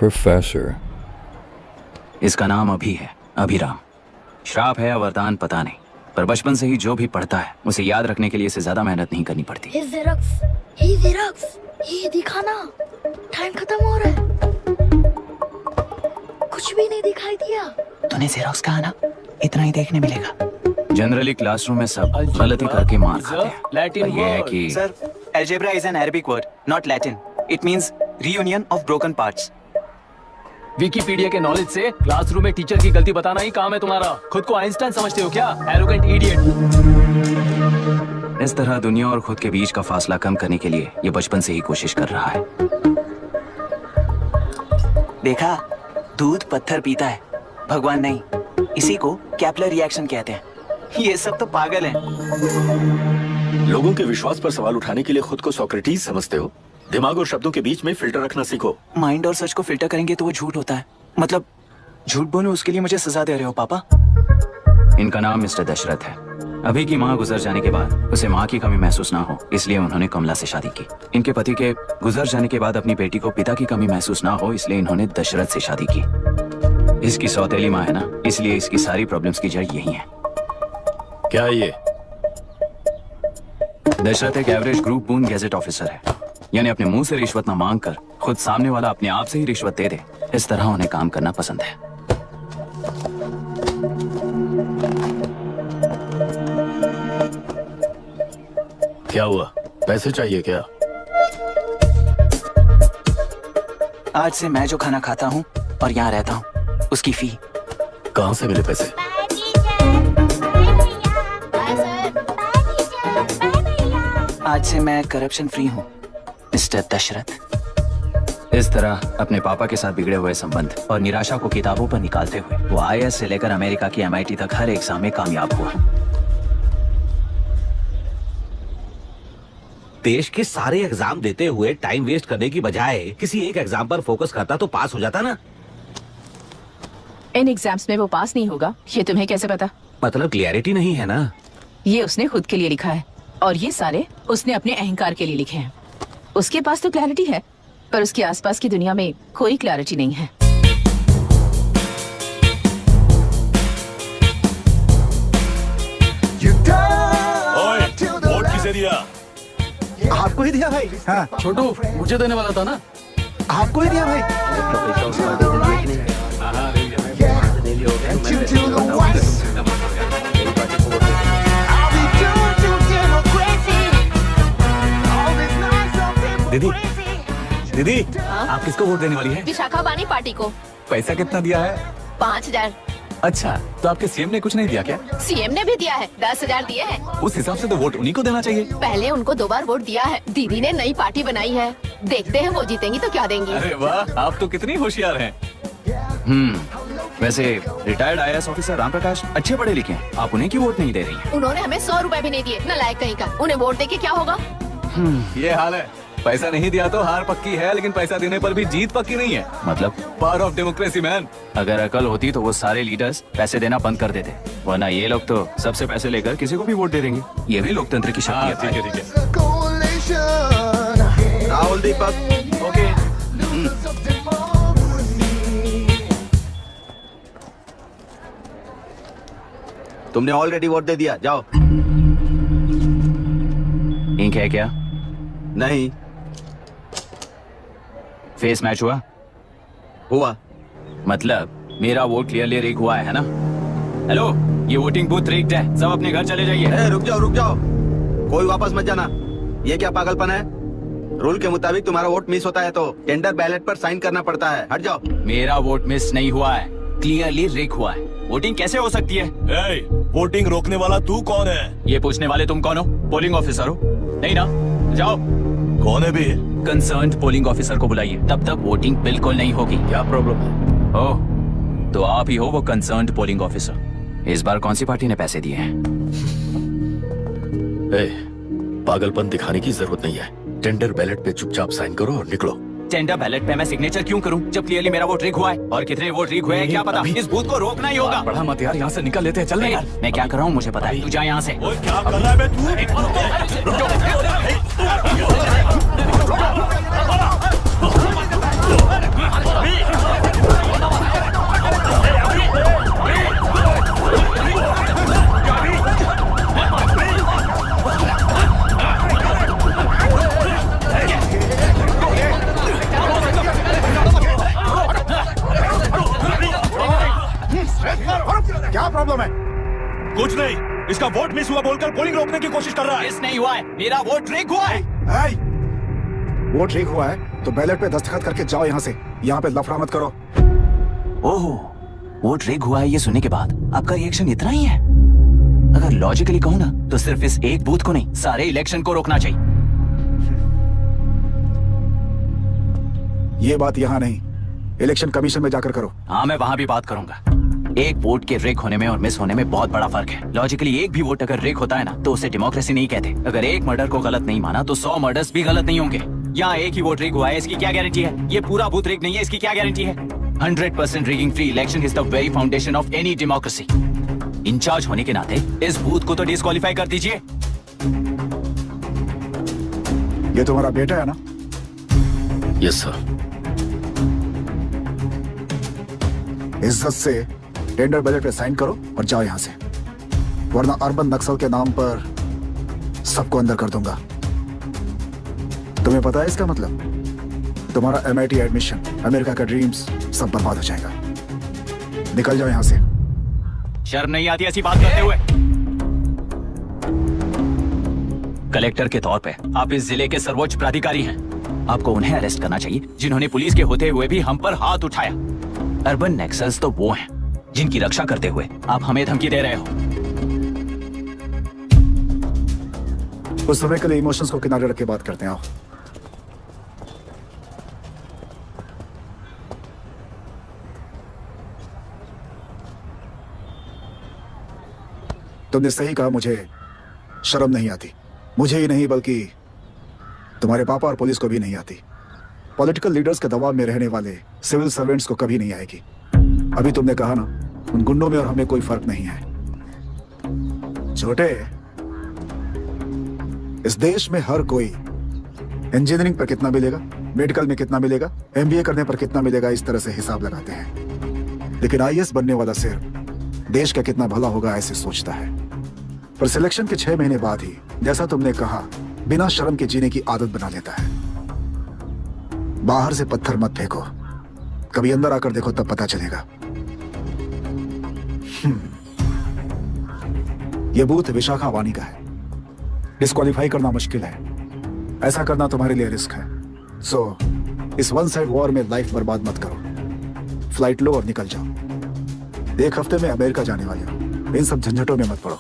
Professor. इसका नाम अभी है, अभिराम। श्राप है या वरदान पता नहीं, पर बचपन से ही जो भी पढ़ता है उसे याद रखने के लिए इसे ज्यादा मेहनत नहीं करनी पड़ती। ये दिखाना, टाइम खत्म हो रहा है। कुछ भी नहीं दिखाई दिया। तूने जेरोक्स कहा ना, इतना ही देखने मिलेगा। जनरली क्लासरूम में सब गलती करके मार खाते हैं। लैटिन ये है कि sir, algebra is an Arabic word, not Latin. It means reunion of broken parts. Wikipedia के नॉलेज से क्लासरूम में टीचर की गलती बताना ही काम है तुम्हारा। खुद को आइंस्टाइन समझते हो क्या? Arrogant idiot. इस तरह दुनिया और खुद के बीच का फासला कम करने के लिए ये बचपन से ही कोशिश कर रहा है। देखा, दूध पत्थर पीता है, भगवान नहीं। इसी को कैपलर रिएक्शन कहते हैं। ये सब तो पागल हैं। लोगों के विश्वास पर सवाल उठाने के लिए खुद को सोक्रेटिस समझते हो? दिमाग और शब्दों के बीच में फिल्टर रखना सीखो। माइंड और सच को फिल्टर करेंगे तो वो झूठ होता है। मतलब झूठ बोलो, उसके लिए मुझे सजा दे रहे हो पापा? इनका नाम मिस्टर दशरथ है। अभी की माँ गुजर जाने के बाद उसे माँ की कमी महसूस ना हो, इसलिए उन्होंने कमला से शादी की। इनके पति के गुजर जाने के बाद अपनी बेटी को पिता की कमी महसूस ना हो, इसलिए इन्होंने दशरथ से शादी की। इसकी सौतेली माँ है ना, इसलिए इसकी सारी प्रॉब्लम्स की जड़ यही है। क्या ये? दशरथ एक एवरेज ग्रुप बून गैजेट ऑफिसर है, यानी अपने मुंह से रिश्वत न मांग कर खुद सामने वाला अपने आप से ही रिश्वत दे दे, इस तरह उन्हें काम करना पसंद है। क्या हुआ? पैसे चाहिए क्या? आज से मैं जो खाना खाता हूँ और यहाँ रहता हूँ, उसकी फी। कहाँ से मिले पैसे? आज से मैं करप्शन फ्री हूँ, मिस्टर दशरथ। इस तरह अपने पापा के साथ बिगड़े हुए संबंध और निराशा को किताबों पर निकालते हुए वो IAS से लेकर अमेरिका की MIT तक हर एग्जाम में कामयाब हुआ। देश के सारे एग्जाम देते हुए टाइम वेस्ट करने की बजाय किसी एक एग्जाम पर फोकस करता तो पास हो जाता ना। इन एग्जाम्स में वो पास नहीं होगा, ये तुम्हें कैसे पता? मतलब क्लियरिटी नहीं है ना। ये उसने खुद के लिए लिखा है और ये सारे उसने अपने अहंकार के लिए लिखे हैं। उसके पास तो क्लैरिटी है, पर उसके आसपास की दुनिया में कोई क्लैरिटी नहीं है। वोट किसे दिया? आपको ही दिया भाई। हाँ छोटू, मुझे देने वाला था ना। आपको ही दिया भाई। दीदी, दीदी, आप किसको वोट देने वाली है? विशाखा बानी पार्टी को। पैसा कितना दिया है? 5,000। अच्छा, तो आपके सीएम ने कुछ नहीं दिया क्या? CM ने भी दिया है, 10,000 दिए हैं। उस हिसाब से तो वोट उन्हीं को देना चाहिए। पहले उनको 2 बार वोट दिया है। दीदी ने नई पार्टी बनाई है, देखते हैं वो जीतेंगी तो क्या देंगी। अरे वाह, आप तो कितनी होशियार हैं। वैसे retired IAS officer Ram Prakash अच्छे पढ़े लिखे हैं, आप उन्हें क्यों वोट नहीं दे रही हैं? उन्होंने हमें 100 रुपए भी नहीं दिए, नालायक कहीं का। उन्हें वोट देके क्या होगा? ये हाल है। पैसा नहीं दिया तो हार पक्की है, लेकिन पैसा देने पर भी जीत पक्की नहीं है। मतलब पावर ऑफ डेमोक्रेसी मैन। अगर अकल होती तो वो सारे लीडर्स पैसे देना बंद कर देते, वरना ये लोग तो सबसे पैसे लेकर किसी को भी वोट दे देंगे। ये भी लोकतंत्र की शक्ति है। ठीक है, ठीक है। राहुल दीपक, ओके। तुमने ऑलरेडी वोट दे दिया, जाओ। इंक है क्या? नहीं फेस मैच हुआ? हुआ। मतलब मेरा वोट क्लियरली रिग हुआ है ना? हेलो, ये वोटिंग बूथ रिग्ड है, सब अपने घर चले जाइए। रुक जाओ, रुक जाओ, कोई वापस मत जाना। ये क्या पागलपन है? रूल के मुताबिक तुम्हारा वोट मिस होता है तो टेंडर बैलेट पर साइन करना पड़ता है। हट जाओ। मेरा वोट मिस नहीं हुआ है, क्लियरली रिग हुआ है। वोटिंग कैसे हो सकती है? वोटिंग रोकने वाला तू कौन है? ये पूछने वाले तुम कौन हो? पोलिंग ऑफिसर हो? नहीं ना? जाओ। कौन है भी? कंसर्न्ड पोलिंग ऑफिसर को बुलाइए, तब तक वोटिंग बिल्कुल नहीं होगी। क्या प्रॉब्लम है? ओह, तो आप ही हो वो कंसर्न्ड पोलिंग ऑफिसर। इस बार कौन सी पार्टी ने पैसे दिए हैं? पागलपन दिखाने की जरूरत नहीं है। टेंडर बैलेट पे चुपचाप साइन करो और निकलो। टेंडर बैलेट पे मैं सिग्नेचर क्यों करूं जब क्लियरली मेरा वोट रिग हुआ है? और कितने वोट रिग हुए हैं क्या पता। इस बूथ को रोकना ही होगा। पढ़ा मत यार, यहाँ से निकल लेते हैं। चल यार। मैं क्या कर रहा हूँ मुझे पता है, तू जा यहाँ से। क्या कर रहा है तू? प्रॉब्लम है? कुछ नहीं, इसका वोट मिस हुआ बोलकर पोलिंग रोकने की कोशिश कर रहा है। मिस नहीं हुआ है, मेरा वोट रिग हुआ है। वोट लीक हुआ है तो बैलेट पे दस्तखत करके जाओ यहाँ से। यहाँ पे लफड़ा मत करो। ओहो, वोट रिग हुआ है ये सुनने के बाद आपका रिएक्शन इतना ही है? अगर लॉजिकली कहूँ ना तो सिर्फ इस एक बूथ को नहीं, सारे इलेक्शन को रोकना चाहिए। ये बात यहाँ नहीं, इलेक्शन कमीशन में जाकर करो। हाँ, मैं वहाँ भी बात करूंगा। एक वोट के रिग होने में और मिस होने में बहुत बड़ा फर्क है। लॉजिकली एक भी वोट अगर रिग होता है ना तो उसे डेमोक्रेसी नहीं कहते। अगर एक मर्डर को गलत नहीं माना तो 100 मर्डर्स भी गलत नहीं होंगे। यहाँ एक ही वोट रिग हुआ है, इसकी क्या गारंटी है? ये पूरा बूथ रिग नहीं है, इसकी क्या गारंटी है? 100% rigging free election is the very foundation of any democracy. Incharge होने के नाते इस बूथ को तो डिस्क्वालीफाई कर दीजिए। ये तुम्हारा बेटा है ना? Yes sir. इज्जत से टेंडर बजट पे साइन करो और जाओ यहाँ से, वरना अर्बन नक्सल के नाम पर सबको अंदर कर दूंगा। तुम्हें पता है इसका मतलब? तुम्हारा MIT एडमिशन, अमेरिका का ड्रीम्स सब बर्बाद हो जाएगा। निकल जाओ यहाँ से। शर्म नहीं आती ऐसी बात करते हुए? कलेक्टर के तौर पे आप इस जिले के सर्वोच्च प्राधिकारी हैं। आपको उन्हें अरेस्ट करना चाहिए जिन्होंने पुलिस के होते हुए भी हम पर हाथ उठाया। अर्बन नेक्सल्स तो वो हैं जिनकी रक्षा करते हुए आप हमें धमकी दे रहे हो। उस समय के लिए इमोशंस को किनारे रख के बात करते हैं। आओ। तुमने सही कहा, मुझे शर्म नहीं आती। मुझे ही नहीं बल्कि तुम्हारे पापा और पुलिस को भी नहीं आती। पॉलिटिकल लीडर्स के दबाव में रहने वाले सिविल सर्वेंट्स को कभी नहीं आएगी। अभी तुमने कहा ना, उन गुंडों में और हमें कोई फर्क नहीं है। छोटे, इस देश में हर कोई इंजीनियरिंग पर कितना मिलेगा, मेडिकल में कितना मिलेगा, MBA करने पर कितना मिलेगा, इस तरह से हिसाब लगाते हैं। लेकिन IAS बनने वाला सिर्फ देश का कितना भला होगा ऐसे सोचता है। पर सिलेक्शन के 6 महीने बाद ही, जैसा तुमने कहा, बिना शर्म के जीने की आदत बना लेता है। बाहर से पत्थर मत फेंको, कभी अंदर आकर देखो तब पता चलेगा। यह बूथ विशाखा वानी का है। डिस्क्वालीफाई करना मुश्किल है, ऐसा करना तुम्हारे लिए रिस्क है। सो इस वन साइड वॉर में लाइफ बर्बाद मत करो। फ्लाइट लो और निकल जाओ। 1 हफ्ते में अमेरिका जाने वाले हो, इन सब झंझटों में मत पड़ो।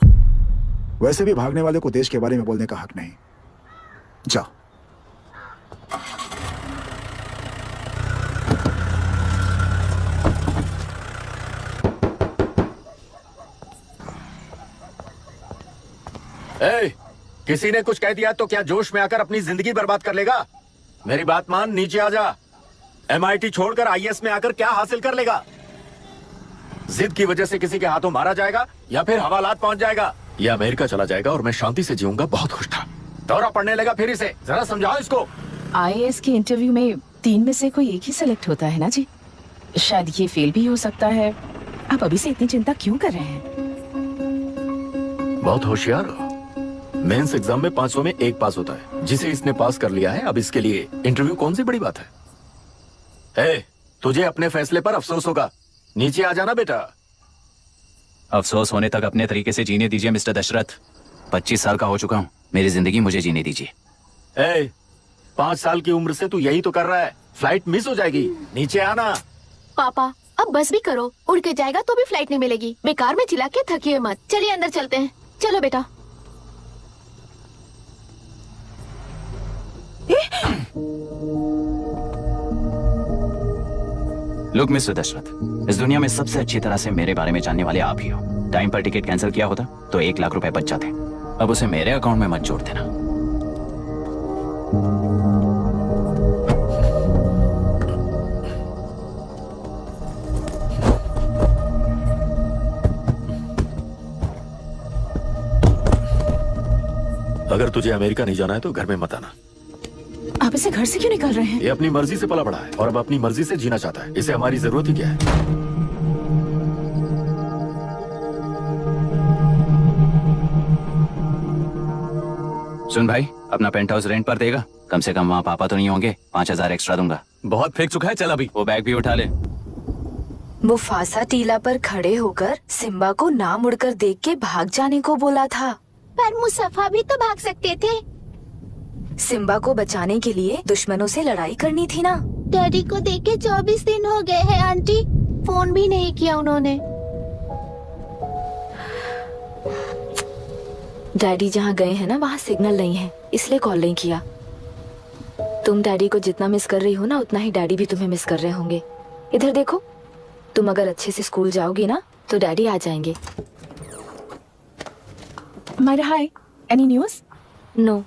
वैसे भी भागने वाले को देश के बारे में बोलने का हक नहीं। जाओ। किसी ने कुछ कह दिया तो क्या जोश में आकर अपनी जिंदगी बर्बाद कर लेगा? मेरी बात मान, नीचे आ जा। MIT छोड़कर IAS में आकर क्या हासिल कर लेगा? जिद की वजह से किसी के हाथों मारा जाएगा या फिर हवालात पहुंच जाएगा, या अमेरिका चला जाएगा और मैं शांति से जीऊंगा। बहुत खुश था, दौरा पड़ने लगा फिर इसे। जरा समझाओ इसको। IAS के इंटरव्यू में 3 में से कोई एक ही सेलेक्ट होता है ना जी? शायद ये फेल भी हो सकता है। आप अभी से इतनी चिंता क्यों कर रहे हैं? बहुत होशियार हो। मेंस एग्जाम में 500 में 1 पास होता है, जिसे इसने पास कर लिया है। अब इसके लिए इंटरव्यू कौन सी बड़ी बात है? तुझे अपने फैसले पर अफसोस होगा। नीचे आ जाना बेटा। अफसोस होने तक अपने तरीके से जीने दीजिए मिस्टर दशरथ। 25 साल का हो चुका हूँ, मेरी जिंदगी मुझे जीने दीजिए। 5 साल की उम्र से तू यही तो कर रहा है। फ्लाइट मिस हो जाएगी, नीचे आना। पापा अब बस भी करो, उड़ के जाएगा तो भी फ्लाइट नहीं मिलेगी। बेकार में चिल्ला के थकिए मत। चलिए अंदर चलते हैं। चलो बेटा। लुक मिस्टर दशरथ, इस दुनिया में सबसे अच्छी तरह से मेरे बारे में जानने वाले आप ही हो। टाइम पर टिकट कैंसिल किया होता तो 1 लाख रुपए बच जाते। अब उसे मेरे अकाउंट में मत जोड़ देना। अगर तुझे अमेरिका नहीं जाना है तो घर में मत आना। आप इसे घर से क्यों निकाल रहे हैं? ये अपनी मर्जी से पला बड़ा है और अब अपनी मर्जी से जीना चाहता है। इसे हमारी जरूरत ही क्या है? सुन भाई, अपना पेंट हाउस रेंट पर देगा? कम से कम वहाँ पापा तो नहीं होंगे। 5000 एक्स्ट्रा दूंगा। बहुत फेंक चुका है, चल अभी। वो बैग भी उठा ले। मुफासा टीला पर खड़े होकर सिम्बा को ना मुड़कर देख के भाग जाने को बोला था। पर मुसफा भी तो भाग सकते थे। सिम्बा को बचाने के लिए दुश्मनों से लड़ाई करनी थी ना। डैडी को देखे 24 दिन हो गए हैं आंटी, फोन भी नहीं किया उन्होंने। डैडी जहाँ गए हैं ना वहाँ सिग्नल नहीं है, इसलिए कॉल नहीं किया। तुम डैडी को जितना मिस कर रही हो ना उतना ही डैडी भी तुम्हें मिस कर रहे होंगे। इधर देखो, तुम अगर अच्छे से स्कूल जाओगी ना तो डैडी आ जाएंगे। मायरा हाय, एनी न्यूज़? नो,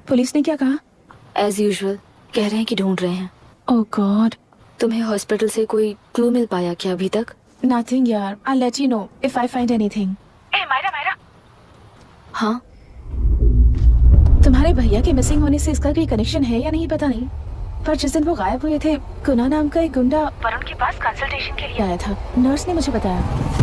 पुलिस ने क्या कहा? एज यूजुअल कह रहे हैं कि ढूंढ रहे हैं। ओह गॉड। तुम्हें हॉस्पिटल से कोई क्लू मिल पाया क्या अभी तक? नथिंग यार, I let you know if I find anything. ए मायरा मायरा। हाँ, तुम्हारे भैया के मिसिंग होने से इसका कोई कनेक्शन है या नहीं पता नहीं, पर जिस दिन वो गायब हुए थे कुना नाम का एक गुंडा वरुण के पास कंसल्टेशन के लिए आया था। नर्स ने मुझे बताया।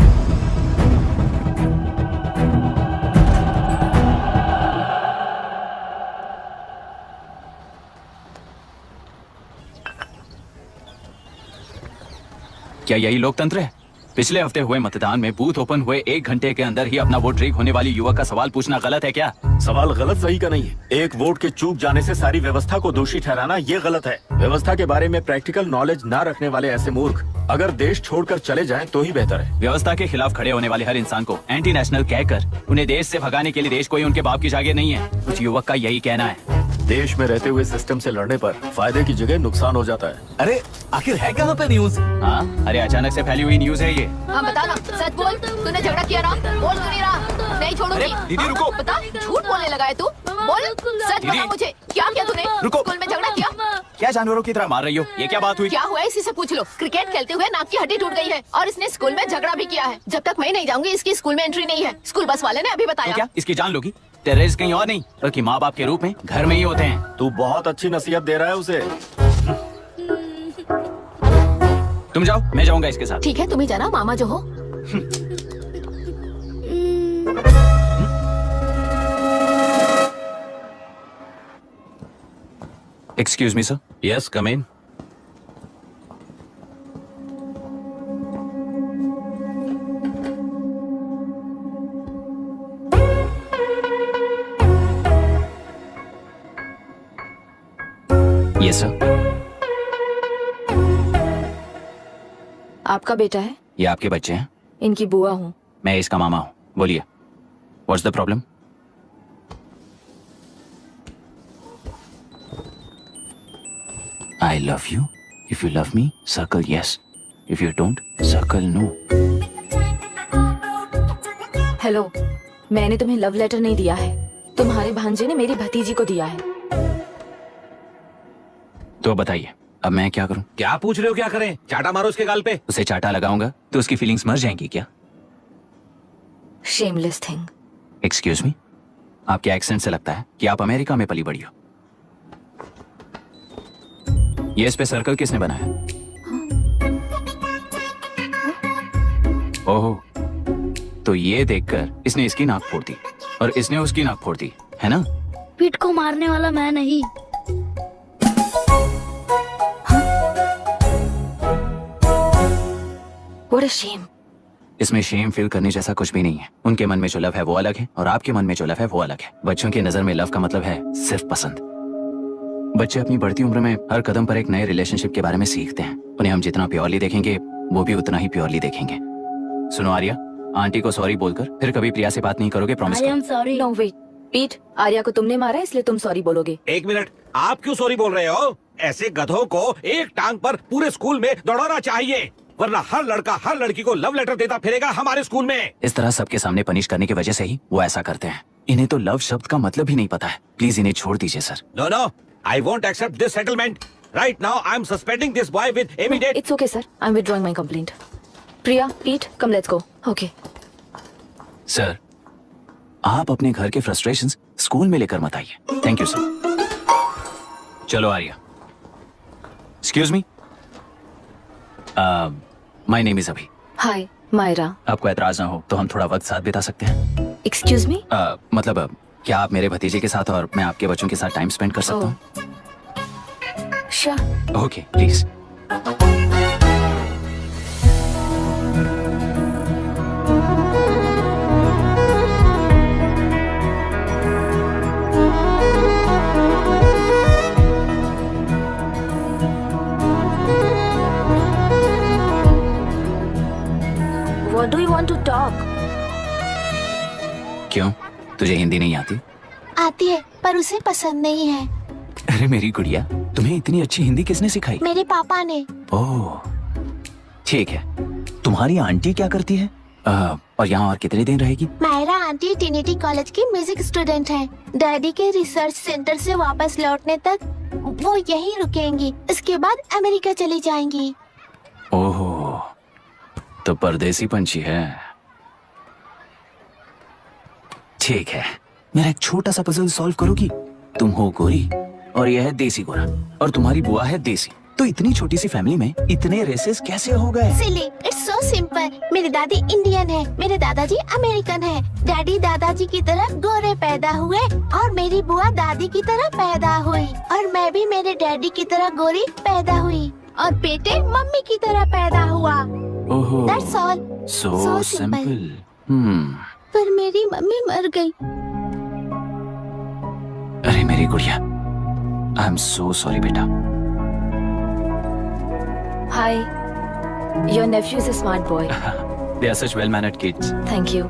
क्या यही लोकतंत्र है? पिछले हफ्ते हुए मतदान में बूथ ओपन हुए 1 घंटे के अंदर ही अपना वोट ड्रीक होने वाली युवक का सवाल पूछना गलत है क्या? सवाल गलत सही का नहीं है। एक वोट के चूक जाने से सारी व्यवस्था को दोषी ठहराना ये गलत है। व्यवस्था के बारे में प्रैक्टिकल नॉलेज ना रखने वाले ऐसे मूर्ख अगर देश छोड़कर चले जाएं तो ही बेहतर है। व्यवस्था के खिलाफ खड़े होने वाले हर इंसान को एंटी नेशनल कहकर उन्हें देश से भगाने के लिए देश कोई उनके बाप की जागीर नहीं है। कुछ युवक का यही कहना है। देश में रहते हुए सिस्टम से लड़ने पर फायदे की जगह नुकसान हो जाता है। अरे आखिर है कहाँ पे न्यूज? हाँ, अरे अचानक से फैली हुई न्यूज है ये। हाँ बता ना, सच बोल, तूने झगड़ा किया ना? बोल क्यों नहीं रहा? नहीं छोड़ूंगी। दीदी रुको। बता, झूठ बोलने लगा है तू? बोल, सच बता मुझे, क्या किया तूने? रुको। स्कूल में झगड़ा किया? क्या जानवरों की तरह मार रही हो? ये क्या बात हुई? क्या हुआ है इसी से पूछ लो। क्रिकेट खेलते हुए नाक की हड्डी टूट गई है और इसने स्कूल में झगड़ा भी किया है। जब तक मैं नहीं जाऊंगी इसकी स्कूल में एंट्री नहीं है। स्कूल बस वाले ने अभी तो बताया। क्या इसकी जान लोगी? टेररिस्ट कहीं और नहीं बल्कि माँ बाप के रूप में घर में ही होते हैं। तू बहुत अच्छी नसीहत दे रहा है उसे। तुम जाओ, मैं जाऊंगा इसके साथ। ठीक है, तुम ही जाना, मामा जो हो। Excuse me sir. Yes, come in. Yes sir. आपका बेटा है? ये आपके बच्चे हैं? इनकी बुआ हूँ। मैं इसका मामा हूँ। बोलिए, what's the problem? I love you. If you love me, circle yes. If you don't, circle no. Hello, मैंने तुम्हें लव लेटर नहीं दिया है, तुम्हारे भांजे ने मेरी भतीजी को दिया है। तो बताइए, अब मैं क्या करूं? क्या पूछ रहे हो? क्या करें? चाटा मारो उसके गाल पे। उसे चाटा लगाऊंगा तो उसकी फीलिंग्स मर जाएंगी क्या? Shameless thing. एक्सक्यूज मी, आपके एक्सेंट से लगता है कि आप अमेरिका में पली बड़ी हो। ये इस पे सर्कल किसने बनाया? ओहो, तो ये देखकर इसने इसकी नाक फोड़ दी और इसने उसकी नाक फोड़ दी, है ना? पीठ को मारने वाला मैं नहीं। What a shame. इसमें शेम फील करने जैसा कुछ भी नहीं है। उनके मन में जो लव है वो अलग है और आपके मन में जो लव है वो अलग है। बच्चों की नजर में लव का मतलब है सिर्फ पसंद। बच्चे अपनी बढ़ती उम्र में हर कदम पर एक नए रिलेशनशिप के बारे में सीखते हैं। उन्हें हम जितना प्योरली देखेंगे वो भी उतना ही प्योरली देखेंगे। सुनो आर्या, आंटी को सॉरी बोलकर फिर कभी प्रिया से बात नहीं करोगे, प्रॉमिस करो। सॉरी। No wait, पीट, आर्या को तुमने मारा इसलिए तुम सॉरी बोलोगे। एक मिनट, आप क्यों सॉरी बोल रहे हो? ऐसे गधों को एक टांग पर पूरे स्कूल में दौड़ाना चाहिए, वरना हर लड़का हर लड़की को लव लेटर देता फिरेगा हमारे स्कूल में। इस तरह सबके सामने पनिश करने की वजह से ही वो ऐसा करते हैं। इन्हें तो लव शब्द का मतलब ही नहीं पता है। प्लीज इन्हें छोड़ दीजिए sir. No no, I won't accept this settlement. Right now, I'm suspending this boy with immediate. It's okay sir, I'm withdrawing my complaint. Priya, Pete, come let's go. Okay. Sir, आप अपने घर के frustrations school में लेकर मत आइए। Thank you sir. चलो Arya. Excuse me, my name is Abhi. Hi, Myra. आपको ऐतराज ना हो तो हम थोड़ा वक्त साथ बिता सकते हैं? Excuse me? मतलब क्या आप मेरे भतीजे के साथ और मैं आपके बच्चों के साथ टाइम स्पेंड कर सकता हूँ? Sure. Okay, please. What do you want to talk? क्यों, तुझे हिंदी नहीं आती? आती है पर उसे पसंद नहीं है। अरे मेरी गुड़िया, तुम्हें इतनी अच्छी हिंदी किसने सिखाई? मेरे पापा ने। ओह, ठीक है। तुम्हारी आंटी क्या करती है? और यहाँ और कितने दिन रहेगी? मायरा आंटी ट्रिनिटी कॉलेज की म्यूजिक स्टूडेंट है। डैडी के रिसर्च सेंटर से वापस लौटने तक वो यहीं रुकेंगी। इसके बाद अमेरिका चली जाएंगी। ओह, तो परदेसी पंछी है। ठीक है, मेरा एक छोटा सा पजल सॉल्व करोगी? तुम हो गोरी और यह है देसी गोरा और तुम्हारी बुआ है देसी, तो इतनी छोटी सी फैमिली में इतने रेसेस कैसे हो गए? सिली, इट्स सो सिंपल। मेरी दादी इंडियन है, मेरे दादाजी अमेरिकन है। डैडी दादाजी की तरह गोरे पैदा हुए और मेरी बुआ दादी की तरह पैदा हुई और मैं भी मेरे डैडी की तरह गोरी पैदा हुई और बेटे मम्मी की तरह पैदा हुआ। ओहो, That's all. so So simple. पर मेरी मम्मी मर गई। अरे मेरी गुड़िया, आई एम सो सॉरी बेटा। Hi. Your nephew is a smart boy. They are such well-mannered kids. Thank you.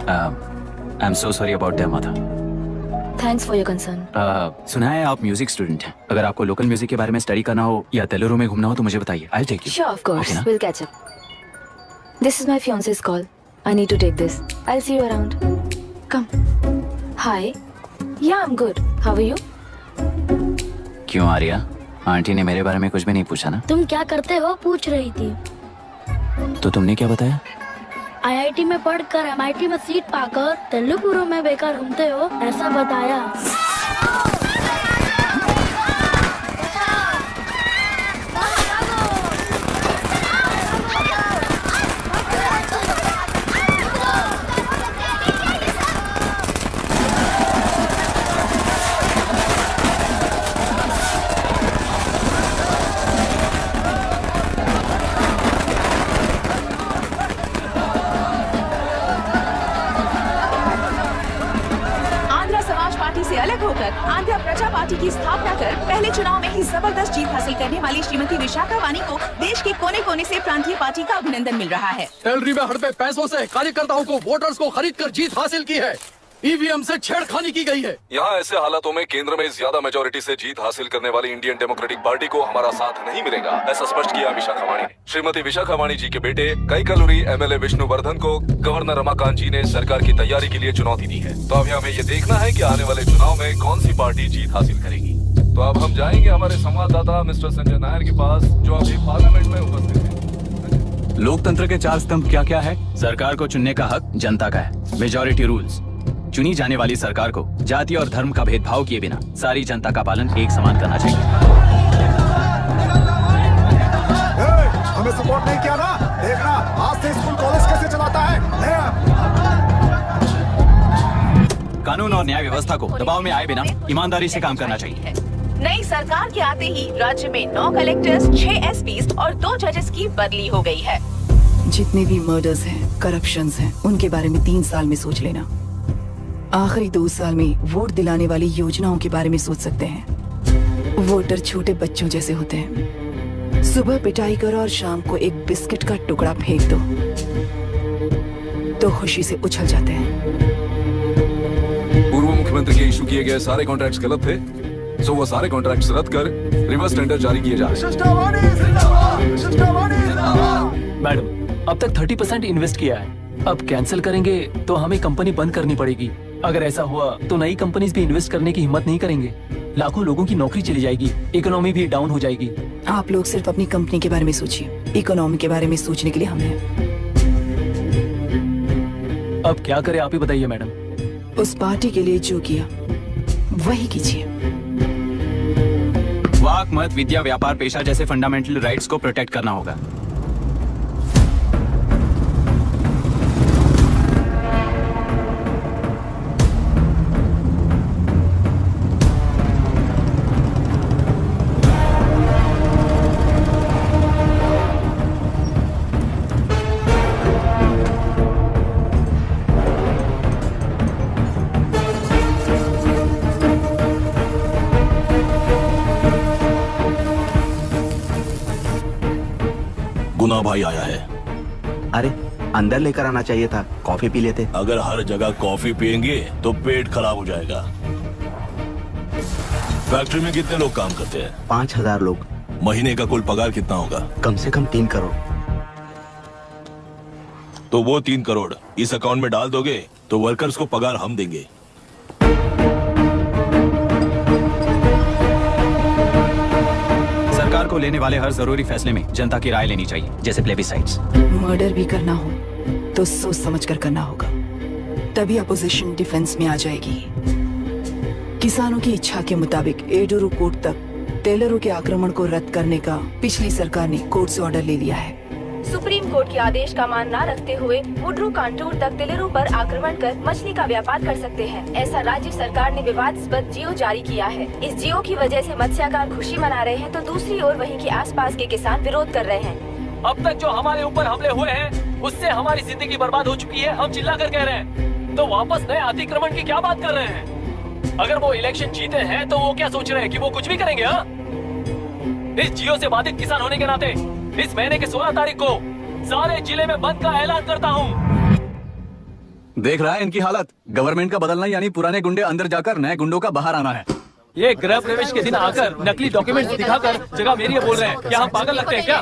I'm so sorry about their mother. Thanks for your concern. सुना है आप म्यूजिक स्टूडेंट हैं। अगर आपको लोकल म्यूजिक के बारे में स्टडी करना हो या तेलुरु में घूमना हो तो मुझे बताइए। I'll take you. Sure, of course. Okay, ना? We'll catch up. This is my fiance's call. I need to take this. I'll see you around. Come. Hi. Yeah, I'm good. How are you? क्यों Arya? Aunty ने मेरे बारे में कुछ भी नहीं पूछा ना? तुम क्या करते हो पूछ रही थी। तो तुमने क्या बताया? आईआईटी में पढ़कर एमआईटी में सीट पाकर तेलुगुरु में बेकार घूमते हो ऐसा बताया। अलग होकर आंध्र प्रजा पार्टी की स्थापना कर पहले चुनाव में ही जबरदस्त जीत हासिल करने वाली श्रीमती विशाखा वानी को देश के कोने कोने से प्रांतीय पार्टी का अभिनंदन मिल रहा है। सैलरी में हड़पे पैसों से कार्यकर्ताओं को वोटर्स को खरीद कर जीत हासिल की है। ईवीएम से छेड़खानी की गई है। यहाँ ऐसे हालातों में केंद्र में ज्यादा मेजोरिटी से जीत हासिल करने वाली इंडियन डेमोक्रेटिक पार्टी को हमारा साथ नहीं मिलेगा, ऐसा स्पष्ट किया विशाखा वाणी ने। श्रीमती विशाखा वाणी जी के बेटे कैकलुरी एमएलए विष्णुवर्धन को गवर्नर रमाकांत जी ने सरकार की तैयारी के लिए चुनौती दी है। तो अब हमें ये देखना है कि आने वाले चुनाव में कौन सी पार्टी जीत हासिल करेगी। तो अब हम जाएंगे हमारे संवाददाता मिस्टर संजय नायर के पास, जो अभी पार्लियामेंट में उपस्थित है। लोकतंत्र के 4 स्तंभ क्या क्या है? सरकार को चुनने का हक जनता का है। मेजॉरिटी रूल्स, चुनी जाने वाली सरकार को जाति और धर्म का भेदभाव किए बिना सारी जनता का पालन एक समान करना चाहिए। हमें सपोर्ट नहीं किया ना, देखना आज से स्कूल कॉलेज कैसे चलाता है। कानून और न्याय व्यवस्था को दबाव में आए बिना ईमानदारी से काम करना चाहिए। नई सरकार के आते ही राज्य में 9 कलेक्टर्स, 6 एसपीज और 2 जजेस की बदली हो गई है। जितने भी मर्डर्स हैं, करप्शंस हैं, उनके बारे में 3 साल में सोच लेना। आखिरी 2 साल में वोट दिलाने वाली योजनाओं के बारे में सोच सकते हैं। वोटर छोटे बच्चों जैसे होते हैं। सुबह पिटाई करो और शाम को एक बिस्किट का टुकड़ा फेंक दो तो खुशी से उछल जाते हैं। पूर्व मुख्यमंत्री के इशू किए गए सारे कॉन्ट्रैक्ट्स गलत थे, सो वो सारे कॉन्ट्रैक्ट्स रद्द कर रिवर्स टेंडर जारी किए जा रहे हैं। मैडम, अब तक 30% इन्वेस्ट किया है, अब कैंसिल करेंगे तो हमें कंपनी बंद करनी पड़ेगी। अगर ऐसा हुआ तो नई कंपनीज भी इन्वेस्ट करने की हिम्मत नहीं करेंगे। लाखों लोगों की नौकरी चली जाएगी, इकोनॉमी भी डाउन हो जाएगी। आप लोग सिर्फ अपनी कंपनी के बारे में सोचिए, इकोनॉमी के बारे में सोचने के लिए हम हैं। अब क्या करें आप ही बताइए मैडम। उस पार्टी के लिए जो किया वही कीजिए। वाक, मत, विद्या, व्यापार, पेशा जैसे फंडामेंटल राइट्स को प्रोटेक्ट करना होगा। गुना भाई आया है। अरे अंदर लेकर आना चाहिए था, कॉफी पी लेते। अगर हर जगह कॉफी पियेंगे तो पेट खराब हो जाएगा। फैक्ट्री में कितने लोग काम करते हैं? 5000 लोग। महीने का कुल पगार कितना होगा? कम से कम 3 करोड़। तो वो 3 करोड़ इस अकाउंट में डाल दोगे तो वर्कर्स को पगार हम देंगे। सरकार को लेने वाले हर जरूरी फैसले में जनता की राय लेनी चाहिए, जैसे प्लेबिसाइट्स। मर्डर भी करना हो तो सोच समझ कर करना होगा, तभी अपोजिशन डिफेंस में आ जाएगी। किसानों की इच्छा के मुताबिक एडोरू कोर्ट तक टेलरों के आक्रमण को रद्द करने का पिछली सरकार ने कोर्ट से ऑर्डर ले लिया है। सुप्रीम कोर्ट के आदेश का मान न रखते हुए मुड्रू कांटूर तक टेलरों पर आक्रमण कर मछली का व्यापार कर सकते हैं, ऐसा राज्य सरकार ने विवादास्पद जियो जारी किया है। इस जियो की वजह से मत्स्यकार खुशी मना रहे हैं तो दूसरी ओर वहीं के आसपास के किसान विरोध कर रहे हैं। अब तक जो हमारे ऊपर हमले हुए हैं उससे हमारी जिंदगी बर्बाद हो चुकी है, हम चिल्ला कर कह रहे हैं, तो वापस नए अतिक्रमण की क्या बात कर रहे हैं? अगर वो इलेक्शन जीते हैं तो वो क्या सोच रहे हैं कि वो कुछ भी करेंगे? हाँ, इस जियो से बाधित किसान होने के नाते इस महीने के 16 तारीख को सारे जिले में बंद का ऐलान करता हूँ। देख रहा है इनकी हालत। गवर्नमेंट का बदलना यानी पुराने गुंडे अंदर जाकर नए गुंडों का बाहर आना है। ये गृह प्रवेश के दिन आकर नकली डॉक्यूमेंट्स दिखाकर जगह मेरी है बोल रहे हैं। क्या हम पागल लगते हैं क्या?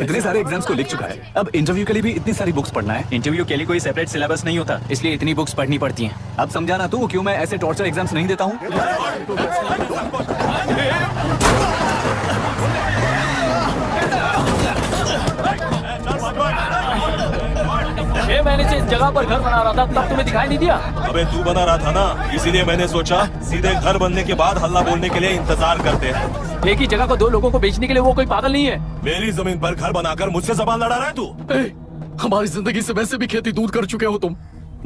इतने सारे एग्जाम्स को लिख चुका है, अब इंटरव्यू के लिए भी इतनी सारी बुक्स पढ़ना है। इंटरव्यू के लिए कोई सेपरेट सिलेबस नहीं होता, इसलिए इतनी बुक्स पढ़नी पड़ती हैं। अब समझाना तू क्यों मैं ऐसे टॉर्चर एग्जाम्स नहीं देता हूँ। 6 महीने से इस जगह पर घर बना रहा था, तब तुम्हें दिखाई नहीं दिया? अबे तू बना रहा था ना, इसीलिए मैंने सोचा सीधे घर बनने के बाद हल्ला बोलने के लिए इंतजार करते हैं। एक ही जगह को 2 लोगों को बेचने के लिए वो कोई पागल नहीं है। मेरी जमीन पर घर बनाकर मुझसे जबान लड़ा रहा है तू? हमारी जिंदगी से वैसे भी खेती दूर कर चुके हो तुम।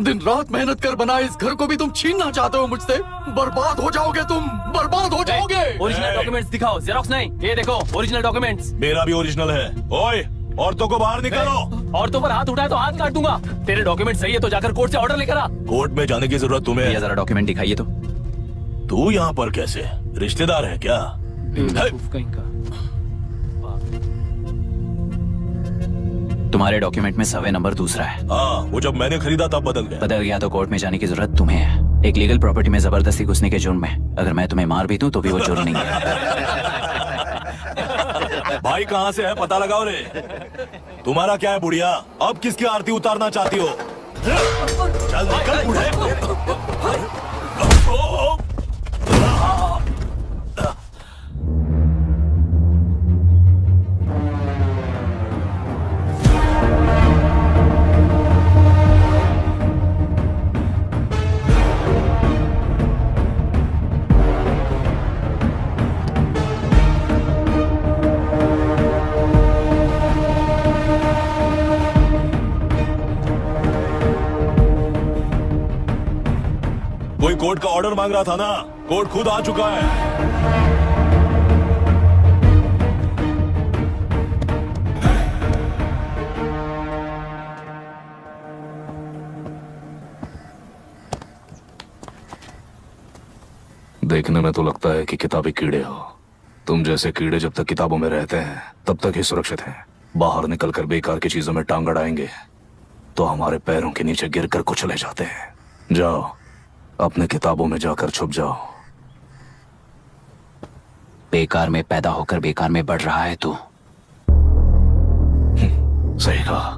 दिन रात मेहनत कर बनाए इस घर को भी तुम छीनना चाहते हो मुझसे। बर्बाद हो जाओगे तुम, बर्बाद हो जाओगे। ओरिजिनल डॉक्यूमेंट्स दिखाओ, जेरोक्स नहीं। ये देखो ओरिजिनल डॉक्यूमेंट्स। मेरा भी ओरिजिनल है। ओए, औरतों को बाहर निकालो। औरतों पर हाथ उठाए तो हाथ काट दूंगा। तेरे डॉक्यूमेंट सही है तो जाकर कोर्ट से ऑर्डर लेकर आ। कोर्ट में जाने की जरूरत तुम्हें? जरा डॉक्यूमेंट दिखाइए तो। तू यहाँ पर कैसे? रिश्तेदार है क्या? तुम्हारे डॉक्यूमेंट में सर्वे नंबर दूसरा है। हाँ, वो जब मैंने खरीदा तब बदल गया तो कोर्ट में जाने की जरूरत तुम्हें है। एक लीगल प्रॉपर्टी में जबरदस्ती घुसने के जुर्म में अगर मैं तुम्हें मार भी दूं तो भी वो जुर्म नहीं है। भाई कहाँ से है पता लगाओ रे। तुम्हारा क्या है बुढ़िया? अब किसकी आरती उतारना चाहती हो? चल निकल बूढ़े। कोई कोर्ट का ऑर्डर मांग रहा था ना, कोर्ट खुद आ चुका है। देखने में तो लगता है कि किताबी कीड़े हो। तुम जैसे कीड़े जब तक किताबों में रहते हैं तब तक ही सुरक्षित हैं। बाहर निकलकर बेकार की चीजों में टांग अड़ाएंगे तो हमारे पैरों के नीचे गिरकर कुचले जाते हैं। जाओ, अपने किताबों में जाकर छुप जाओ। बेकार में पैदा होकर बेकार में बढ़ रहा है तू। सही कहा।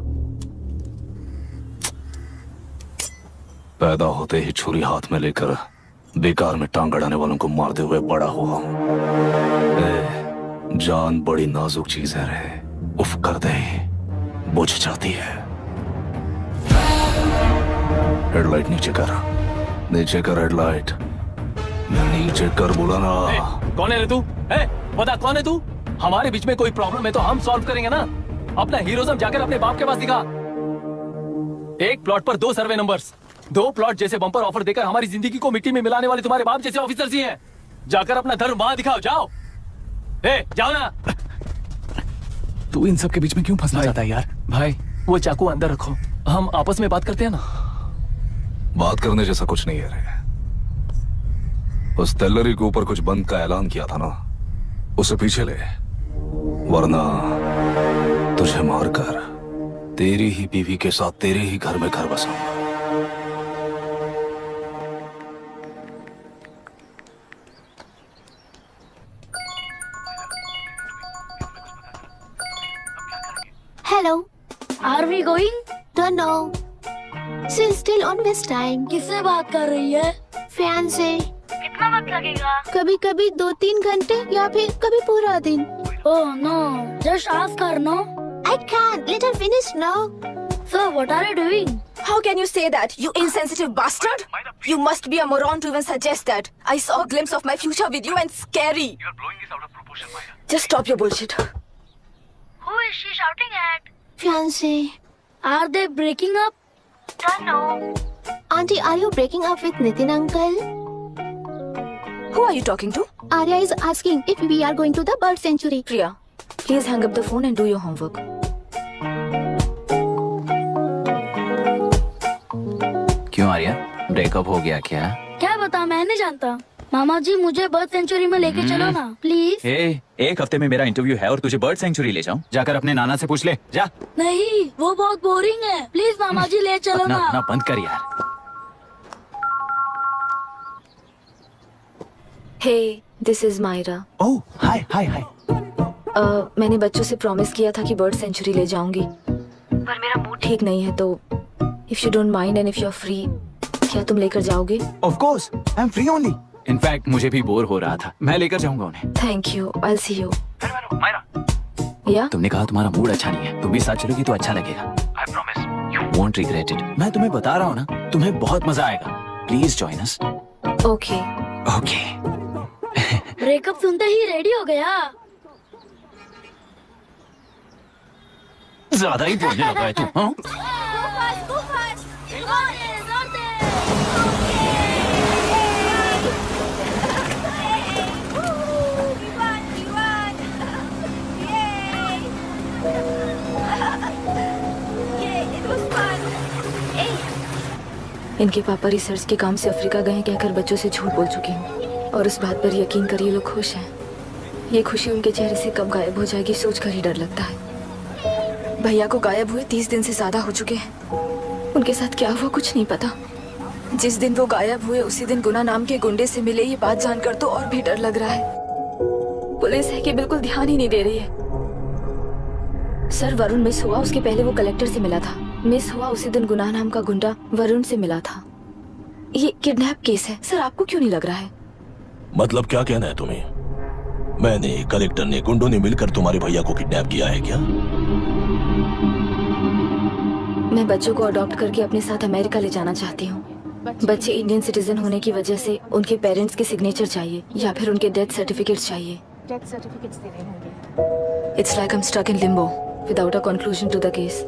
पैदा होते ही छुरी हाथ में लेकर बेकार में टांग अड़ाने वालों को मारते हुए बड़ा हुआ हूं। जान बड़ी नाजुक चीज है रे, उफ कर दे बुझ जाती है। हेडलाइट नीचे कर, नीचे कर हेडलाइट, नीचे कर बोला ना। कौन है रे तू? बता कौन है तू? हमारे बीच में कोई प्रॉब्लम है तो हम सॉल्व करेंगे ना। अपना हीरोइज्म जाकर अपने बाप के पास दिखा। एक प्लॉट पर 2 सर्वे नंबर्स, 2 प्लॉट जैसे बम्पर ऑफर देकर हमारी जिंदगी को मिट्टी में मिलाने वाले तुम्हारे बाप जैसे ऑफिसर्स ही हैं। जाकर अपना धर्म वहां दिखाओ, जाओ। जाओ ना। तू इन सब के बीच में क्यों फंसना चाहता है यार? भाई वो चाकू अंदर रखो, हम आपस में बात करते हैं ना। बात करने जैसा कुछ नहीं है रे। उस टेलरी के ऊपर कुछ बंद का ऐलान किया था ना, उसे पीछे ले, वरना तुझे मारकर तेरी ही बीवी के साथ तेरे ही घर में घर बसाऊंगा। Hello. Are we going? Don't know. She's still on this time. किससे बात कर रही है? Fiance. कितना वक्त लगेगा? कभी कभी 2-3 घंटे या फिर कभी पूरा दिन। Oh no, just ask her, no? I can't. Let her finish now. So what are you doing? How can you say that, you insensitive bastard? You must be a moron to even suggest that. I saw a glimpse of my future with you and scary. You are blowing this out of proportion, Maya. Just stop your bullshit. Who is she shouting at? Fiance. Are they breaking up? Don't know. Auntie, are you breaking up with Nitin uncle? Who are you talking to? Arya is asking if we are going to the bird sanctuary. Priya, please hang up the phone and do your homework. क्यों Arya, breakup हो गया क्या? क्या बता, मैं नहीं जानता। मामा जी मुझे बर्ड सेंचुरी में लेके चलो ना प्लीज। एक हफ्ते में मेरा इंटरव्यू है और तुझे बर्ड सेंचुरी ले जाऊं? जाकर अपने नाना से पूछ ले, जा। नहीं, वो बहुत बोरिंग है, प्लीज मामा जी ले चलो ना। अपना बंद कर यार। Hey, this is Myra. Oh, hi, hi, hi. मैंने बच्चों से प्रॉमिस किया था कि बर्ड सेंचुरी ले जाऊंगी, पर मेरा मूड ठीक नहीं है, तो if you don't mind and if you're free, क्या तुम लेकर जाओगे? Of course, I'm free only. In fact, मुझे भी बोर हो रहा था, मैं लेकर जाऊंगा उन्हें। Thank you, I'll see you. या? तुमने कहा तुम्हारा मूड अच्छा नहीं है, तुम भी साथ चलोगी तो अच्छा लगेगा। I promise, you won't regret it. मैं तुम्हें बता रहा हूँ ना, तुम्हें बहुत मजा आएगा। Please join us. Okay. Okay. Breakup सुनते ही रेडी हो गया। ज्यादा ही बोलने लगा है तू, हाँ? इनके पापा रिसर्च के काम से अफ्रीका गए कहकर बच्चों से झूठ बोल चुकी हूँ, और उस बात पर यकीन कर ये लोग खुश हैं। ये खुशी उनके चेहरे से कब गायब हो जाएगी सोचकर ही डर लगता है। भैया को गायब हुए 30 दिन से ज्यादा हो चुके हैं। उनके साथ क्या हुआ कुछ नहीं पता। जिस दिन वो गायब हुए उसी दिन गुना नाम के गुंडे से मिले, ये बात जानकर तो और भी डर लग रहा है। पुलिस है कि बिल्कुल ध्यान ही नहीं दे रही है। सर, वरुण मिस हुआ, उसके पहले वो कलेक्टर से मिला था। मिस हुआ उसी दिन गुनाह नाम का गुंडा वरुण से मिला था। ये किडनैप केस है। सर, आपको क्यों नहीं लग रहा है? मतलब क्या कहना है तुम्हें? मैंने, कलेक्टर ने, गुंडों ने मिलकर तुम्हारे भैया को किडनैप किया है क्या? मैं बच्चों को अडॉप्ट करके अपने साथ अमेरिका ले जाना चाहती हूँ। बच्चे इंडियन सिटीजन होने की वजह से उनके पेरेंट्स के सिग्नेचर चाहिए या फिर उनके डेथ सर्टिफिकेट्स चाहिए। डेथ सर्टिफिकेट्स देने होंगे। It's like I'm stuck in limbo without a conclusion to the case.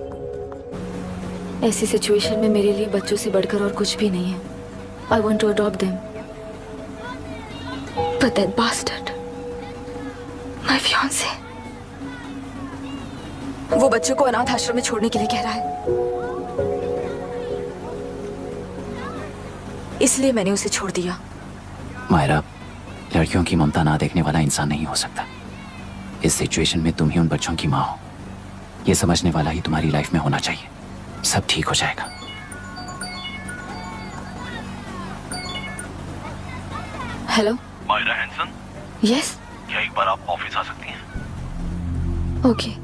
ऐसी सिचुएशन में मेरे लिए बच्चों से बढ़कर और कुछ भी नहीं है। I want to adopt them. But that bastard, my fiancé, वो बच्चों को अनाथ आश्रम में छोड़ने के लिए कह रहा है। इसलिए मैंने उसे छोड़ दिया। मायरा, लड़कियों की ममता ना देखने वाला इंसान नहीं हो सकता। इस सिचुएशन में तुम ही उन बच्चों की माँ हो। ये समझने वाला ही तुम्हारी लाइफ में होना चाहिए। सब ठीक हो जाएगा। Hello Myra Hanson? यस। क्या एक बार आप ऑफिस आ सकती हैं? ओके।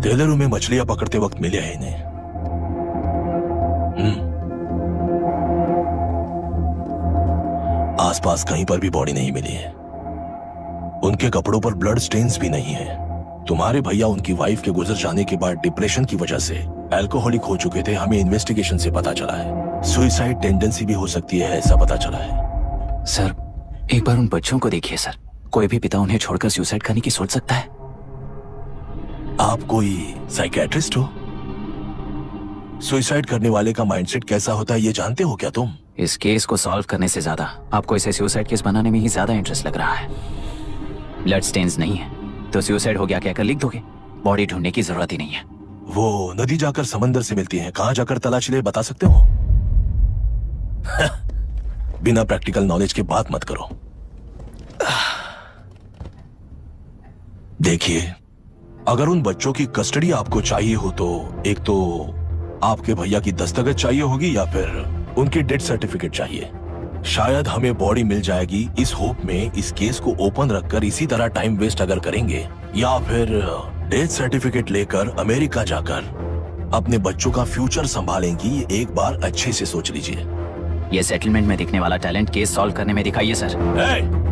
तेलरू में मछलियां पकड़ते वक्त मिले हैं इन्हें। आसपास कहीं पर भी बॉडी नहीं मिली है। उनके कपड़ों पर ब्लड स्टेन्स भी नहीं है। तुम्हारे भैया उनकी वाइफ के गुजर जाने के बाद डिप्रेशन की वजह से अल्कोहलिक हो चुके थे। हमें इन्वेस्टिगेशन से पता चला है सुसाइड टेंडेंसी भी हो सकती है, ऐसा पता चला है। सर, एक बार उन बच्चों को देखिए सर। कोई भी पिता उन्हें छोड़कर सुसाइड करने की सोच सकता है? आप कोई साइकियाट्रिस्ट हो? सुसाइड करने वाले का माइंडसेट कैसा होता है ये जानते हो क्या तुम? इस केस को सॉल्व करने से ज्यादा आपको इसे सुसाइड केस बनाने में ही ज्यादा इंटरेस्ट लग रहा है। ब्लड स्टेन्स नहीं है तो सुसाइड हो गया कहकर लिख दोगे। बॉडी ढूंढने की जरूरत ही नहीं है। वो नदी जाकर समंदर से मिलती है, कहां जाकर तलाश ले बता सकते हो? बिना प्रैक्टिकल नॉलेज के बात मत करो। देखिए, अगर उन बच्चों की कस्टडी आपको चाहिए हो तो एक तो आपके भैया की दस्तखत चाहिए होगी या फिर उनकी डेथ सर्टिफिकेट चाहिए। शायद हमें बॉडी मिल जाएगी इस होप में इस केस को ओपन रखकर इसी तरह टाइम वेस्ट अगर करेंगे, या फिर डेथ सर्टिफिकेट लेकर अमेरिका जाकर अपने बच्चों का फ्यूचर संभालेंगी। ये एक बार अच्छे से सोच लीजिए। ये सेटलमेंट में दिखने वाला टैलेंट केस सॉल्व करने में दिखाइए सर।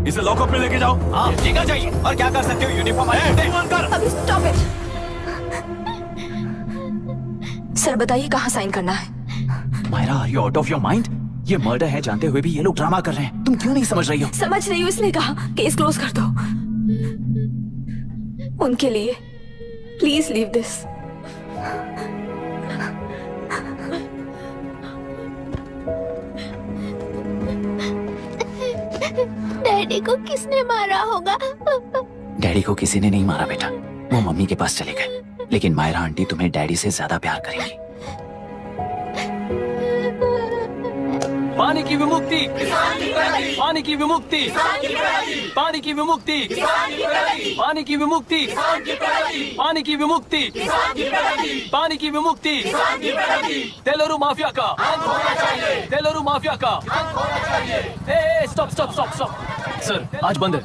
इसे लॉकअप में लेके जाओ। हाँ, लेकर जाइए। और क्या कर सकते हो? यूनिफॉर्म अभी स्टॉप इट। सर बताइए कहाँ साइन करना है? Myra, are you out of your mind? ये मर्डर है जानते हुए भी ये लोग ड्रामा कर रहे हैं। तुम क्यों नहीं समझ रही हो? समझ रही हूँ, इसलिए कहा केस क्लोज कर दो। उनके लिए प्लीज लीव दिस। डैडी को किसने मारा होगा? डैडी को किसी ने नहीं मारा बेटा, वो मम्मी के पास चले गए। लेकिन मायरा आंटी तुम्हें डैडी से ज्यादा प्यार करेंगी। पानी की विमुक्ति, पानी की विमुक्ति, पानी की विमुक्ति, पानी की विमुक्ति, पानी की विमुक्ति, पानी की विमुक्ति, तेलुरु माफिया का, तेलुरु माफिया का। Stop stop stop stop. Sir आज बंद है,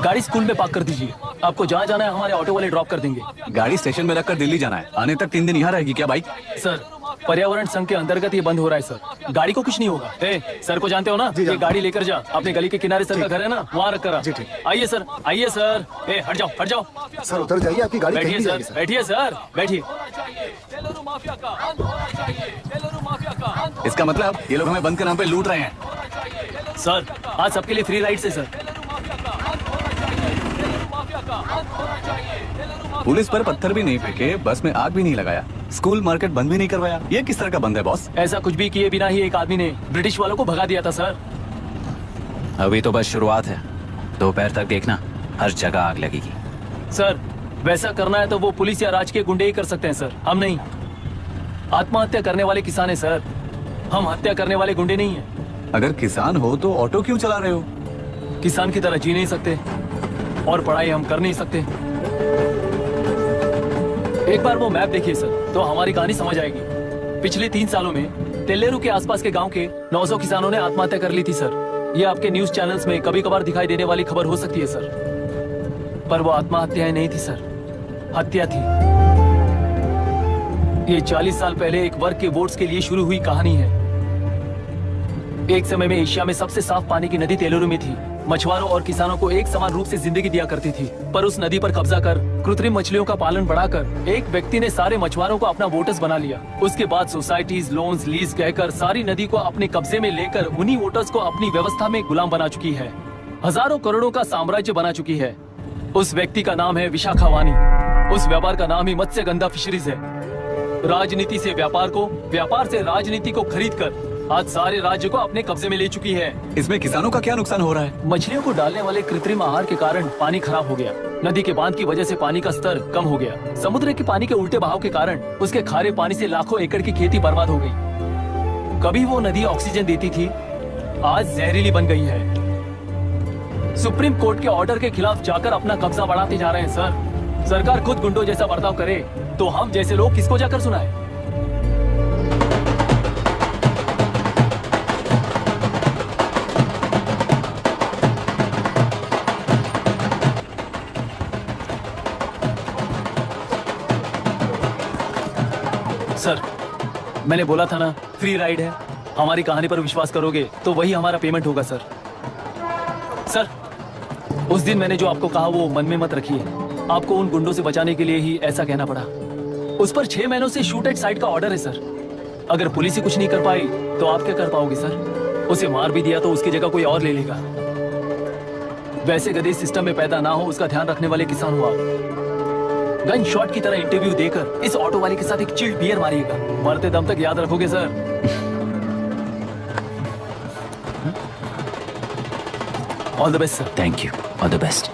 गाड़ी स्कूल में पार्क कर दीजिए। आपको जहाँ जाना है हमारे ऑटो वाले ड्रॉप कर देंगे। गाड़ी स्टेशन में रखकर दिल्ली जाना है। आने तक 3 दिन यहाँ रहेगी क्या बाइक? सर पर्यावरण संघ के अंतर्गत ये बंद हो रहा है सर। गाड़ी को कुछ नहीं होगा। सर को जानते हो ना? ये गाड़ी लेकर जा, अपने गली के किनारे सर का घर है ना, वहाँ रख कर। आइए सर, आइए सर। हट जाओ, हट जाओ सर, उतर जाइए, आपकी गाड़ी बैठिए कहीं नहीं सर, जाएगी, बैठिए सर, बैठिए। इसका मतलब ये लोग हमें बंद के नाम पे लूट रहे हैं। सर आज सबके लिए फ्री राइड है सर। पुलिस पर पत्थर भी नहीं फेंके, बस में आग भी नहीं लगाया, स्कूल मार्केट बंद भी नहीं करवाया। ये किस तरह का बंद है बॉस? ऐसा कुछ भी किए बिना ही एक आदमी ने ब्रिटिश वालों को भगा दिया था सर। अभी तो बस शुरुआत है, दोपहर तक देखना हर जगह आग लगेगी। सर वैसा करना है तो वो पुलिस या राज के गुंडे ही कर सकते हैं सर, हम नहीं। आत्महत्या करने वाले किसान है सर, हम हत्या करने वाले गुंडे नहीं है। अगर किसान हो तो ऑटो क्यों चला रहे हो? किसान की तरह जी नहीं सकते और पढ़ाई हम कर नहीं सकते। एक बार वो मैप देखिए सर तो हमारी कहानी समझ आएगी। पिछले 3 सालों में तेलेरू के आसपास के गांव के 900 किसानों ने आत्महत्या कर ली थी सर। ये आपके न्यूज चैनल्स में कभी कभार दिखाई देने वाली खबर हो सकती है सर, पर वो आत्महत्याएं नहीं थी सर, हत्या थी। ये 40 साल पहले एक वर्ग के वोट्स के लिए शुरू हुई कहानी है। एक समय में एशिया में सबसे साफ पानी की नदी तेलेरू में थी। मछुआरों और किसानों को एक समान रूप से जिंदगी दिया करती थी, पर उस नदी पर कब्जा कर कृत्रिम मछलियों का पालन बढ़ाकर एक व्यक्ति ने सारे मछुआरों को अपना वोटर्स बना लिया। उसके बाद सोसाइटीज, लोन्स, लीज कहकर सारी नदी को अपने कब्जे में लेकर उन्हीं वोटर्स को अपनी व्यवस्था में गुलाम बना चुकी है। हजारों करोड़ों का साम्राज्य बना चुकी है। उस व्यक्ति का नाम है विशाखावानी। उस व्यापार का नाम ही मत्स्यगंधा फिशरीज है। राजनीति से व्यापार को, व्यापार से राजनीति को खरीद कर आज सारे राज्य को अपने कब्जे में ले चुकी है। इसमें किसानों का क्या नुकसान हो रहा है? मछलियों को डालने वाले कृत्रिम आहार के कारण पानी खराब हो गया। नदी के बांध की वजह से पानी का स्तर कम हो गया। समुद्र के पानी के उल्टे बहाव के कारण उसके खारे पानी से लाखों एकड़ की खेती बर्बाद हो गई। कभी वो नदी ऑक्सीजन देती थी, आज जहरीली बन गई है। सुप्रीम कोर्ट के ऑर्डर के खिलाफ जाकर अपना कब्जा बढ़ाते जा रहे हैं सर। सरकार खुद गुंडों जैसा बर्ताव करे तो हम जैसे लोग किसको जाकर सुनाए? सर मैंने बोला था ना फ्री राइड है। हमारी कहानी पर विश्वास करोगे तो वही हमारा पेमेंट होगा सर। सर उस दिन मैंने जो आपको कहा वो मन में मत रखिए। आपको उन गुंडों से बचाने के लिए ही ऐसा कहना पड़ा। उस पर 6 महीनों से शूट एट साइट का ऑर्डर है सर। अगर पुलिस ही कुछ नहीं कर पाई तो आप क्या कर पाओगे सर? उसे मार भी दिया तो उसकी जगह कोई और ले लेगा। वैसे गधे सिस्टम में पैदा ना हो उसका ध्यान रखने वाले किसान हुआ। गन शॉट की तरह इंटरव्यू देकर इस ऑटो वाले के साथ एक चिल्ड बियर मारिएगा। मरते दम तक याद रखोगे sir. All the best sir. Thank you. All the best.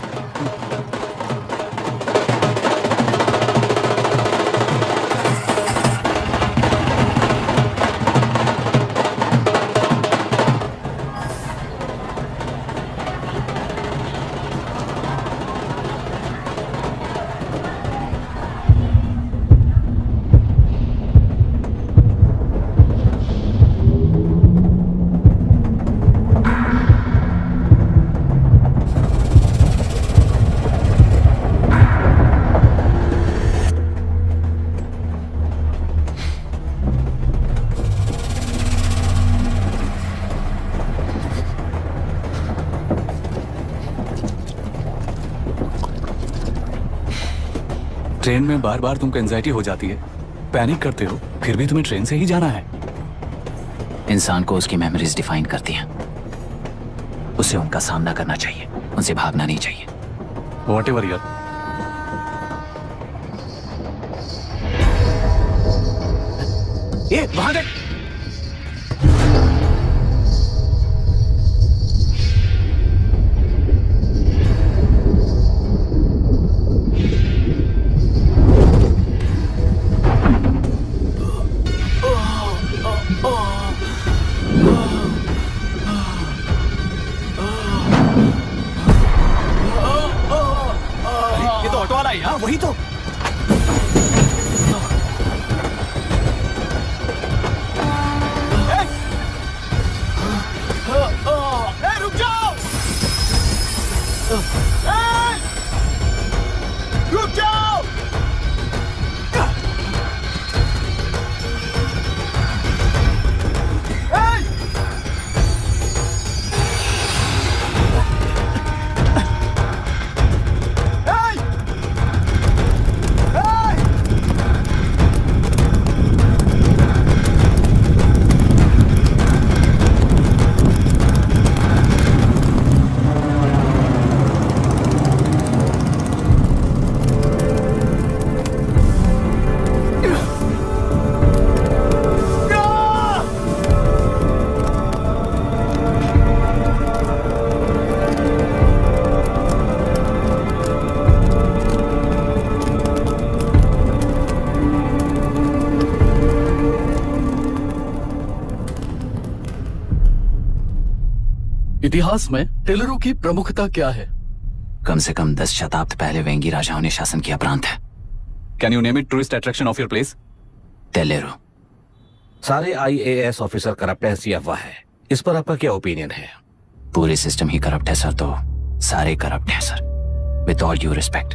Train में बार बार तुमको एंजाइटी हो जाती है, पैनिक करते हो, फिर भी तुम्हें ट्रेन से ही जाना है। इंसान को उसकी मेमोरीज डिफाइन करती हैं। उसे उनका सामना करना चाहिए, उनसे भागना नहीं चाहिए। व्हाटएवर यार। ये वहां देख। वही तो। रुक जाओ। रुक जाओ। इतिहास में टेलरों की प्रमुखता क्या है? कम से कम 10 शताब्दी पहले वेंगी राजाओं ने शासन किया प्रांत है। Can you name it tourist attraction of your place? टेलेरो। सारे IAS ऑफिसर करप्ट है, ऐसी अफवाह है। इस पर आपका क्या ओपिनियन है? पूरे सिस्टम ही करप्ट है सर, तो सारे करप्ट हैं sir. With all due respect,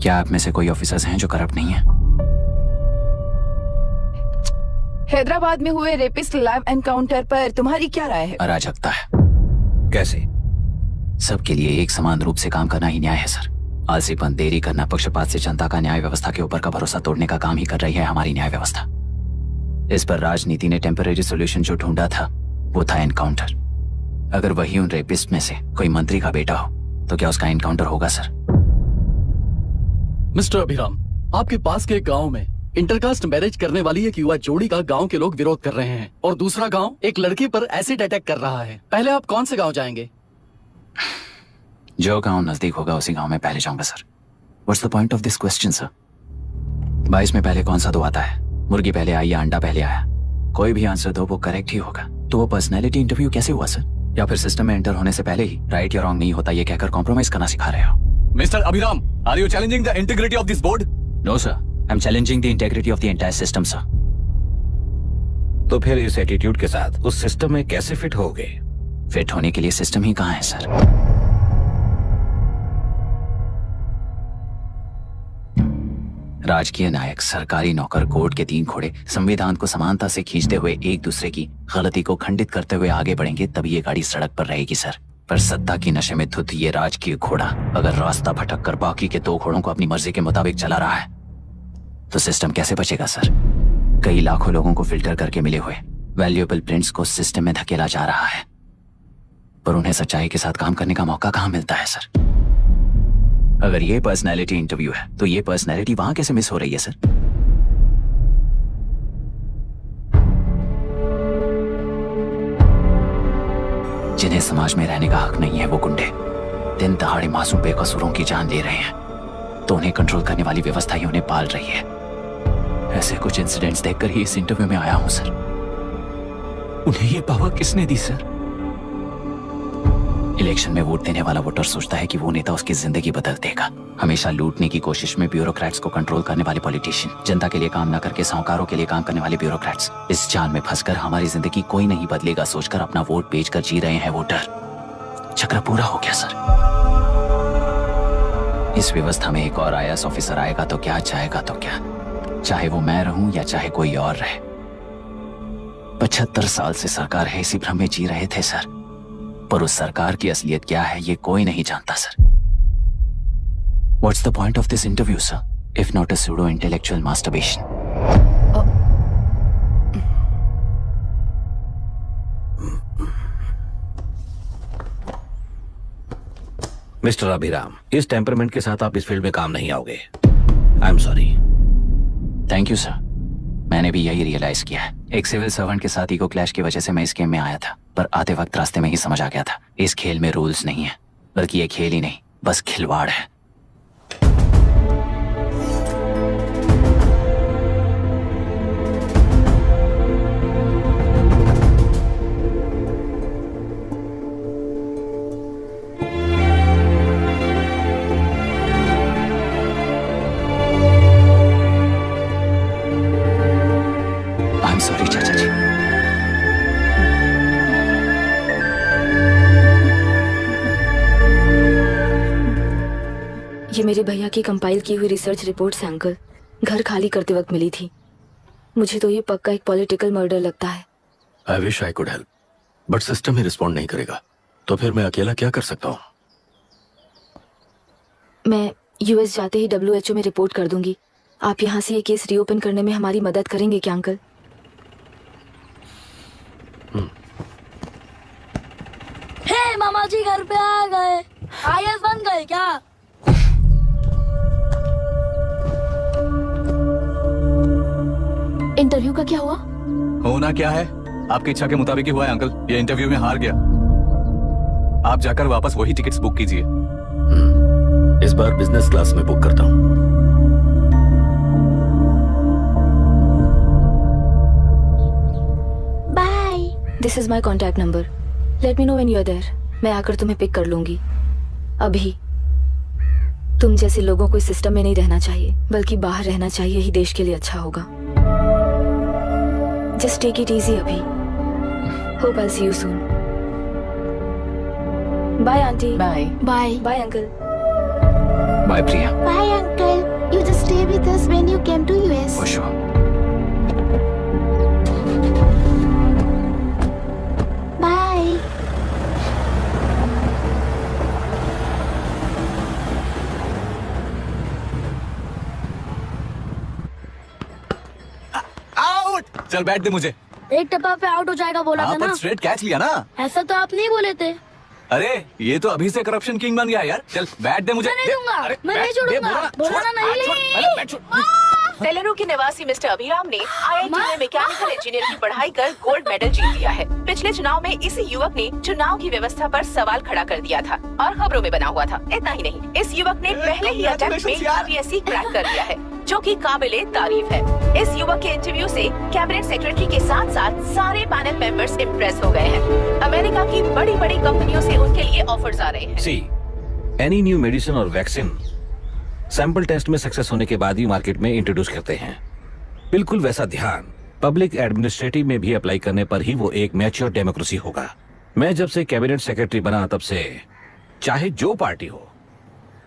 क्या आप में से कोई ऑफिसर्स हैं जो करप्ट नहीं है? हैदराबाद में हुए रेपिस्ट लाइव एनकाउंटर पर तुम्हारी क्या राय है? अराजकता है। कैसे? सबके लिए एक समान रूप से काम करना ही न्याय है सर। आलसीपन, देरी करना, पक्षपात से जनता का न्याय व्यवस्था के ऊपर का भरोसा तोड़ने का काम ही कर रही है हमारी न्याय व्यवस्था। इस पर राजनीति ने टेम्परेरी सोल्यूशन जो ढूंढा था वो था एनकाउंटर। अगर वही उन रेपिस्ट में से कोई मंत्री का बेटा हो तो क्या उसका एनकाउंटर होगा सर? मिस्टर अभिराम, आपके पास के गांव में इंटरकास्ट मैरिज करने वाली एक युवा जोड़ी का गांव के लोग विरोध कर रहे हैं और दूसरा गांव एक लड़की पर एसिड अटैक कर रहा है। पहले आप कौन से गांव जाएंगे? जो गांव नजदीक होगा उसी गांव में पहले जाऊंगा sir. What's the point of this question sir? 22 में पहले कौन सा दो आता है? मुर्गी पहले आई या अंडा पहले आया? कोई भी आंसर दो, वो करेक्ट ही होगा। तो वो पर्सनैलिटी इंटरव्यू कैसे हुआ सर? या फिर सिस्टम में एंटर होने से पहले ही राइट या रॉन्ग नहीं होता ये कहकर कॉम्प्रोमाइज करना सिखा रहे हो? Mister Abhiram, are you challenging the integrity of this board? No sir, I am challenging the integrity of the entire system sir. तो फिर इस एटीट्यूड के साथ उस सिस्टम में कैसे फिट होगे? फिट होने के लिए सिस्टम ही कहाँ है सर? राजकीय नायक, सरकारी नौकर, कोर्ट के 3 घोड़े संविधान को समानता से खींचते हुए एक दूसरे की गलती को खंडित करते हुए आगे बढ़ेंगे तभी ये गाड़ी सड़क पर रहेगी सर। पर सत्ता की नशे में धुत ये राजकीय घोड़ा अगर रास्ता भटक कर बाकी के 2 घोड़ों को अपनी मर्जी के मुताबिक चला रहा है तो सिस्टम कैसे बचेगा सर? कई लाखों लोगों को फिल्टर करके मिले हुए वैल्यूएबल प्रिंट्स को सिस्टम में धकेला जा रहा है। पर उन्हें सच्चाई के साथ काम करने का मौका कहाँ मिलता है सर? अगर ये पर्सनैलिटी इंटरव्यू है तो ये पर्सनैलिटी वहां कैसे मिस हो रही है सर? जिन्हें समाज में रहने का हक नहीं है वो गुंडे दिन दहाड़े मासूम बेकसूरों की जान ले रहे हैं, तो उन्हें कंट्रोल करने वाली व्यवस्था ही उन्हें पाल रही है। ऐसे कुछ इंसिडेंट्स देखकर ही इस इंटरव्यू में आया हूं सर। उन्हें ये पावर किसने दी सर? इलेक्शन में वोट देने वाला वोटर सोचता है कि वो नेता उसकी जिंदगी बदल देगा। हमेशा लूटने की कोशिश में ब्यूरोक्रेट्स को कंट्रोल करने वाले पॉलिटिशियन, जनता के लिए काम न करके साहूकारों के लिए काम करने वाले ब्यूरोक्रेट्स इस जाल में फंसकर हमारी जिंदगी कोई नहीं बदलेगा सोचकर अपना वोट बेचकर जी रहे हैं वोटर। चक्र पूरा हो गया सर। इस व्यवस्था में एक और IAS ऑफिसर आएगा तो क्या, जाएगा तो क्या, चाहे वो मैं रहूं या चाहे कोई और रहे। 75 साल से सरकार है इसी भ्रम में जी रहे थे सर, पर उस सरकार की असलियत क्या है ये कोई नहीं जानता sir. What's the point of this interview, sir, if not a pseudo-intellectual masturbation? Mister Abhiram, इस टेम्परमेंट के साथ आप इस फील्ड में काम नहीं आओगे। आई am sorry. Thank you sir. मैंने भी यही रियलाइज किया है। एक सिविल सर्वेंट के साथ ईगो क्लैश की वजह से मैं इस गेम में आया था, पर आते वक्त रास्ते में ही समझ आ गया था इस खेल में रूल्स नहीं है, बल्कि ये खेल ही नहीं बस खिलवाड़ है। सॉरी चाचा जी। ये मेरे भैया की कंपाइल की हुई रिसर्च रिपोर्ट से अंकल घर खाली करते वक्त मिली थी। मुझे तो ये पक्का एक पॉलिटिकल मर्डर लगता है। I wish I could help, but system he respond नहीं करेगा, तो फिर मैं अकेला क्या कर सकता हूँ? मैं US जाते ही WHO में रिपोर्ट कर दूंगी। आप यहाँ से ये केस रीओपन करने में हमारी मदद करेंगे क्या अंकल? हे मामा जी घर पे आ गए। IAS बन गए क्या? इंटरव्यू का क्या हुआ? होना क्या है, आपकी इच्छा के मुताबिक ही हुआ है अंकल। ये इंटरव्यू में हार गया। आप जाकर वापस वही टिकट्स बुक कीजिए। इस बार बिजनेस क्लास में बुक करता हूँ। This is my contact number. Let me know when you are there. मैं आकर तुम्हें पिक कर लूंगी। अभी तुम जैसे लोगों को इस सिस्टम में नहीं रहना चाहिए, बल्कि बाहर रहना चाहिए ही देश के लिए अच्छा होगा। जस्ट टेक इट इजी अभी। Hope I see you soon. Bye aunty. Bye bye bye uncle. Bye Priya. Bye uncle. You just stay with us when you came to US. For sure. Bye. Out. चल बैठ दे मुझे। एक टप्पा पे out हो जाएगा बोला था ना। स्ट्रेट कैच लिया ना। ऐसा तो आप नहीं बोले थे। अरे ये तो अभी से करप्शन किंग बन गया यार। चल बैठ दे मुझे। मैं नहीं दूंगा। मैं नहीं छोड़ूंगा। बोला नहीं। तेलुरु के निवासी मिस्टर अभिराम ने IIT में मैकेनिकल इंजीनियर की पढ़ाई कर गोल्ड मेडल जीत लिया है। पिछले चुनाव में इसी युवक ने चुनाव की व्यवस्था पर सवाल खड़ा कर दिया था और खबरों में बना हुआ था। इतना ही नहीं, इस युवक ने पहले ही अटेम्प्ट में UPSC क्रैक कर लिया है, जो कि काबिले तारीफ है। इस युवक के इंटरव्यू से कैबिनेट सेक्रेटरी के साथ साथ सारे पैनल मेंबर्स इम्प्रेस हो गए हैं। अमेरिका की बड़ी बड़ी कंपनियों से उनके लिए ऑफर्स आ रहे हैं। सी, एनी न्यू मेडिसिन और वैक्सीन सैंपल टेस्ट में सक्सेस होने के बाद ही मार्केट में इंट्रोड्यूस करते हैं। बिल्कुल वैसा ध्यान पब्लिक एडमिनिस्ट्रेटिव में भी अप्लाई करने पर ही वो एक मैच्योर डेमोक्रेसी होगा। मैं जब से कैबिनेट सेक्रेटरी बना तब से चाहे जो पार्टी हो,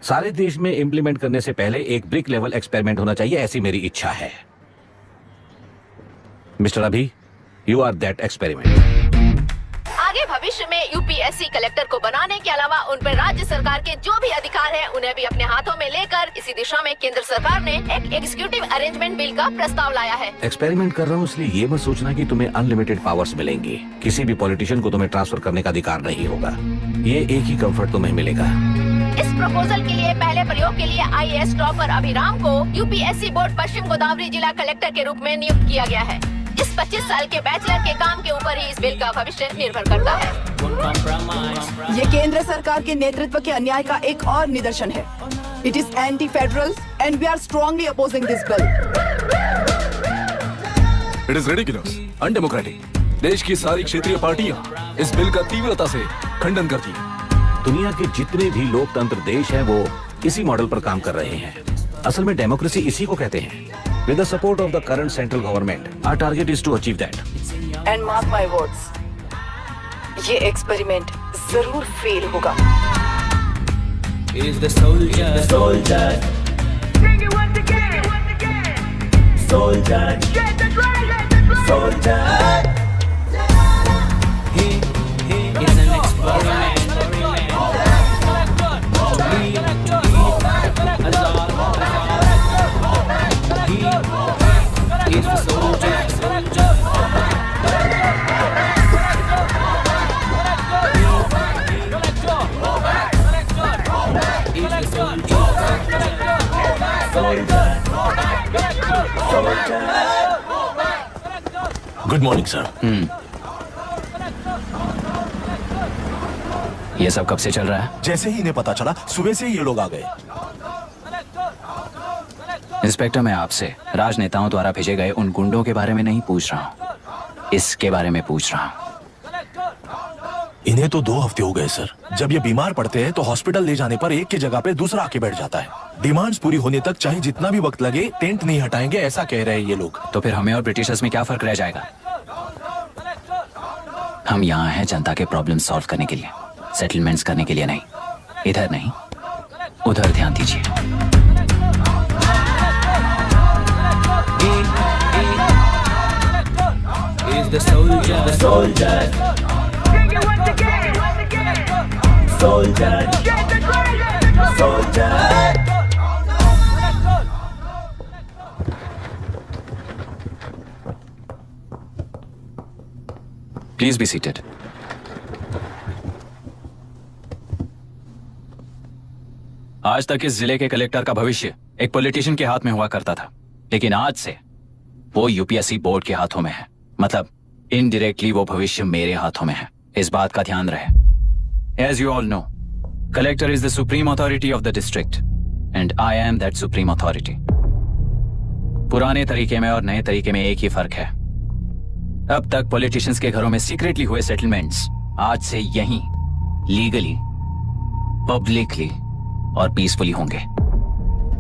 सारे देश में इंप्लीमेंट करने से पहले एक ब्रिक लेवल एक्सपेरिमेंट होना चाहिए, ऐसी मेरी इच्छा है। मिस्टर अभी, यू आर दैट एक्सपेरिमेंट। आगे भविष्य में यूपीएससी कलेक्टर को बनाने के अलावा उन पर राज्य सरकार के जो भी अधिकार हैं उन्हें भी अपने हाथों में लेकर इसी दिशा में केंद्र सरकार ने एक एग्जीक्यूटिव अरेंजमेंट बिल का प्रस्ताव लाया है। एक्सपेरिमेंट कर रहा हूँ इसलिए ये मत सोचना कि तुम्हें अनलिमिटेड पावर्स मिलेंगे। किसी भी पॉलिटिशियन को तुम्हें ट्रांसफर करने का अधिकार नहीं होगा। ये एक ही कंफर्ट तुम्हें मिलेगा। इस प्रपोजल के लिए पहले प्रयोग के लिए आईएएस टॉपर अभिराम को यूपीएससी बोर्ड पश्चिम गोदावरी जिला कलेक्टर के रूप में नियुक्त किया गया है। इस 25 साल के बैचलर के काम के ऊपर ही इस बिल का भविष्य निर्भर करता है। ये केंद्र सरकार के नेतृत्व के अन्याय का एक और निदर्शन है। It is anti federal and we are strongly opposing this bill. It is ridiculous, undemocratic. देश की सारी क्षेत्रीय पार्टियां इस बिल का तीव्रता से खंडन करती हैं। दुनिया के जितने भी लोकतंत्र देश हैं वो इसी मॉडल पर काम कर रहे हैं। असल में डेमोक्रेसी इसी को कहते हैं। With the support of the current central government, our target is to achieve that. And mark my words, ये एक्सपेरिमेंट जरूर फेल होगा। Is the soldier, soldier. Sing it once again, soldier, soldier. He is an experiment. He's the soldier. Good morning sir. ये सब कब से चल रहा है? जैसे ही इन्हें पता चला सुबह से ही ये लोग आ गए। इंस्पेक्टर, मैं आपसे राजनेताओं द्वारा भेजे गए उन गुंडों के बारे में नहीं पूछ रहा हूँ, इसके बारे में पूछ रहा हूँ। इन्हें तो 2 हफ्ते हो गए सर। जब ये बीमार पड़ते हैं तो हॉस्पिटल ले जाने पर एक की जगह पे दूसरा आके बैठ जाता है। डिमांड्स पूरी होने तक चाहे जितना भी वक्त लगे टेंट नहीं हटाएंगे, ऐसा कह रहे हैं ये लोग। तो फिर हमें और ब्रिटिशर्स में क्या फर्क रह जाएगा? हम यहाँ हैं जनता के प्रॉब्लम सॉल्व करने के लिए, सेटलमेंट्स करने के लिए नहीं। इधर नहीं, उधर ध्यान दीजिए। Is the soldier, the soldier. Sing it once again, soldier, soldier. Please be seated. आज तक इस जिले के कलेक्टर का भविष्य एक पॉलिटिशियन के हाथ में हुआ करता था, लेकिन आज से वो यूपीएससी बोर्ड के हाथों में है। मतलब इनडायरेक्टली वो भविष्य मेरे हाथों में है। इस बात का ध्यान रहे। As you all know, collector is the supreme authority of the district, and I am that supreme authority. पुराने तरीके में और नए तरीके में एक ही फर्क है। अब तक पॉलिटिशियंस के घरों में सीक्रेटली हुए सेटलमेंट्स आज से यहीं लीगली, पब्लिकली और पीसफुली होंगे।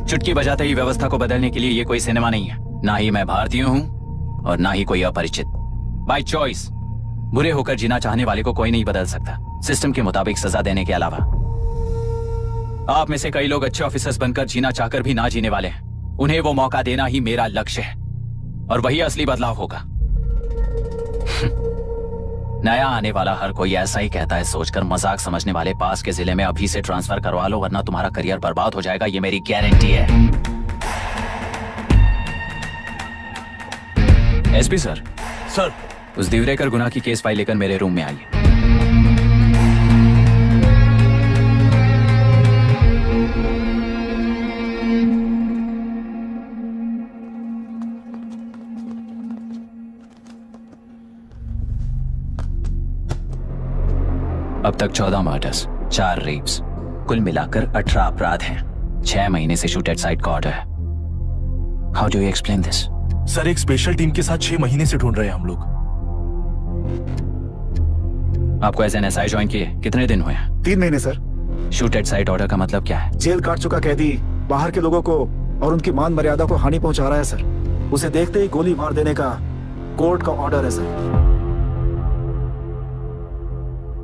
चुटकी बजाते ही व्यवस्था को बदलने के लिए ये कोई सिनेमा नहीं है। ना ही मैं भारतीय हूं और ना ही कोई अपरिचित। बाय चॉइस बुरे होकर जीना चाहने वाले को कोई नहीं बदल सकता, सिस्टम के मुताबिक सजा देने के अलावा। आप में से कई लोग अच्छे ऑफिसर्स बनकर जीना चाहकर भी ना जीने वाले हैं। उन्हें वो मौका देना ही मेरा लक्ष्य है और वही असली बदलाव होगा। नया आने वाला हर कोई ऐसा ही कहता है सोचकर मजाक समझने वाले पास के जिले में अभी से ट्रांसफर करवा लो, वरना तुम्हारा करियर बर्बाद हो जाएगा। ये मेरी गारंटी है। SP sir. सर। उस दिवरेकर गुना की केस फाइल लेकर मेरे रूम में आइए। अब तक 14 मर्डर्स, 4 रेप्स, कुल मिलाकर 18 अपराध हैं। 6 महीने से शूट एट साइट का ऑर्डर है। How do you explain this? Sir, एक स्पेशल टीम के साथ 6 महीने से ढूंढ रहे हैं हम लोग। आपको एज एन एसआई ज्वाइन किए कितने दिन हुए? 3 महीने sir. Shoot at site order का मतलब क्या है? जेल काट चुका कैदी बाहर के लोगों को और उनकी मान मर्यादा को हानि पहुंचा रहा है सर। उसे देखते ही गोली मार देने का कोर्ट का ऑर्डर है सर।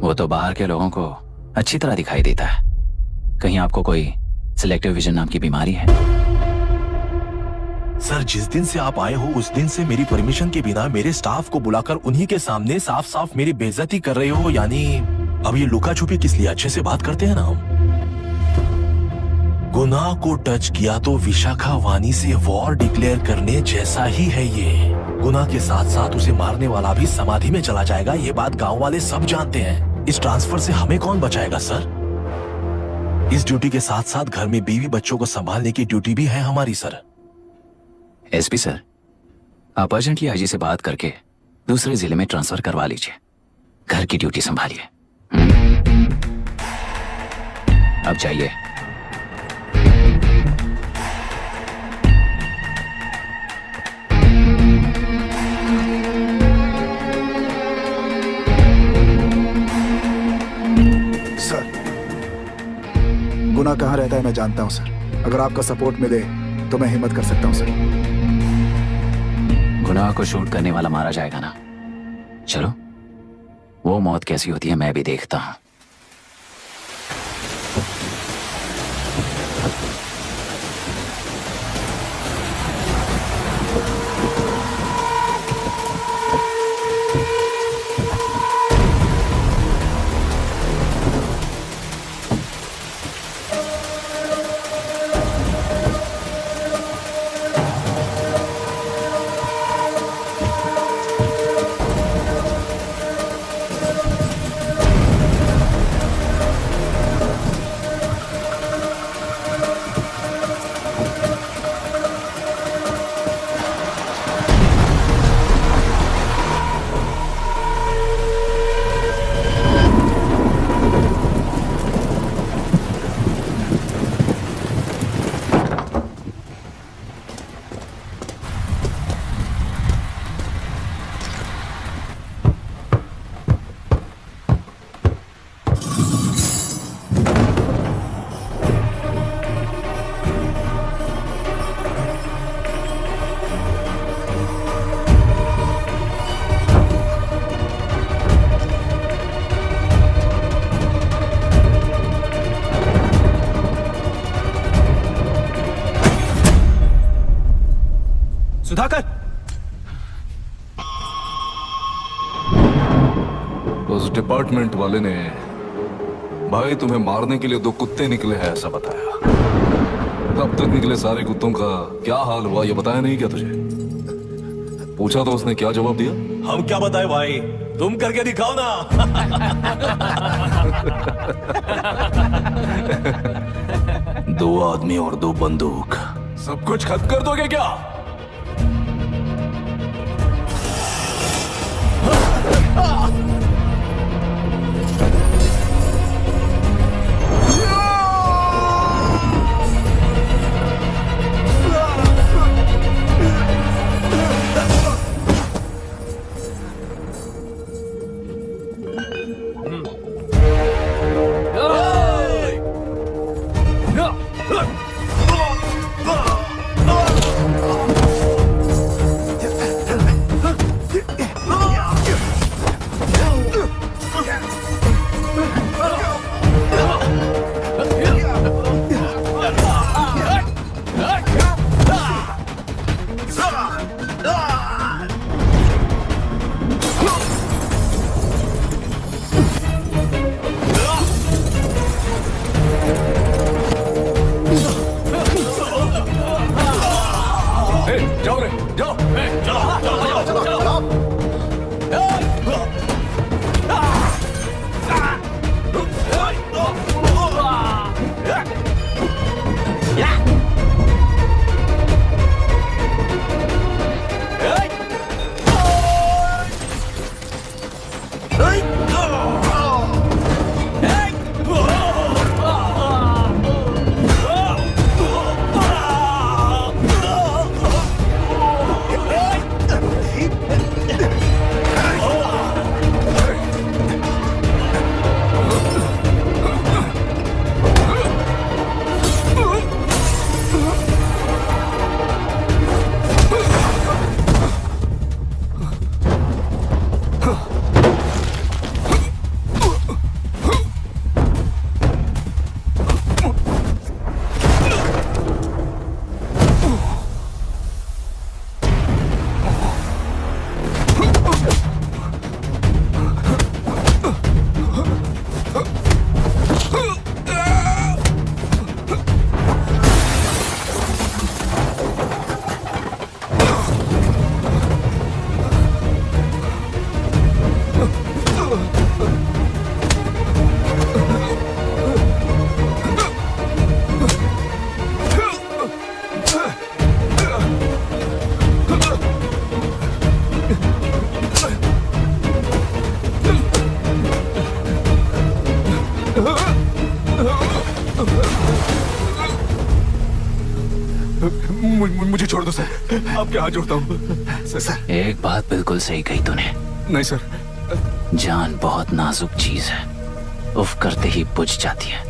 वो तो बाहर के लोगों को अच्छी तरह दिखाई देता है। कहीं आपको कोई सिलेक्टिव विजन नाम की बीमारी है? सर, जिस दिन से आप आए हो उस दिन से मेरी परमिशन के बिना मेरे स्टाफ को बुलाकर उन्हीं के सामने साफ साफ मेरी बेइज्जती कर रहे हो। यानी अब ये लुका छुपी किस लिए, अच्छे से बात करते हैं ना हम। गुनाह को टच किया तो विशाखा वानी से वॉर डिक्लेयर करने जैसा ही है ये। गुनाह के साथ साथ उसे मारने वाला भी समाधि में चला जाएगा, ये बात गांव वाले सब जानते हैं। इस ट्रांसफर से हमें कौन बचाएगा सर? इस ड्यूटी के साथ साथ घर में बीवी बच्चों को संभालने की ड्यूटी भी है हमारी सर। एसपी सर, आप अर्जेंटली आईजी से बात करके दूसरे जिले में ट्रांसफर करवा लीजिए, घर की ड्यूटी संभालिए। अब जाइए। सर, गुनाह कहाँ रहता है मैं जानता हूँ सर। अगर आपका सपोर्ट मिले तो मैं हिम्मत कर सकता हूँ सर। गुनाह को शूट करने वाला मारा जाएगा ना, चलो वो मौत कैसी होती है मैं भी देखता हूं। सुधाकर, उस डिपार्टमेंट वाले ने भाई तुम्हें मारने के लिए 2 कुत्ते निकले हैं ऐसा बताया। कब तक निकले सारे कुत्तों का क्या हाल हुआ ये बताया नहीं क्या तुझे? पूछा तो उसने क्या जवाब दिया? हम क्या बताए भाई, तुम करके दिखाओ ना। 2 आदमी और 2 बंदूक, सब कुछ खत्म कर दोगे क्या? मुझे छोड़ दो सर, आपके हाथ जोड़ता हूँ सर। एक बात बिल्कुल सही कही तूने। नहीं सर। जान बहुत नाजुक चीज है, उफ करते ही बुझ जाती है,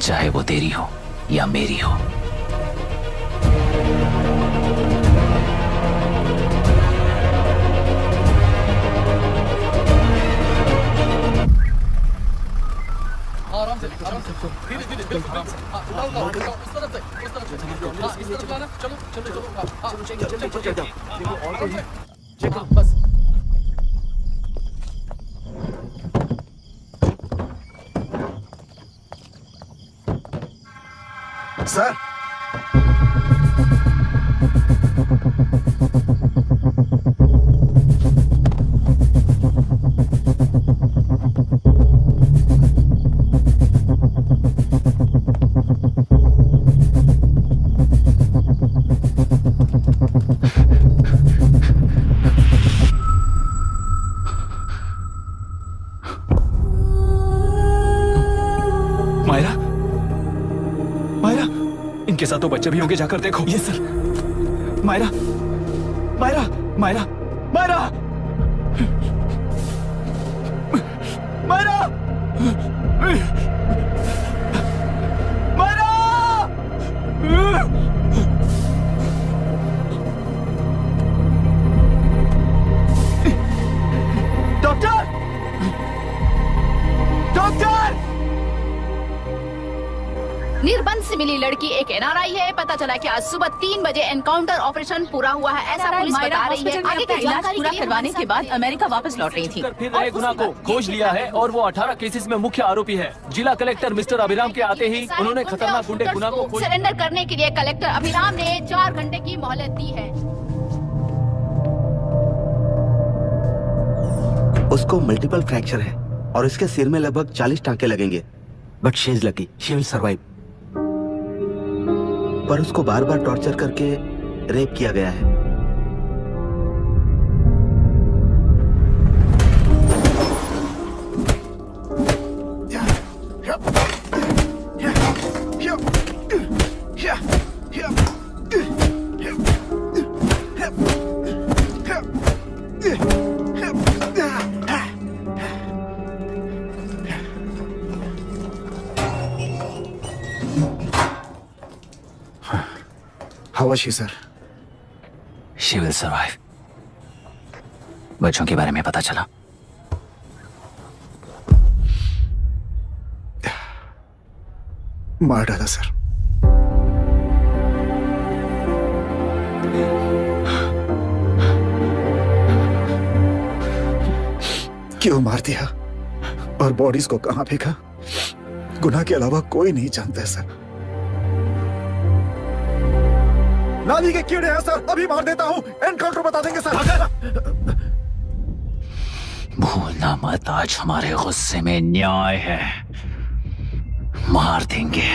चाहे वो तेरी हो या मेरी हो। आराम से धीरे धीरे बिल्कुल आराम से। उठाओ, इस तरफ से, इस तरफ से। इस तरफ लाना। चलो चलो चलो। चलो बस। सर, मायरा, मायरा, इनके साथ तो बच्चे भी होंगे, जाकर देखो। ये sir. Myra, Myra, Myra, Myra, Myra, Myra. Doctor, doctor. निर्बंध से मिली लड़की एक एनआरआई है। पता चला कि आज सुबह 3 बजे एनकाउंटर ऑपरेशन पूरा हुआ है, ऐसा पुलिस बता रही है। आगे की जानकारी पूरा करवाने के बाद अमेरिका वापस लौट रही थी। फिर नए गुनाह को खोज लिया है और वो 18 केसेस में मुख्य आरोपी है। जिला कलेक्टर मिस्टर अभिराम के आते ही उन्होंने खतरनाक गुंडे गुनाह को सरेंडर करने के लिए कलेक्टर अभिराम ने 4 घंटे की मोहलत दी है। उसको मल्टीपल फ्रैक्चर है और इसके सिर में लगभग 40 टांके लगेंगे, but she is lucky, she will survive. पर उसको बार बार टॉर्चर करके रेप किया गया है। How was she, sir? She will survive. बच्चों के बारे में पता चला? मार डाला सर। क्यों मार दिया और बॉडीज को कहां फेंका, गुनाह के अलावा कोई नहीं जानता है सर। नाली के कीड़े हैं सर, अभी मार देता हूं, एनकाउंटर बता देंगे सर। भूलना मत, आज हमारे गुस्से में न्याय है, मार देंगे।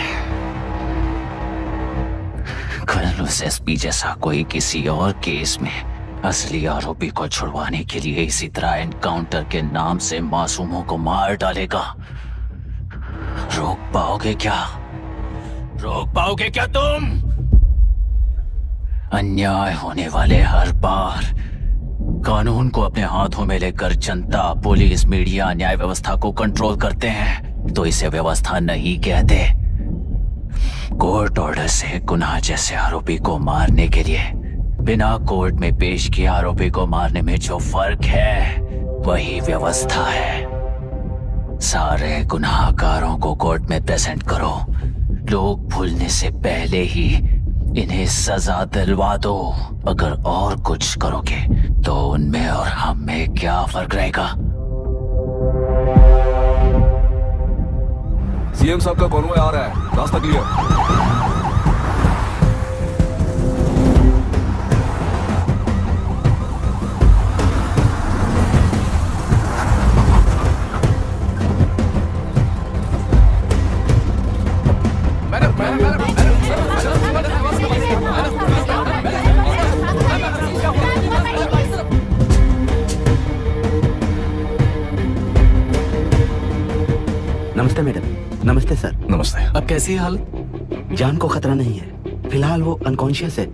कल उस एसपी जैसा कोई किसी और केस में असली आरोपी को छुड़वाने के लिए इसी तरह एनकाउंटर के नाम से मासूमों को मार डालेगा। रोक पाओगे क्या? रोक पाओगे क्या तुम? अन्याय होने वाले हर बार कानून को अपने हाथों में लेकर जनता, पुलिस, मीडिया न्याय व्यवस्था को कंट्रोल करते हैं, तो इसे व्यवस्था नहीं कहते। कोर्ट ऑर्डर से गुनाह जैसे आरोपी को मारने के लिए बिना कोर्ट में पेश किए आरोपी को मारने में जो फर्क है वही व्यवस्था है। सारे गुनाहगारों को कोर्ट में प्रेजेंट करो, लोग भूलने से पहले ही इन्हें सजा दिलवा दो। अगर और कुछ करोगे तो उनमें और हम में क्या फर्क रहेगा? सीएम साहब का कॉन्वॉय आ रहा है, रास्ता क्लियर। नमस्ते मैडम। नमस्ते सर। नमस्ते। अब कैसी है हालत? जान को खतरा नहीं है, फिलहाल वो अनकॉन्शियस है।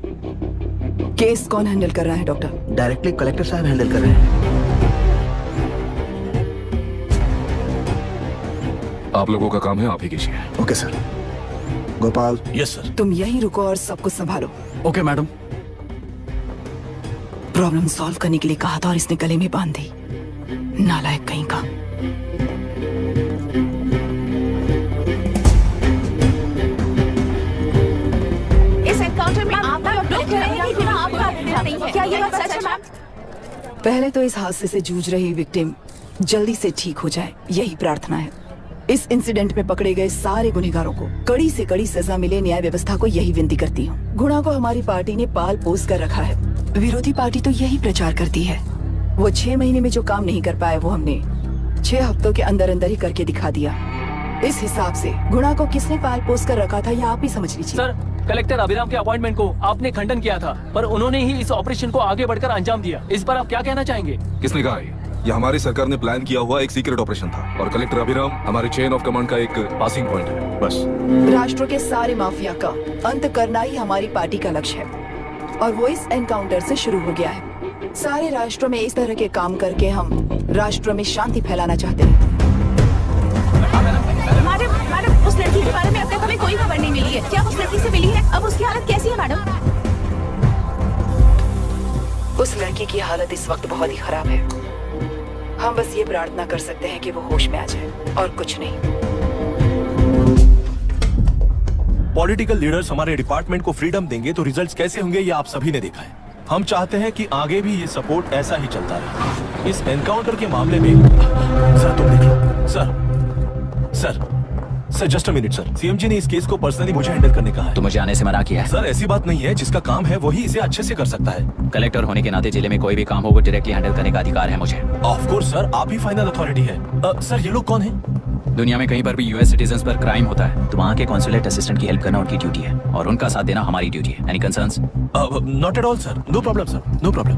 केस कौन हैंडल कर रहा है डॉक्टर? डायरेक्टली कलेक्टर साहब हैंडल कर रहे हैं। आप लोगों का काम है, आप ही कीजिए। Okay sir. Gopal. Yes sir. तुम यहीं रुको और सब कुछ संभालो। Okay madam. प्रॉब्लम सॉल्व करने के लिए कहा था और इसने गले में बांध दी। नालायक कहीं का। इस एनकाउंटर में आप क्या ये बात सच है मैम? पहले तो इस हादसे से जूझ रही विक्टिम जल्दी से ठीक हो जाए, यही प्रार्थना है। इस इंसिडेंट में पकड़े गए सारे गुनहगारों को कड़ी से कड़ी सजा मिले, न्याय व्यवस्था को यही विनती करती हूँ। गुणा को हमारी पार्टी ने पाल पोस कर रखा है। विरोधी पार्टी तो यही प्रचार करती है। वो 6 महीने में जो काम नहीं कर पाए वो हमने 6 हफ्तों के अंदर अंदर ही करके दिखा दिया। इस हिसाब से गुणा को किसने पाल पोस कर रखा था, ये आप ही समझ लीजिए। सर, कलेक्टर अभिराम के अपॉइंटमेंट को आपने खंडन किया था, पर उन्होंने ही इस ऑपरेशन को आगे बढ़कर अंजाम दिया। इस पर आप क्या कहना चाहेंगे? किसने कहा यह हमारी सरकार ने प्लान किया हुआ एक सीक्रेट ऑपरेशन था और कलेक्टर अभिराम हमारे चेन ऑफ कमांड का एक पासिंग पॉइंट है, बस। राष्ट्र के सारे माफिया का अंत करना ही हमारी पार्टी का लक्ष्य है और वो इस एनकाउंटर से शुरू हो गया है। सारे राष्ट्रों में इस तरह के काम करके हम राष्ट्र में शांति फैलाना चाहते हैं। मैडम, उस लड़की के बारे में अब तक हमें कोई खबर नहीं मिली है। क्या उस लड़की से मिली है? अब उसकी हालत कैसी है मैडम? उस लड़की की हालत इस वक्त बहुत ही खराब है। हम बस ये प्रार्थना कर सकते हैं कि वो होश में आ जाए और कुछ नहीं। पॉलिटिकल लीडर्स हमारे डिपार्टमेंट को फ्रीडम देंगे तो रिजल्ट्स कैसे होंगे ये आप सभी ने देखा है। हम चाहते हैं कि आगे भी ये सपोर्ट ऐसा ही चलता रहे। इस एनकाउंटर के मामले में सर तुम देख लो। Sir just a minute sir. CM ji ने इस केस को पर्सनली मुझे हैंडल करने कहा है। तो मुझे आने से मना किया है। सर ऐसी बात नहीं है, जिसका काम है वही इसे अच्छे से कर सकता है। कलेक्टर होने के नाते जिले में कोई भी काम हो वो डायरेक्टली हैंडल करने का अधिकार है मुझे। ऑफ कोर्स सर, आप ही फाइनल अथॉरिटी है। सर ये लोग कौन है? दुनिया में कहीं पर भी यूएस सिटीजन्स पर क्राइम होता है तो वहाँ के कॉन्सुलेट असिस्टेंट की हेल्प करना उनकी ड्यूटी है और उनका साथ देना हमारी ड्यूटी है। Any concerns? Not at all sir, no problem sir, no problem.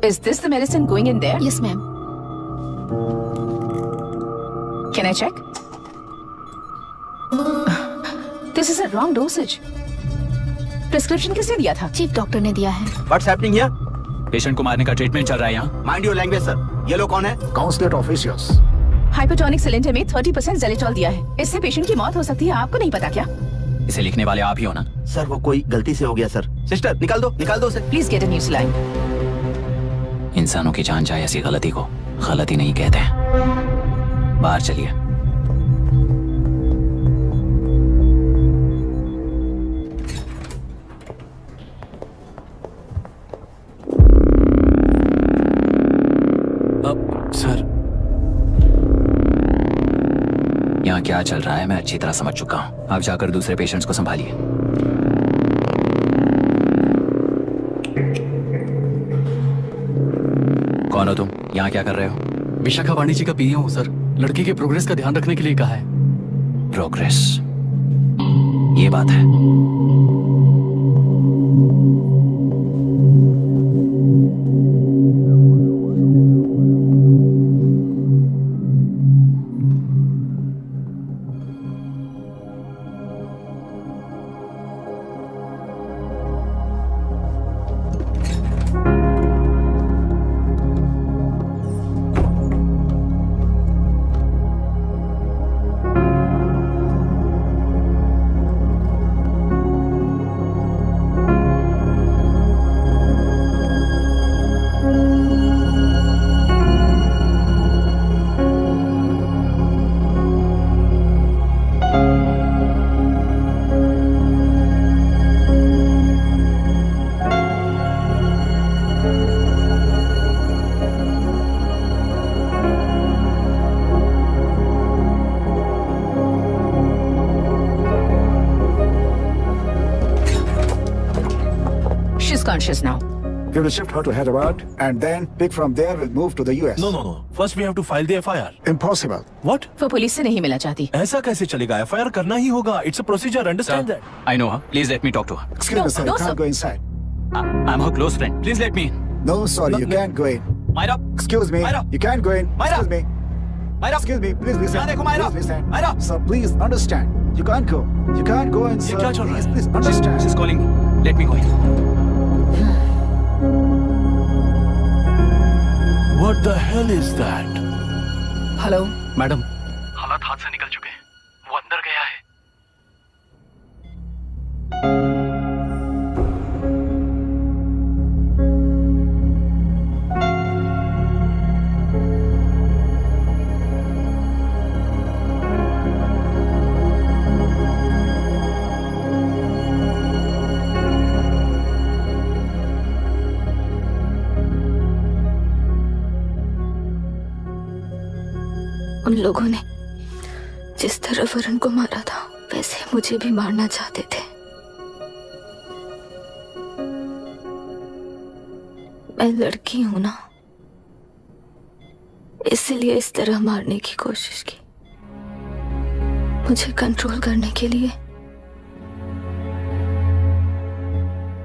Is this the medicine going in there? Yes, ma'am. Can I check? This is a wrong dosage. Prescription किसने दिया था? चीफ डॉक्टर ने दिया है। What's happening here? Patient को मारने का treatment चल रहा है यहाँ। Mind your language sir. ये लोग कौन है? Consulate officials. हाइपोटोनिक सिलेंडर में 30% ज़ेलेटॉल दिया है। इससे पेशेंट की मौत हो सकती है। आपको नहीं पता क्या? इसे लिखने वाले आप ही हो ना? सर वो कोई गलती से हो गया सर। सिस्टर निकाल दो उसे। Please get a new saline. इंसानों की जान जाए ऐसी गलती को गलती नहीं कहते हैं। बाहर चलिए। सर यहाँ क्या चल रहा है मैं अच्छी तरह समझ चुका हूँ। आप जाकर दूसरे पेशेंट्स को संभालिए। कौन हो तुम? यहाँ क्या कर रहे हो? विशाखा वाणी जी का पीए हूँ सर। लड़की के प्रोग्रेस का ध्यान रखने के लिए कहा है। प्रोग्रेस, ये बात है। She's conscious now. We will shift her to Hyderabad and then pick from there. We'll move to the US. No. First we have to file the FIR. Impossible. What? वो पुलिस से नहीं मिलना चाहती। ऐसा कैसे चलेगा? FIR करना ही होगा. It's a procedure. Understand that? I know her. Please let me talk to her. Excuse me, sir. You can't go inside. I'm her close friend. Please let me in. No, sorry, you can't go in. Myra. Excuse me. Myra. You can't go in. Myra. Excuse me. Myra. Excuse me. Please listen. यहाँ देखो Myra. Please listen. Myra. Sir, please understand. You can't go. You can't go in, sir. ये क्या चल रहा है? Please understand. She's calling me. Let me go in. What the hell is that? Hello madam, हालात हाथ से निकल चुके हैं। वो अंदर गया है। उन लोगों ने जिस तरह वरुण को मारा था वैसे मुझे भी मारना चाहते थे। मैं लड़की हूं ना, इसलिए इस तरह मारने की कोशिश की। मुझे कंट्रोल करने के लिए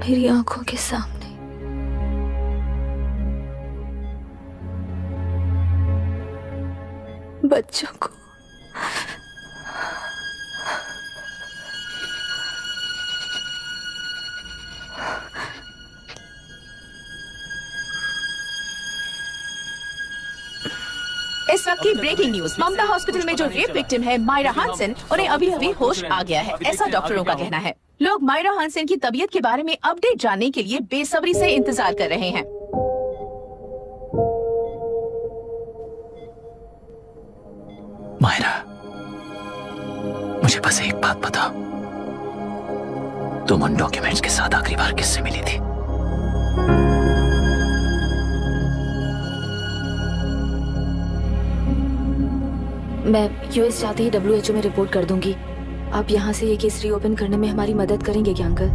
मेरी आंखों के सामने बच्चों को इस वक्त की ब्रेकिंग न्यूज। ममता हॉस्पिटल में जो रेप विक्टिम है मायरा हानसेन, उन्हें अभी अभी होश आ गया है, ऐसा डॉक्टरों का कहना है। लोग मायरा हानसेन की तबीयत के बारे में अपडेट जानने के लिए बेसब्री से इंतजार कर रहे हैं। मायरा, मुझे बस एक बात बता, तुम उन डॉक्यूमेंट्स के साथ आखिरी बार किससे मिली थी? मैं यूएस जाते ही WHO में रिपोर्ट कर दूंगी। आप यहाँ से ये केस रीओपन करने में हमारी मदद करेंगे क्या अंकल?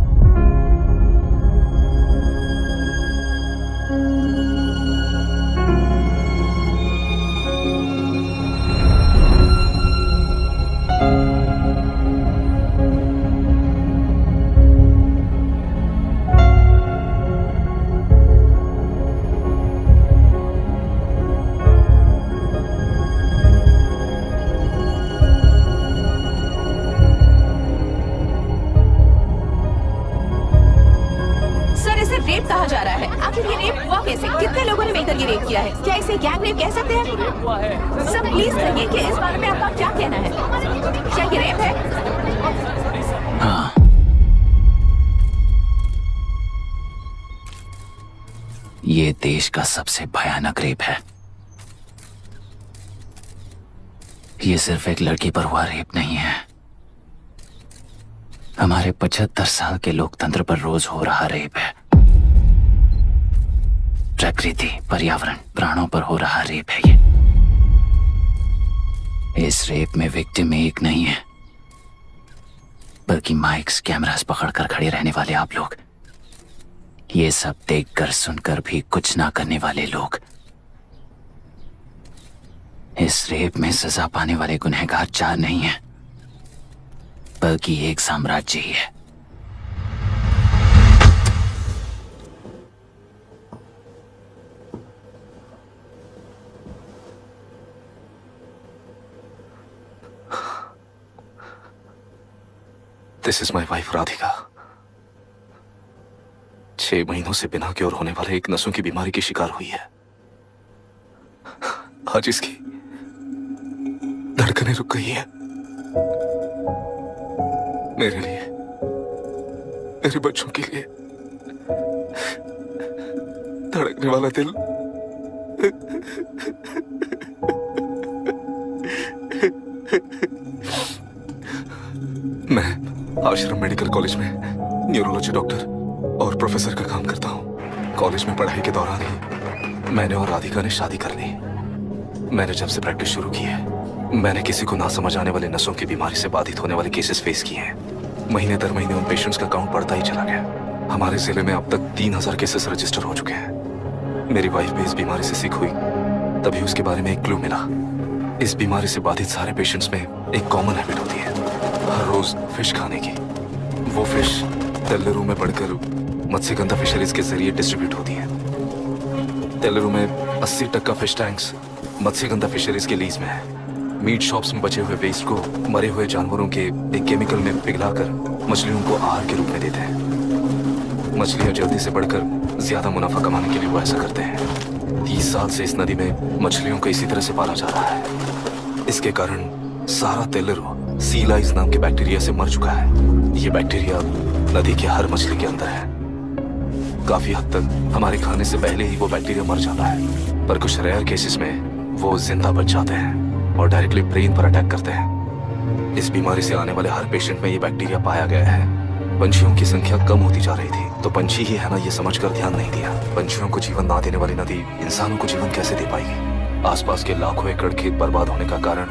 रेप कहा जा रहा है, आखिर ये रेप हुआ कैसे? कितने लोगों ने मिलकर ये रेप किया है? क्या इसे गैंग रेप कह सकते हैं? सब प्लीज कहिए कि इस बारे में आपका क्या कहना है? क्या ये रेप है? हाँ, ये देश का सबसे भयानक रेप है। ये सिर्फ एक लड़की पर हुआ रेप नहीं है, हमारे 75 साल के लोकतंत्र पर रोज हो रहा रेप है। प्रकृति, पर्यावरण, प्राणों पर हो रहा रेप है ये। इस रेप में विक्टिम एक नहीं है, बल्कि माइक्स, कैमरास पकड़कर खड़े रहने वाले आप लोग, ये सब देखकर सुनकर भी कुछ ना करने वाले लोग। इस रेप में सजा पाने वाले गुनहगार 4 नहीं है, बल्कि एक साम्राज्य ही है। This is my wife Radhika. 6 महीनों से बिना क्योर होने वाले एक नसों की बीमारी की शिकार हुई है। आज इसकी धड़कनें रुक गई है। मेरे लिए, मेरे बच्चों के लिए धड़कने वाला दिल मैं आश्रम मेडिकल कॉलेज में न्यूरोलॉजी डॉक्टर और प्रोफेसर का काम करता हूँ। कॉलेज में पढ़ाई के दौरान ही मैंने और राधिका ने शादी कर ली। मैंने जब से प्रैक्टिस शुरू की है, मैंने किसी को ना समझ आने वाले नसों की बीमारी से बाधित होने वाले केसेस फेस किए हैं। महीने दर महीने उन पेशेंट्स का काउंट बढ़ता ही चला गया। हमारे जिले में अब तक 3000 केसेस रजिस्टर हो चुके हैं। मेरी वाइफ भी इस बीमारी से सिक हुई, तभी उसके बारे में एक क्लू मिला। इस बीमारी से बाधित सारे पेशेंट्स में एक कॉमन हैबिट होती है, हर रोज फिश खाने की। वो फिश तेलुरु में पड़कर मत्स्यगंधा फिशरीज के जरिए डिस्ट्रीब्यूट होती है। तेलुरु में 80% फिश टैंक्स मत्स्यगंधा फिशरीज के लीज में है। मीट शॉप्स में बचे हुए वेस्ट को मरे हुए जानवरों के एक केमिकल में पिघलाकर मछलियों को आहार के रूप में देते हैं। मछलियां जल्दी से बढ़कर ज्यादा मुनाफा कमाने के लिए वो ऐसा करते हैं। 30 साल से इस नदी में मछलियों को इसी तरह से पाला जा रहा है। इसके कारण सारा तेलुरु सी लाइस नाम के बैक्टीरिया से मर चुका है। ये बैक्टीरिया नदी के हर मछली के अंदर है। काफी हद तक हमारे खाने से पहले ही वो बैक्टीरिया मर जाता है, पर कुछ रेयर केसेस में वो जिंदा बच जाते हैं और डायरेक्टली ब्रेन पर अटैक करते हैं। इस बीमारी से आने वाले हर पेशेंट में ये बैक्टीरिया पाया गया है। पंछियों की संख्या कम होती जा रही थी, तो पंछी ही है ना ये समझकर ध्यान नहीं दिया। पंछियों को जीवन ना देने वाली नदी इंसानों को जीवन कैसे दे पाएगी? आसपास के लाखों एकड़ खेत बर्बाद होने का कारण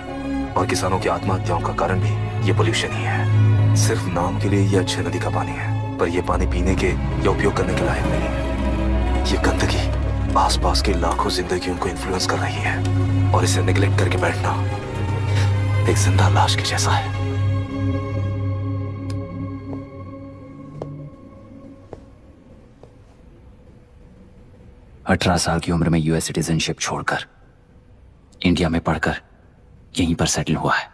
और किसानों की आत्महत्याओं का कारण भी ये पोल्यूशन ही है। सिर्फ नाम के लिए ये अच्छे नदी का पानी है, पर ये पानी पीने के या उपयोग करने के लायक नहीं है। ये गंदगी आसपास के लाखों जिंदगियों को इन्फ्लुएंस कर रही है और इसे निगलेक्ट करके बैठना एक जिंदा लाश के जैसा है। अठारह साल की उम्र में यूएस सिटीजनशिप छोड़कर इंडिया में पढ़कर यहीं पर सेटल हुआ है।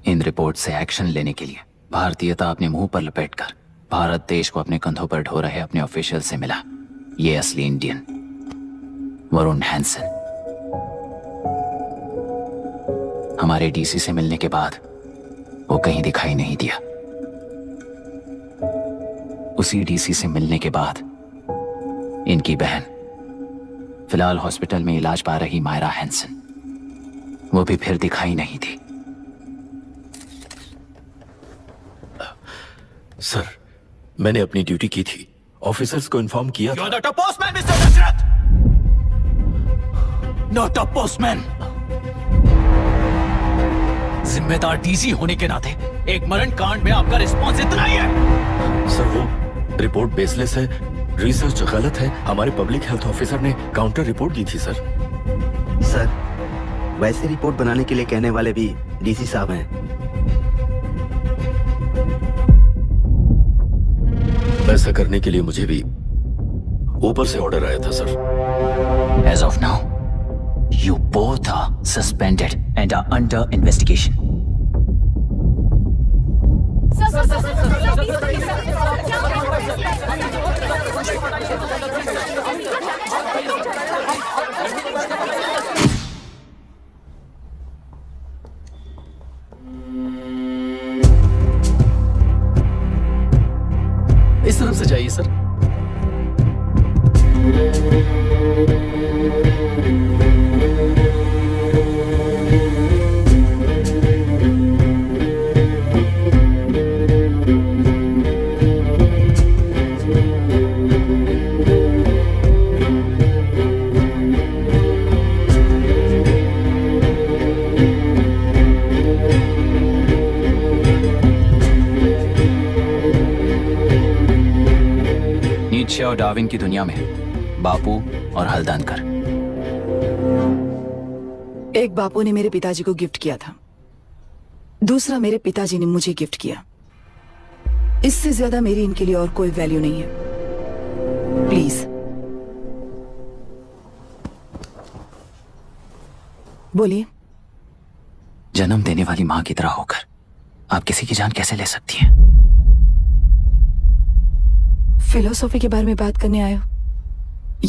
इन रिपोर्ट से एक्शन लेने के लिए भारतीयता अपने मुंह पर लपेटकर भारत देश को अपने कंधों पर ढो रहे अपने ऑफिशियल से मिला ये असली इंडियन वरुण हैंसन। हमारे डीसी से मिलने के बाद वो कहीं दिखाई नहीं दिया। उसी डीसी से मिलने के बाद इनकी बहन, फिलहाल हॉस्पिटल में इलाज पा रही मायरा हैंसन, वो भी फिर दिखाई नहीं दी। सर, मैंने अपनी ड्यूटी की थी, ऑफिसर्स को इन्फॉर्म किया था। You're not a postman, Mr. Dashrath! Not a postman! जिम्मेदार डीसी होने के नाते एक मरण कांड में आपका रिस्पॉन्स इतना ही है। सर, वो रिपोर्ट बेसलेस है, रिसर्च गलत है। हमारे पब्लिक हेल्थ ऑफिसर ने काउंटर रिपोर्ट दी थी सर। सर, वैसे रिपोर्ट बनाने के लिए कहने वाले भी डीसी साहब हैं। ऐसा करने के लिए मुझे भी ऊपर से ऑर्डर आया था sir. As of now, you both are suspended and are under investigation. इस तरफ से जाइए सर। नीचे और डार्विन की दुनिया में बापू और हल्दानकर। एक बापू ने मेरे पिताजी को गिफ्ट किया था, दूसरा मेरे पिताजी ने मुझे गिफ्ट किया। इससे ज्यादा मेरी इनके लिए और कोई वैल्यू नहीं है। प्लीज बोलिए। जन्म देने वाली मां की तरह होकर आप किसी की जान कैसे ले सकती हैं? फिलोसॉफी के बारे में बात करने आए हो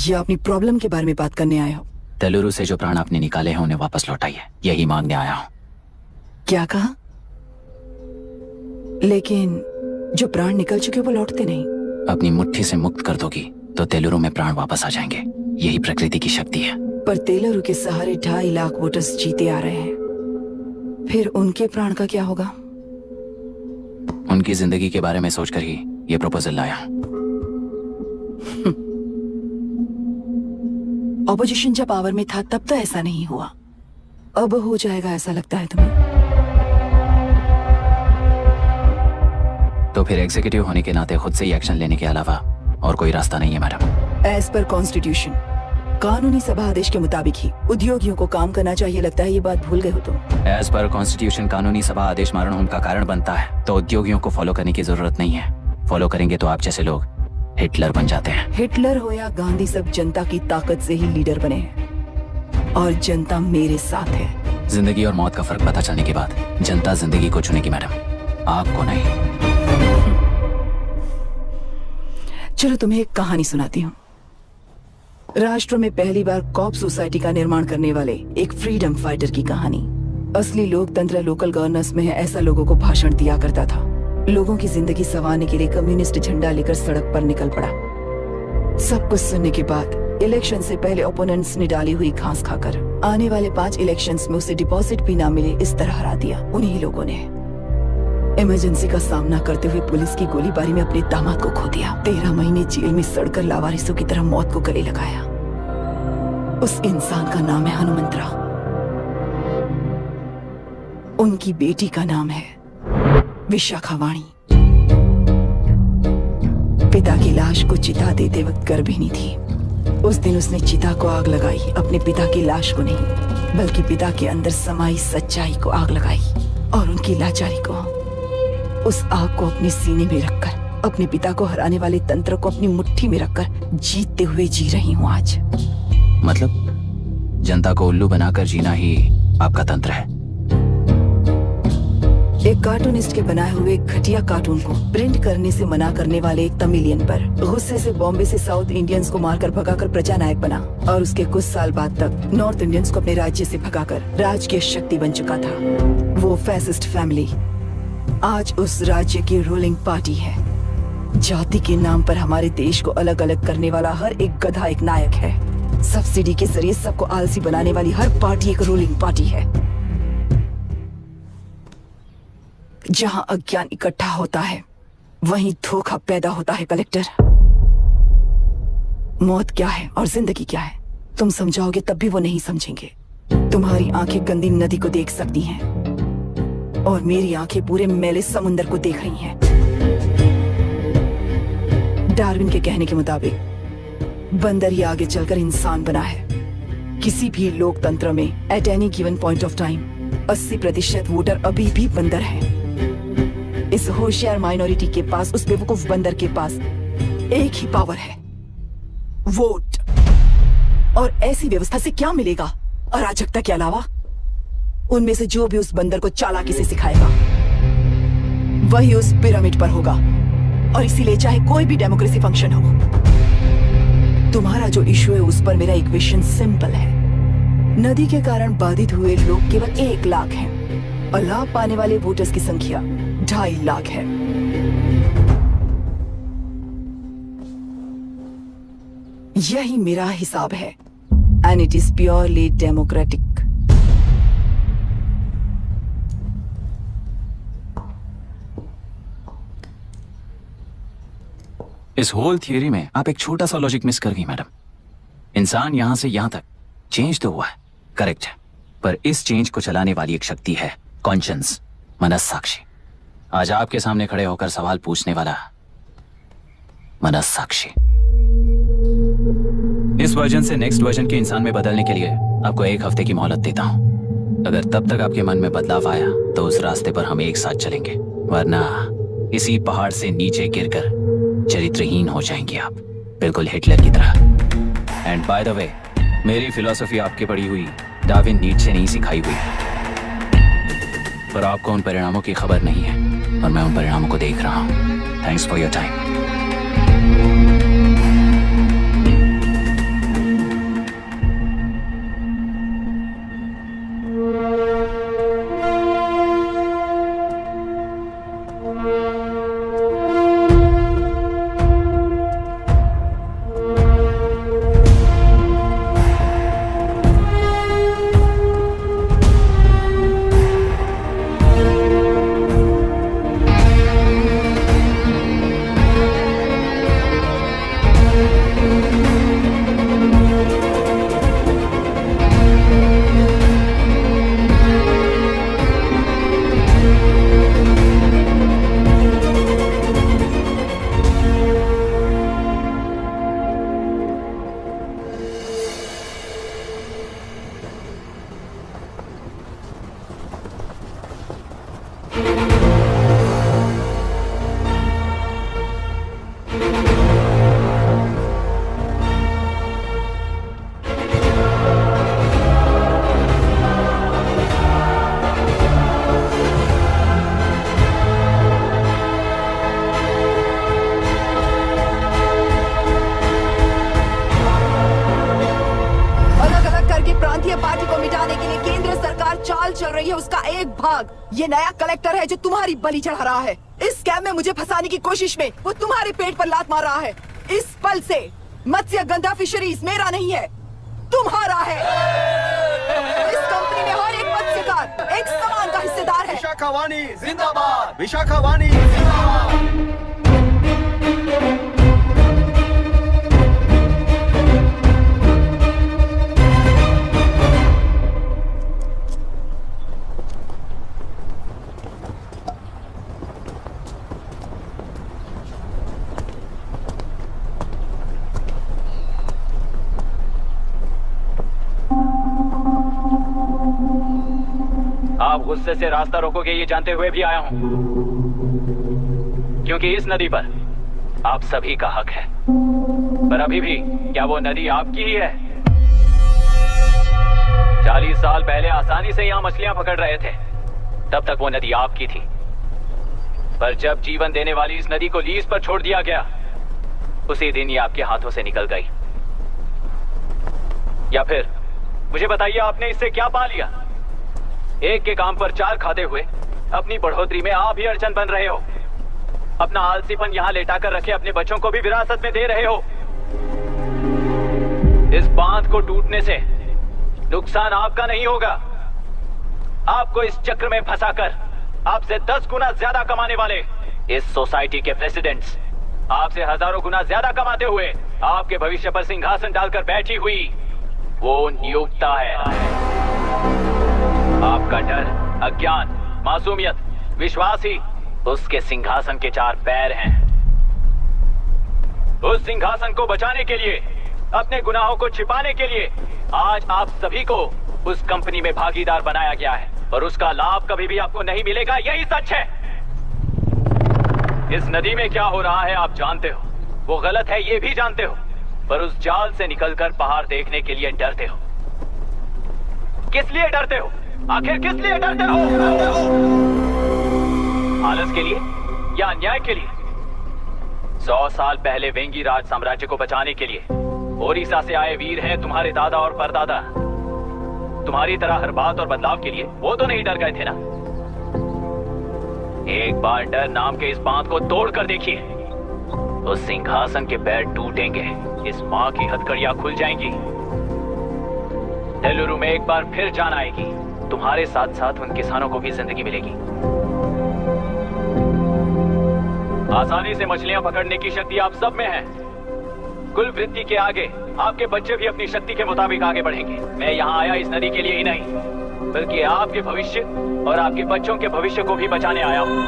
या अपनी प्रॉब्लम के बारे में बात करने आए हो? तेलुरु से जो प्राण आपने निकाले हैं उन्हें वापस लौटाइए, यही मांगने आया हूं। क्या कहा? लेकिन जो प्राण निकल चुके वो लौटते नहीं। अपनी मुट्ठी से मुक्त कर दोगी तो तेलुरु में प्राण वापस आ जाएंगे, यही प्रकृति की शक्ति है। पर तेलुरु के सहारे 2.5 लाख वोटर्स जीते आ रहे हैं, फिर उनके प्राण का क्या होगा? उनकी जिंदगी के बारे में सोचकर ही ये प्रपोजल लाया हूं। ऑपोजिशन जब पावर में था तब तो ऐसा नहीं हुआ, अब हो जाएगा ऐसा लगता है तुम्हें? तो फिर एग्जीक्यूटिव होने के नाते खुद से ही एक्शन लेने के अलावा और कोई रास्ता नहीं है मैडम। एज पर कॉन्स्टिट्यूशन कानूनी सभा आदेश के मुताबिक ही उद्योगियों को काम करना चाहिए। लगता है ये बात भूल गए हो तुम। एज पर कॉन्स्टिट्यूशन कानूनी सभा आदेश मरण होने का कारण बनता है, तो उद्योगियों को फॉलो करने की जरूरत नहीं है। फॉलो करेंगे तो आप जैसे लोग हिटलर बन जाते हैं। हिटलर हो या गांधी, सब जनता की ताकत से ही लीडर बने हैं और जनता मेरे साथ है। जिंदगी और मौत का फर्क पता चलने के बाद जनता जिंदगी को चुनेगी मैडम, आपको नहीं। चलो तुम्हें एक कहानी सुनाती हूँ। राष्ट्र में पहली बार कॉप सोसाइटी का निर्माण करने वाले एक फ्रीडम फाइटर की कहानी। असली लोकतंत्र लोकल गवर्नेंस में है, ऐसा लोगों को भाषण दिया करता था। लोगों की जिंदगी संवारने के लिए कम्युनिस्ट झंडा लेकर सड़क पर निकल पड़ा। सब कुछ सुनने के बाद इलेक्शन से पहले ओपोनेंट्स ने डाली हुई घास खाकर आने वाले 5 इलेक्शंस में उसे डिपॉजिट भी ना मिले इस तरह हरा दिया। उन्हीं लोगों ने इमरजेंसी का सामना करते हुए पुलिस की गोलीबारी में अपने दामाद को खो दिया। 13 महीने जेल में सड़कर लावारिसों की तरह मौत को गले लगाया। उस इंसान का नाम है हनुमंतराव। उनकी बेटी का नाम है विशाखावाणी। पिता की लाश को चिता देते वक्त गर्भिणी थी। उस दिन उसने चिता को आग लगाई, अपने पिता की लाश को नहीं बल्कि पिता के अंदर समाई सच्चाई को आग लगाई और उनकी लाचारी को। उस आग को अपने सीने में रखकर अपने पिता को हराने वाले तंत्र को अपनी मुट्ठी में रखकर जीतते हुए जी रही हूँ आज। मतलब जनता को उल्लू बनाकर जीना ही आपका तंत्र है? एक कार्टूनिस्ट के बनाए हुए एक घटिया कार्टून को प्रिंट करने से मना करने वाले एक तमिलियन पर गुस्से से बॉम्बे से साउथ इंडियंस को मारकर भगाकर प्रजानायक बना और उसके कुछ साल बाद तक नॉर्थ इंडियंस को अपने राज्य से भगाकर राजकीय शक्ति बन चुका था। वो फैसिस्ट फैमिली आज उस राज्य की रूलिंग पार्टी है। जाति के नाम पर हमारे देश को अलग अलग करने वाला हर एक गधा एक नायक है। सब्सिडी के जरिए सबको आलसी बनाने वाली हर पार्टी एक रूलिंग पार्टी है। जहां अज्ञान इकट्ठा होता है वहीं धोखा पैदा होता है। कलेक्टर, मौत क्या है और जिंदगी क्या है तुम समझाओगे तब भी वो नहीं समझेंगे। तुम्हारी आंखें गंदी नदी को देख सकती हैं और मेरी आंखें पूरे मैले समुंदर को देख रही हैं। डार्विन के कहने के मुताबिक बंदर ही आगे चलकर इंसान बना है। किसी भी लोकतंत्र में at any given point of time 80% voter अभी भी बंदर हैं। इस होशियार माइनॉरिटी के पास, उस बेवकूफ बंदर के पास एक ही पावर है, वोट। और ऐसी व्यवस्था से क्या मिलेगा अराजकता के अलावा? उनमें से जो भी उस बंदर को चालाकी से सिखाएगा वही उस पिरामिड पर होगा। और इसीलिए चाहे कोई भी डेमोक्रेसी फंक्शन हो, तुम्हारा जो इशू है उस पर मेरा इक्वेशन सिंपल है। नदी के कारण बाधित हुए लोग केवल 1 लाख हैं और लाभ पाने वाले वोटर्स की संख्या 2.5 लाख है। यही मेरा हिसाब है and it is purely democratic. इस होल थियरी में आप एक छोटा सा लॉजिक मिस कर गई मैडम। इंसान यहां से यहां तक चेंज तो हुआ है, करेक्ट है, पर इस चेंज को चलाने वाली एक शक्ति है कॉन्शियंस, मनस्साक्षी। आज आपके सामने खड़े होकर सवाल पूछने वाला मनस्साक्षी। इस वर्जन से नेक्स्ट वर्जन के इंसान में बदलने के लिए आपको 1 हफ्ते की मोहलत देता हूं। अगर तब तक आपके मन में बदलाव आया तो उस रास्ते पर हम एक साथ चलेंगे, वरना इसी पहाड़ से नीचे गिरकर चरित्रहीन हो जाएंगे आप, बिल्कुल हिटलर की तरह। एंड बाय द वे, मेरी फिलॉसफी आपके पढ़ी हुई डार्विन नीचे नहीं सिखाई हुई है, पर आपको उन परिणामों की खबर नहीं है और मैं उन परिणामों को देख रहा हूं। Thanks for your time. चल रही है उसका एक भाग ये नया कलेक्टर है जो तुम्हारी बलि चढ़ा रहा है। इस स्कैम में मुझे फंसाने की कोशिश में वो तुम्हारे पेट पर लात मार रहा है। इस पल से मत्स्य गंधा फिशरीज मेरा नहीं है, तुम्हारा है। इस कंपनी में हर एक मत्स्यकार एक समान का हिस्सेदार है। विशाखावाणी जिंदाबाद, विशाखावाणी जिंदाबाद। आप गुस्से से रास्ता रोकोगे ये जानते हुए भी आया हूं, क्योंकि इस नदी पर आप सभी का हक है। पर अभी भी क्या वो नदी आपकी ही है? 40 साल पहले आसानी से यहां मछलियां पकड़ रहे थे, तब तक वो नदी आपकी थी। पर जब जीवन देने वाली इस नदी को लीज पर छोड़ दिया गया, उसी दिन ये आपके हाथों से निकल गई। या फिर मुझे बताइए, आपने इससे क्या पा लिया? एक के काम पर 4 खाते हुए अपनी बढ़ोतरी में आप ही अड़चन बन रहे हो। अपना आलसीपन यहाँ लेटा कर रखे अपने बच्चों को भी विरासत में दे रहे हो। इस बांध को टूटने से नुकसान आपका नहीं होगा। आपको इस चक्र में फंसाकर आपसे 10 गुना ज्यादा कमाने वाले इस सोसाइटी के प्रेसिडेंट्स आपसे हजारों गुना ज्यादा कमाते हुए आपके भविष्य पर सिंहासन डालकर बैठी हुई वो नियोक्ता है। आपका डर, अज्ञान, मासूमियत, विश्वास ही उसके सिंहासन के 4 पैर हैं। उस सिंहासन को बचाने के लिए, अपने गुनाहों को छिपाने के लिए आज आप सभी को उस कंपनी में भागीदार बनाया गया है, और उसका लाभ कभी भी आपको नहीं मिलेगा। यही सच है। इस नदी में क्या हो रहा है आप जानते हो, वो गलत है ये भी जानते हो, पर उस जाल से निकलकर पहाड़ देखने के लिए डरते हो। किस लिए डरते हो? आखिर किस लिए डरते हो? आलस के लिए या अन्याय के लिए? 100 साल पहले वेंगी राज साम्राज्य को बचाने के लिए ओडिशा से आए वीर हैं तुम्हारे दादा और परदादा। तुम्हारी तरह हर बात और बदलाव के लिए वो तो नहीं डर गए थे ना। एक बार डर नाम के इस बांध को तोड़ कर देखिए, तो सिंहासन के पैर टूटेंगे, इस माँ की हथकड़ियां खुल जाएंगी। तेलुरु में एक बार फिर जान आएगी। तुम्हारे साथ साथ उन किसानों को भी जिंदगी मिलेगी। आसानी से मछलियां पकड़ने की शक्ति आप सब में है। कुल वृत्ति के आगे आपके बच्चे भी अपनी शक्ति के मुताबिक आगे बढ़ेंगे। मैं यहाँ आया इस नदी के लिए ही नहीं, बल्कि आपके भविष्य और आपके बच्चों के भविष्य को भी बचाने आया हूँ।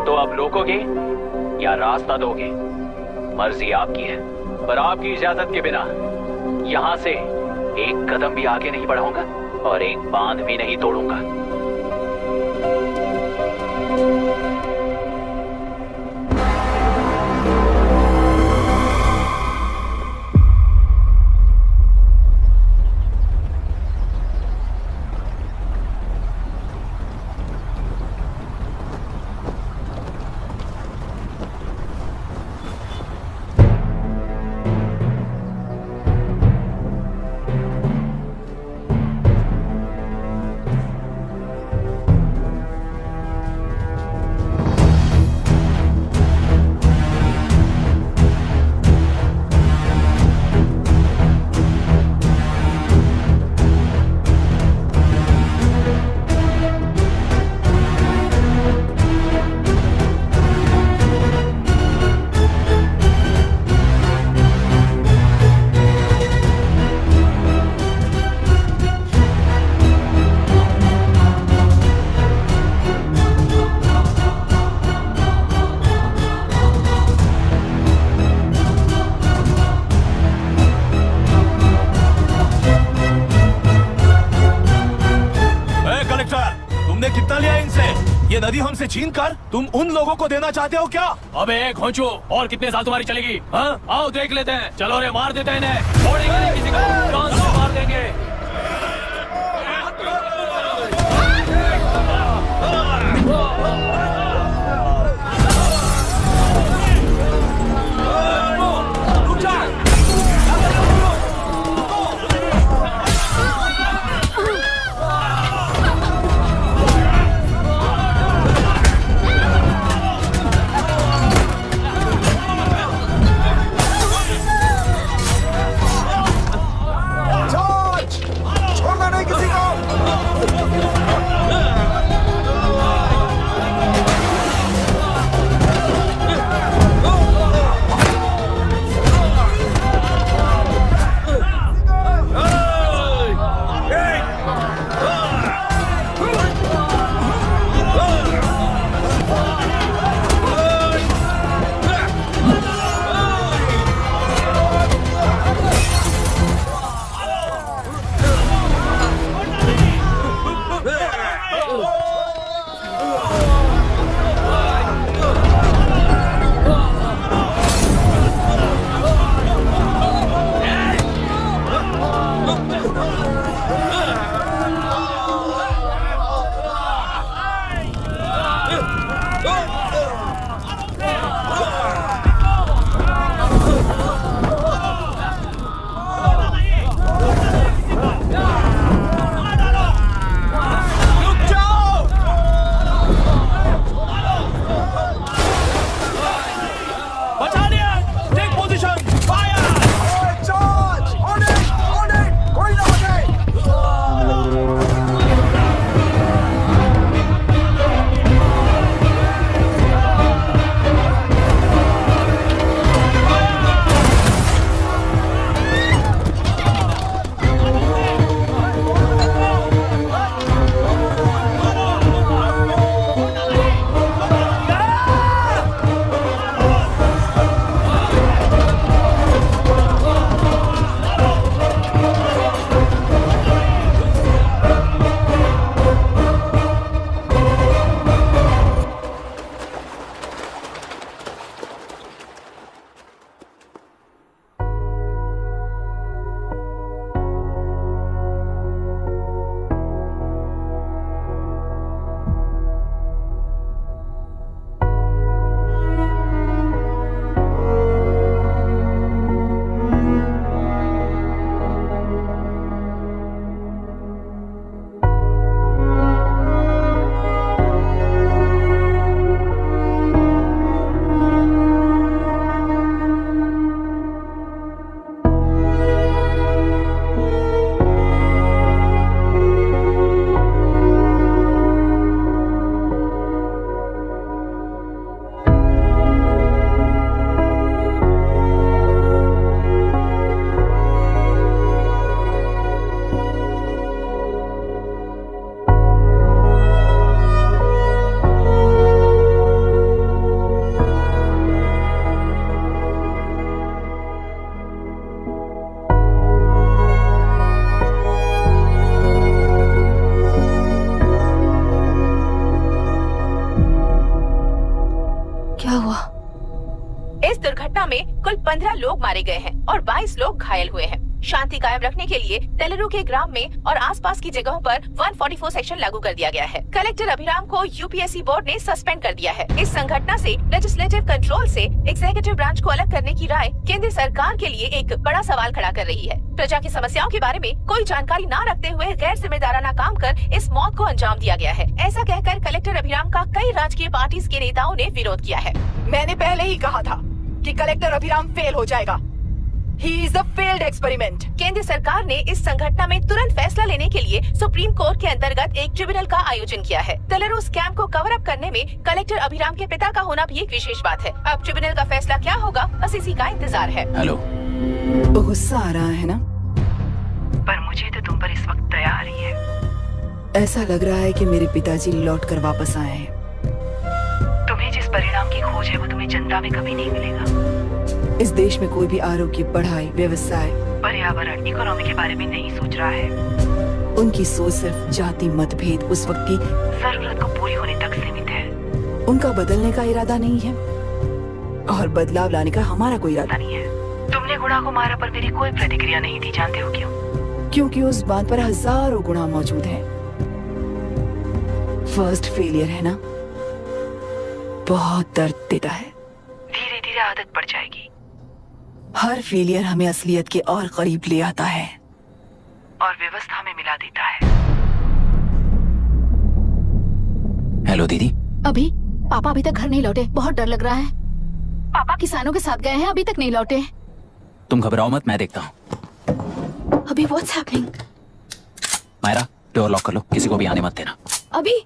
तो अब रोकोगे या रास्ता दोगे, मर्जी आपकी है, पर आपकी इजाजत के बिना यहाँ से एक कदम भी आगे नहीं बढ़ाऊंगा और एक बांध भी नहीं तोड़ूंगा। ये नदी हमसे छीन कर तुम उन लोगों को देना चाहते हो क्या? अबे खोचो, और कितने साल तुम्हारी चलेगी? हाँ, आओ देख लेते हैं। चलो रे, मार देते हैं इन्हें। छोड़ेंगे नहीं किसी को, जान से मार देंगे। कुल 15 लोग मारे गए हैं और 22 लोग घायल हुए हैं। शांति कायम रखने के लिए तेलुरु के ग्राम में और आसपास की जगहों पर 144 सेक्शन लागू कर दिया गया है। कलेक्टर अभिराम को यूपीएससी बोर्ड ने सस्पेंड कर दिया है। इस संघटना से लेजिस्लेटिव कंट्रोल से एग्जीक्यूटिव ब्रांच को अलग करने की राय केंद्र सरकार के लिए एक बड़ा सवाल खड़ा कर रही है। प्रजा की समस्याओं के बारे में कोई जानकारी न रखते हुए गैर जिम्मेदाराना काम कर इस मौत को अंजाम दिया गया है। ऐसा कहकर कलेक्टर अभिराम का कई राजकीय पार्टी के नेताओं ने विरोध किया है। मैंने पहले ही कहा था कि कलेक्टर अभिराम फेल हो जाएगा। He is a failed experiment. केंद्र सरकार ने इस संघटना में तुरंत फैसला लेने के लिए सुप्रीम कोर्ट के अंतर्गत एक ट्रिब्यूनल का आयोजन किया है। तेलुरु स्कैम को कवर अप करने में कलेक्टर अभिराम के पिता का होना भी एक विशेष बात है। अब ट्रिब्यूनल का फैसला क्या होगा, बस इसी का इंतजार है। हेलो, गुस्सा आ रहा है ना? पर मुझे तो तुम पर इस वक्त दया आ रही है। ऐसा लग रहा है कि मेरे पिताजी लौट कर वापस आए हैं। तुम्हें जिस परिणाम की खोज है वो तुम्हें जनता में कभी नहीं मिलेगा। इस देश में कोई भी आरोग्य, पढ़ाई, व्यवसाय, पर्यावरण, इकोनॉमी के बारे में नहीं सोच रहा है। उनकी सोच सिर्फ जाति मतभेद उस वक्त की जरूरत को पूरी होने तक सीमित है। उनका बदलने का इरादा नहीं है और बदलाव लाने का हमारा कोई इरादा नहीं है। तुमने गुणा को मारा पर मेरी कोई प्रतिक्रिया नहीं दी, जानते हो क्यों? क्योंकि उस बात पर हजारों गुणा मौजूद है। फर्स्ट फेलियर है ना, बहुत दर्द देता है। धीरे धीरे आदत पड़ जाएगी। हर फेलियर हमें असलियत के और करीब ले आता है और व्यवस्था में मिला देता है। हेलो दीदी। अभी पापा अभी तक घर नहीं लौटे, बहुत डर लग रहा है। पापा किसानों के साथ गए हैं, अभी तक नहीं लौटे। तुम घबराओ मत, मैं देखता हूँ। अभी what's happening? Myra, door lock कर लो, किसी को भी आने मत देना। अभी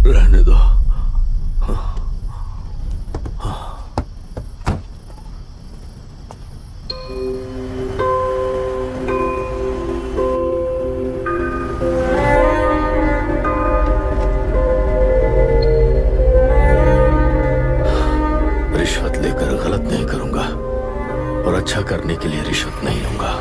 रहने दो। रिश्वत लेकर गलत नहीं करूंगा और अच्छा करने के लिए रिश्वत नहीं लूंगा।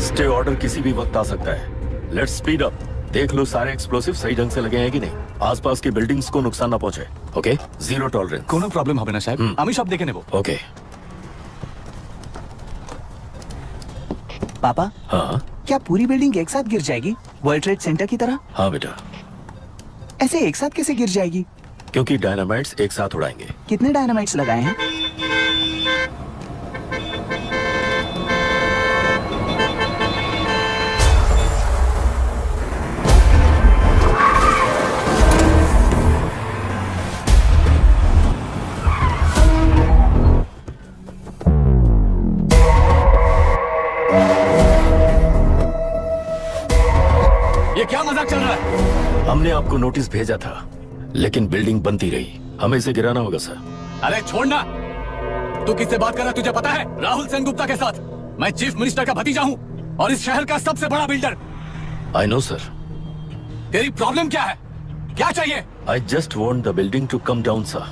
स्टे ऑर्डर किसी भी वक्त आ सकता है। Let's speed up. देख लो सारे एक्सप्लोसिव सही ढंग से लगे हैं कि नहीं। आसपास की बिल्डिंग्स को नुकसान ना पहुंचे। Okay, zero tolerance. কোনো প্রবলেম হবে না সাহেব, আমি সব দেখে নেব। ओके। पापा, हाँ क्या पूरी बिल्डिंग एक साथ गिर जाएगी, वर्ल्ड ट्रेड सेंटर की तरह? हाँ बेटा। ऐसे एक साथ कैसे गिर जाएगी? क्योंकि डायनामाइट्स एक साथ उड़ाएंगे। कितने डायनामाइट्स लगाए हैं? ये क्या मजाक चल रहा है? हमने आपको नोटिस भेजा था, लेकिन बिल्डिंग बनती रही। हमें इसे गिराना होगा सर। अरे छोड़ना। तू किससे बात कर रहा है तुझे पता है? राहुल सेनगुप्ता के साथ। मैं चीफ मिनिस्टर का भतीजा हूँ और इस शहर का सबसे बड़ा बिल्डर। I know sir. तेरी प्रॉब्लम क्या है? क्या चाहिए? I just want the building to come down sir.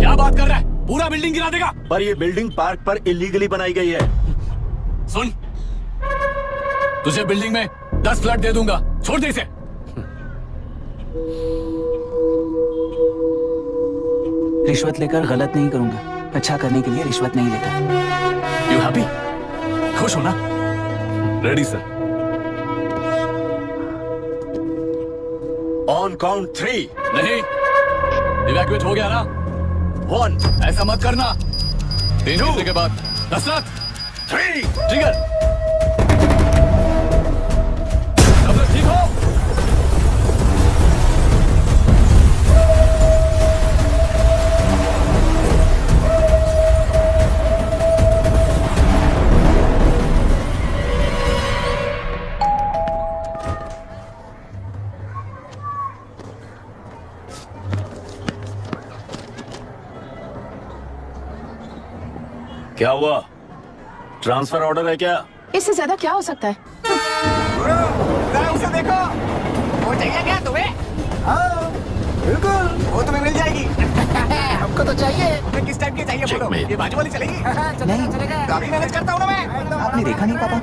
क्या बात कर रहा है? पूरा बिल्डिंग गिरा देगा? पर ये बिल्डिंग पार्क पर इलीगली बनाई गई है। सुन, तुझे बिल्डिंग में 10 फ्लैट दे दूंगा, छोड़ दे इसे। रिश्वत लेकर गलत नहीं करूंगा, अच्छा करने के लिए रिश्वत नहीं लेता। You happy? खुश हो ना? Ready sir. On count 3। नहीं, इवैक्यूएट हो गया ना? 1। ऐसा मत करना। 3 घंटे के बाद। दशरथ 3। ट्रिगर। सब लोग ठीक हो? क्या हुआ? ट्रांसफर ऑर्डर है क्या? इससे ज्यादा क्या हो सकता है? उसे देखो, वो चाहिए क्या तुम्हें? हाँ, बिल्कुल, वो तुम्हें मिल जाएगी। हमको तो चाहिए। किस टाइप की चाहिए बोलो? ये बाजू वाली चलेगी? नहीं, काफी मैनेज करता हूँ ना मैं। आपने देखा नहीं पापा?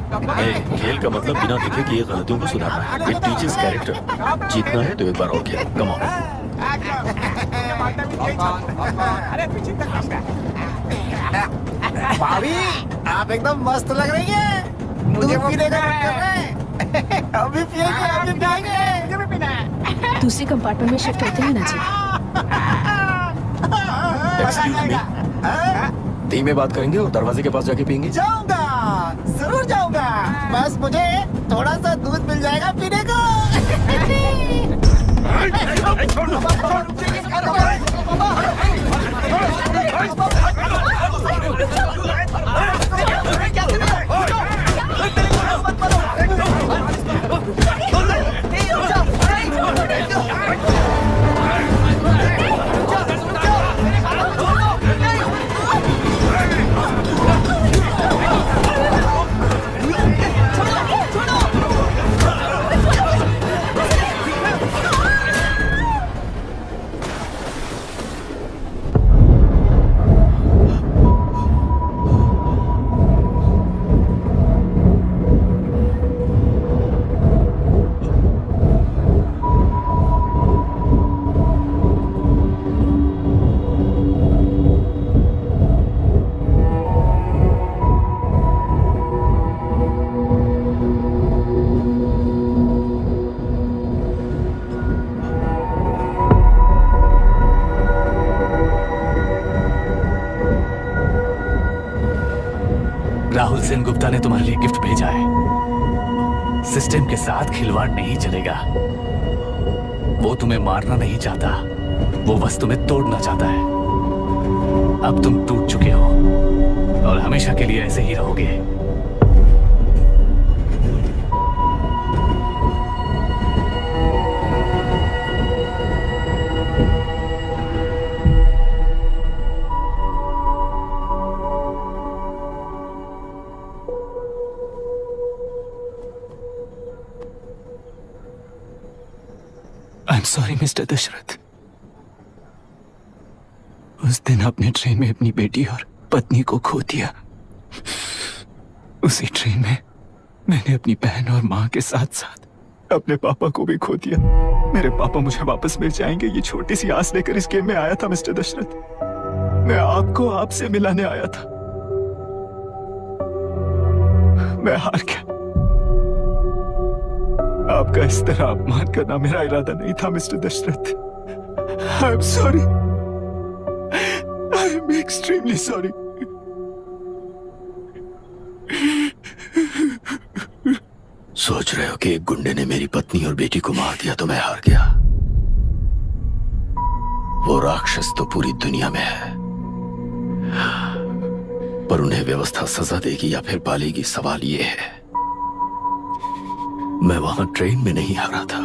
खेल का मतलब बिना देखे कि ये गलतियों को सुधारना है। It teaches character. जीतना है तो एक बार और खेल। Come on. अरे पीछे भाभी, आप एकदम मस्त लग रही है। मुझे पीने का मन कर रहा है। अभी पिएंगे, अभी पिएंगे। मुझे भी पीना है। दूसरी कंपार्टमेंट में शिफ्ट होते हैं ना जी। एक्सक्यूज मी, धीमे बात करेंगे और दरवाजे के पास जाके पियेंगे। जाऊंगा, जरूर जाऊंगा। बस मुझे थोड़ा सा दूध मिल जाएगा पीने को। राहुल सेन गुप्ता ने तुम्हारे लिए गिफ्ट भेजा है। सिस्टम के साथ खिलवाड़ नहीं चलेगा। वो तुम्हें मारना नहीं चाहता, वो बस तुम्हें तोड़ना चाहता है। अब तुम टूट चुके हो और हमेशा के लिए ऐसे ही रहोगे। I'm sorry, mister Dasharath. उस दिन आपने ट्रेन में अपनी बेटी और पत्नी को खो दिया। उसी ट्रेन में मैंने अपनी बहन और माँ के साथ साथ अपने पापा को भी खो दिया। मेरे पापा मुझे वापस मिल जाएंगे, ये छोटी सी आस लेकर इस गेम में आया था मिस्टर दशरथ। मैं आपको आपसे मिलाने आया था। मैं हार गया। आपका इस तरह अपमान करना मेरा इरादा नहीं था mister Dasharath. I am sorry. I am extremely sorry. सोच रहे हो कि एक गुंडे ने मेरी पत्नी और बेटी को मार दिया तो मैं हार गया? वो राक्षस तो पूरी दुनिया में है, पर उन्हें व्यवस्था सजा देगी या फिर पालेगी, सवाल ये है। मैं वहां ट्रेन में नहीं हारा था।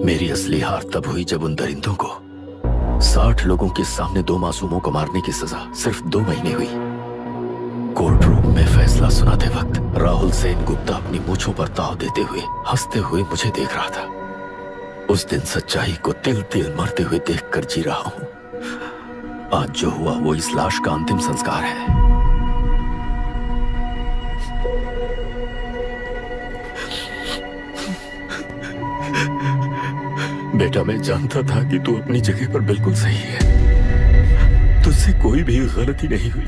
मेरी असली हार तब हुई जब उन दरिंदों को 60 लोगों के सामने 2 मासूमों को मारने की सजा सिर्फ 2 महीने हुई। कोर्ट रूम में फैसला सुनाते वक्त राहुल सेन गुप्ता अपनी मूंछों पर ताव देते हुए हंसते हुए मुझे देख रहा था। उस दिन सच्चाई को तिल तिल मरते हुए देखकर जी रहा हूं। आज जो हुआ वो इस लाश का अंतिम संस्कार है। बेटा, मैं जानता था कि तू अपनी जगह पर बिल्कुल सही है। तुझसे कोई भी गलती नहीं हुई,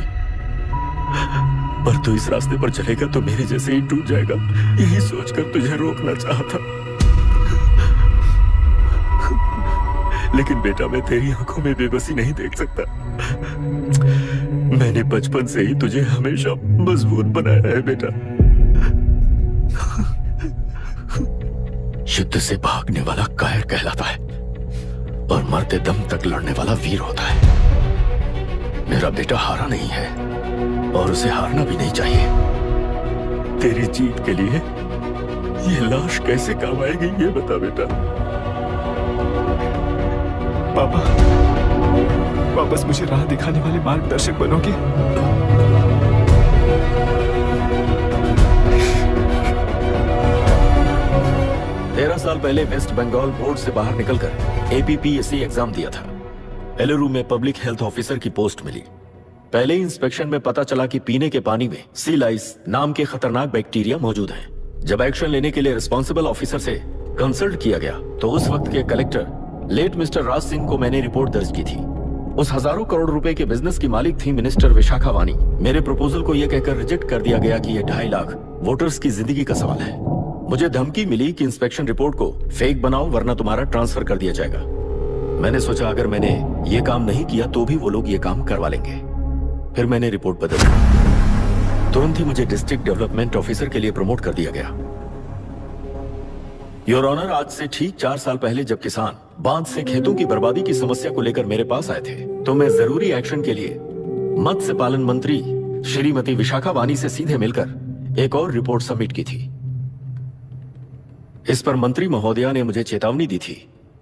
पर तू इस रास्ते पर चलेगा तो मेरे जैसे ही टूट जाएगा, यही सोचकर तुझे रोकना चाहा था। लेकिन बेटा, मैं तेरी आंखों में बेबसी नहीं देख सकता। मैंने बचपन से ही तुझे हमेशा मजबूत बनाया है बेटा। युद्ध से भागने वाला कायर कहलाता है और मरते दम तक लड़ने वाला वीर होता है। मेरा बेटा हारा नहीं है और उसे हारना भी नहीं चाहिए। तेरी जीत के लिए ये लाश कैसे काम आएगी, ये बता बेटा। पापा, वापस मुझे राह दिखाने वाले मार्गदर्शक बनोगे? 13 साल पहले वेस्ट बंगाल बोर्ड से बाहर निकलकर APPSC एग्जाम दिया था। एलरू में पब्लिक हेल्थ ऑफिसर की पोस्ट मिली। पहले इंस्पेक्शन में पता चला कि पीने के पानी में सी लाइस नाम के खतरनाक बैक्टीरिया मौजूद हैं। जब एक्शन लेने के लिए रिस्पॉन्सिबल ऑफिसर से कंसल्ट किया गया तो उस वक्त के collector late mister Raj Singh को मैंने रिपोर्ट दर्ज की थी। उस हजारों करोड़ रुपए के बिजनेस की मालिक थी मिनिस्टर विशाखा वानी। मेरे प्रपोजल को यह कहकर रिजेक्ट कर दिया गया कि यह 2.5 लाख वोटर्स की जिंदगी का सवाल है। मुझे धमकी मिली कि इंस्पेक्शन रिपोर्ट को फेक बनाओ वरना तुम्हारा ट्रांसफर कर दिया जाएगा। मैंने सोचा अगर मैंने ये काम नहीं किया तो भी वो लोग ये काम करवा लेंगे। फिर मैंने रिपोर्ट बदल दी। तुरंत ही मुझे डिस्ट्रिक्ट डेवलपमेंट ऑफिसर के लिए प्रमोट कर दिया गया। योर ऑनर, आज से ठीक 4 साल पहले जब किसान बांध से खेतों की बर्बादी की समस्या को लेकर मेरे पास आए थे तो मैं जरूरी एक्शन के लिए मत्स्य पालन मंत्री श्रीमती विशाखा वानी से सीधे मिलकर एक और रिपोर्ट सबमिट की थी। इस पर मंत्री महोदया ने मुझे चेतावनी दी थी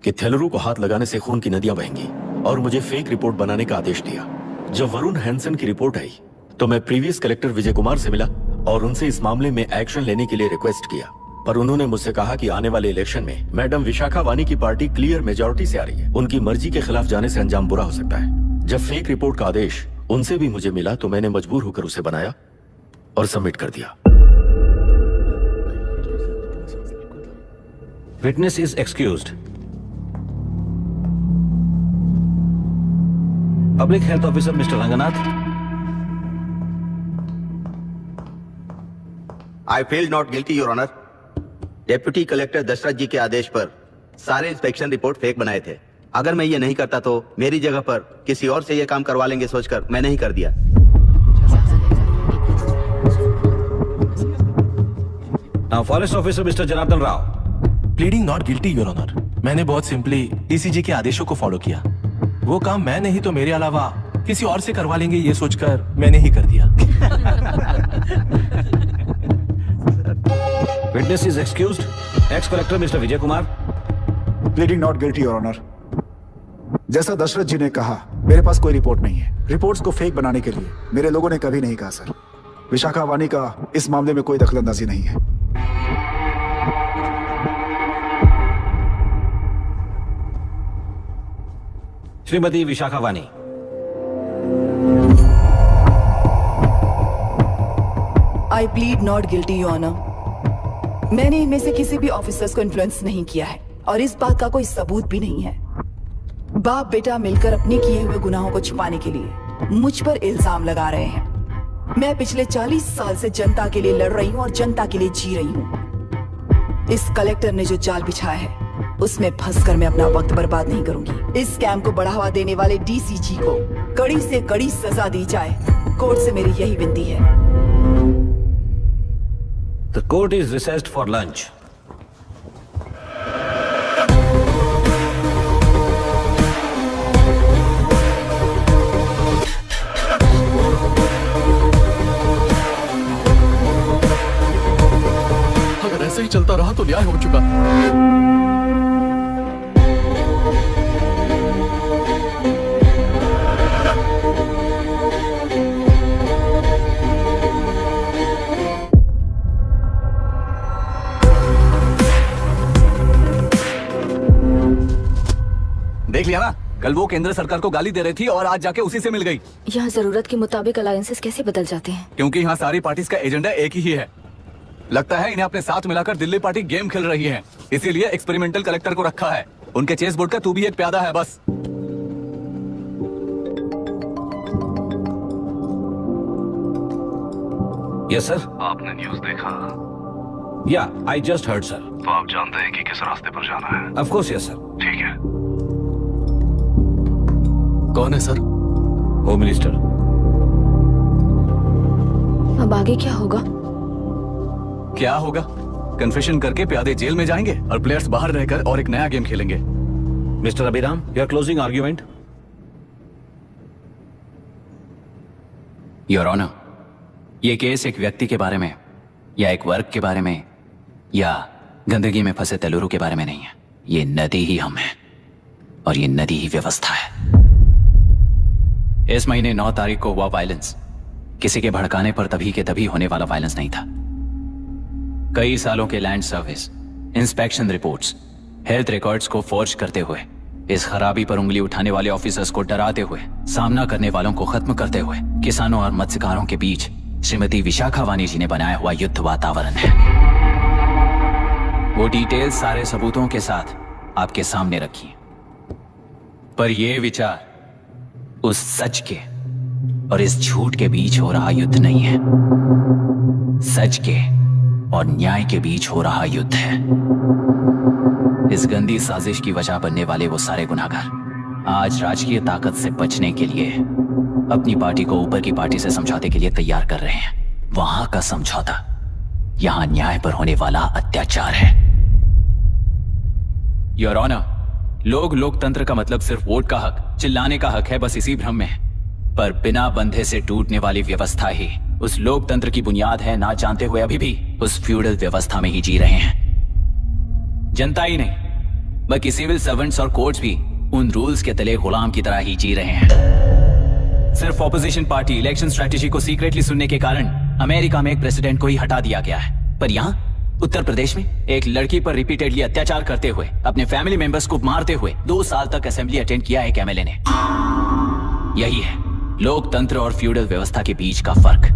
कि थेलरू को हाथ लगाने से खून की नदियां बहेंगी और मुझे फेक रिपोर्ट बनाने का आदेश दिया। जब वरुण हैंसन की रिपोर्ट आई तो मैं प्रीवियस कलेक्टर विजय कुमार से मिला और उनसे इस मामले में एक्शन लेने के लिए रिक्वेस्ट किया, पर उन्होंने मुझसे कहा कि आने वाले इलेक्शन में मैडम विशाखा वानी की पार्टी क्लियर मेजॉरिटी से आ रही है, उनकी मर्जी के खिलाफ जाने से अंजाम बुरा हो सकता है। जब फेक रिपोर्ट का आदेश उनसे भी मुझे मिला तो मैंने मजबूर होकर उसे बनाया और सबमिट कर दिया। Witness is excused. Public health officer mister Ranganath. I feel not guilty your honour. Deputy collector Dasharath ji के आदेश पर सारे इंस्पेक्शन रिपोर्ट फेक बनाए थे। अगर मैं ये नहीं करता तो मेरी जगह पर किसी और से ये काम करवा लेंगे सोचकर मैं नहीं कर दिया। Now forest officer mister Janardhan Rao. Pleading not guilty your honour. मैंने बहुत सिंपली डीसीजी के आदेशों को फॉलो किया। वो काम मैं नहीं तो मेरे अलावा किसी और से करवा लेंगे ये सोचकर मैंने ही कर दिया। Witness is excused. Ex collector mister Vijay Kumar. Pleading not guilty your honour. जैसा दशरथ जी ने कहा, मेरे पास कोई रिपोर्ट नहीं है। रिपोर्ट्स को फेक बनाने के लिए मेरे लोगों ने कभी नहीं कहा सर। विशाखा वानी का इस मामले में कोई दखलंदाजी नहीं है। Shrimati Vishakha Vani. I plead not guilty your honour. मैंने इनमें से किसी भी ऑफिसर्स को इन्फ्लुएंस नहीं किया है और इस बात का कोई सबूत भी नहीं है। बाप बेटा मिलकर अपने किए हुए गुनाहों को छुपाने के लिए मुझ पर इल्जाम लगा रहे हैं। मैं पिछले 40 साल से जनता के लिए लड़ रही हूँ और जनता के लिए जी रही हूँ। इस कलेक्टर ने जो जाल बिछाया है उसमें फंसकर मैं अपना वक्त बर्बाद नहीं करूंगी। इस स्कैम को बढ़ावा देने वाले डीसीजी को कड़ी से कड़ी सजा दी जाए, कोर्ट से मेरी यही विनती है। The court is recessed for lunch. अगर ऐसे ही चलता रहा तो न्याय हो चुका। देख लिया ना, कल वो केंद्र सरकार को गाली दे रही थी और आज जाके उसी से मिल गई। यहाँ जरूरत के मुताबिक अलायंसेस कैसे बदल जाते हैं? क्योंकि यहाँ सारी पार्टीज का एजेंडा एक ही है। लगता है इन्हें अपने साथ मिलाकर दिल्ली पार्टी गेम खेल रही है, इसीलिए एक्सपेरिमेंटल कलेक्टर को रखा है। उनके चेस बोर्ड का तू भी एक प्यादा है बस। Yes sir. आपने न्यूज देखा? या आई जस्ट हर्ड सर। तो आप जानते हैं कि किस रास्ते पर जाना है? Of course yes sir. ठीक है। कौन है सर? Home minister. अब आगे क्या होगा? क्या होगा? कन्फेशन करके प्यादे जेल में जाएंगे और प्लेयर्स बाहर रहकर और एक नया गेम खेलेंगे। Mister Abhiram, your closing argument. Your honour, ये केस एक व्यक्ति के बारे में या एक वर्ग के बारे में या गंदगी में फंसे तेलुरु के बारे में नहीं है। ये नदी ही हम हैं और ये नदी ही व्यवस्था है। इस महीने 9 तारीख को हुआ वायलेंस किसी के भड़काने पर तभी के तभी होने वाला वायलेंस नहीं था। कई सालों के land service, inspection reports, health records को फोर्ज करते हुए, इस खराबी पर उंगली उठाने वाले ऑफिसर्स को डराते हुए, सामना करने वालों को खत्म करते हुए किसानों और मत्स्यकारों के बीच श्रीमती विशाखा वानी जी ने बनाया हुआ युद्ध वातावरण है। वो डिटेल सारे सबूतों के साथ आपके सामने रखी, पर यह विचार उस सच के और इस झूठ के बीच हो रहा युद्ध नहीं है, सच के और न्याय के बीच हो रहा युद्ध है। इस गंदी साजिश की वजह बनने वाले वो सारे गुनहगार आज राजकीय ताकत से बचने के लिए अपनी पार्टी को ऊपर की पार्टी से समझौते के लिए तैयार कर रहे हैं। वहां का समझौता यहां न्याय पर होने वाला अत्याचार है। योर ऑनर, लोग लोकतंत्र का मतलब सिर्फ वोट का हक, चिल्लाने का हक है, बस इसी भ्रम में है। पर बिना बंधे से टूटने वाली व्यवस्था ही उस लोकतंत्र की बुनियाद है, ना जानते हुए अभी भी उस फ्यूडल व्यवस्था में ही जी रहे हैं। जनता ही नहीं बल्कि सिविल सर्वेंट्स और कोर्ट्स भी उन रूल्स के तले गुलाम की तरह ही जी रहे हैं। सिर्फ ऑपोजिशन पार्टी इलेक्शन स्ट्रेटेजी को सीक्रेटली सुनने के कारण अमेरिका में एक प्रेसिडेंट को ही हटा दिया गया है, पर यहाँ उत्तर प्रदेश में एक लड़की पर रिपीटेडली अत्याचार करते हुए, अपने फैमिली मेंबर्स को मारते हुए 2 साल तक असेंबली अटेंड किया एक एमएलए ने। यही है लोकतंत्र और फ्यूडल व्यवस्था के बीच का फर्क।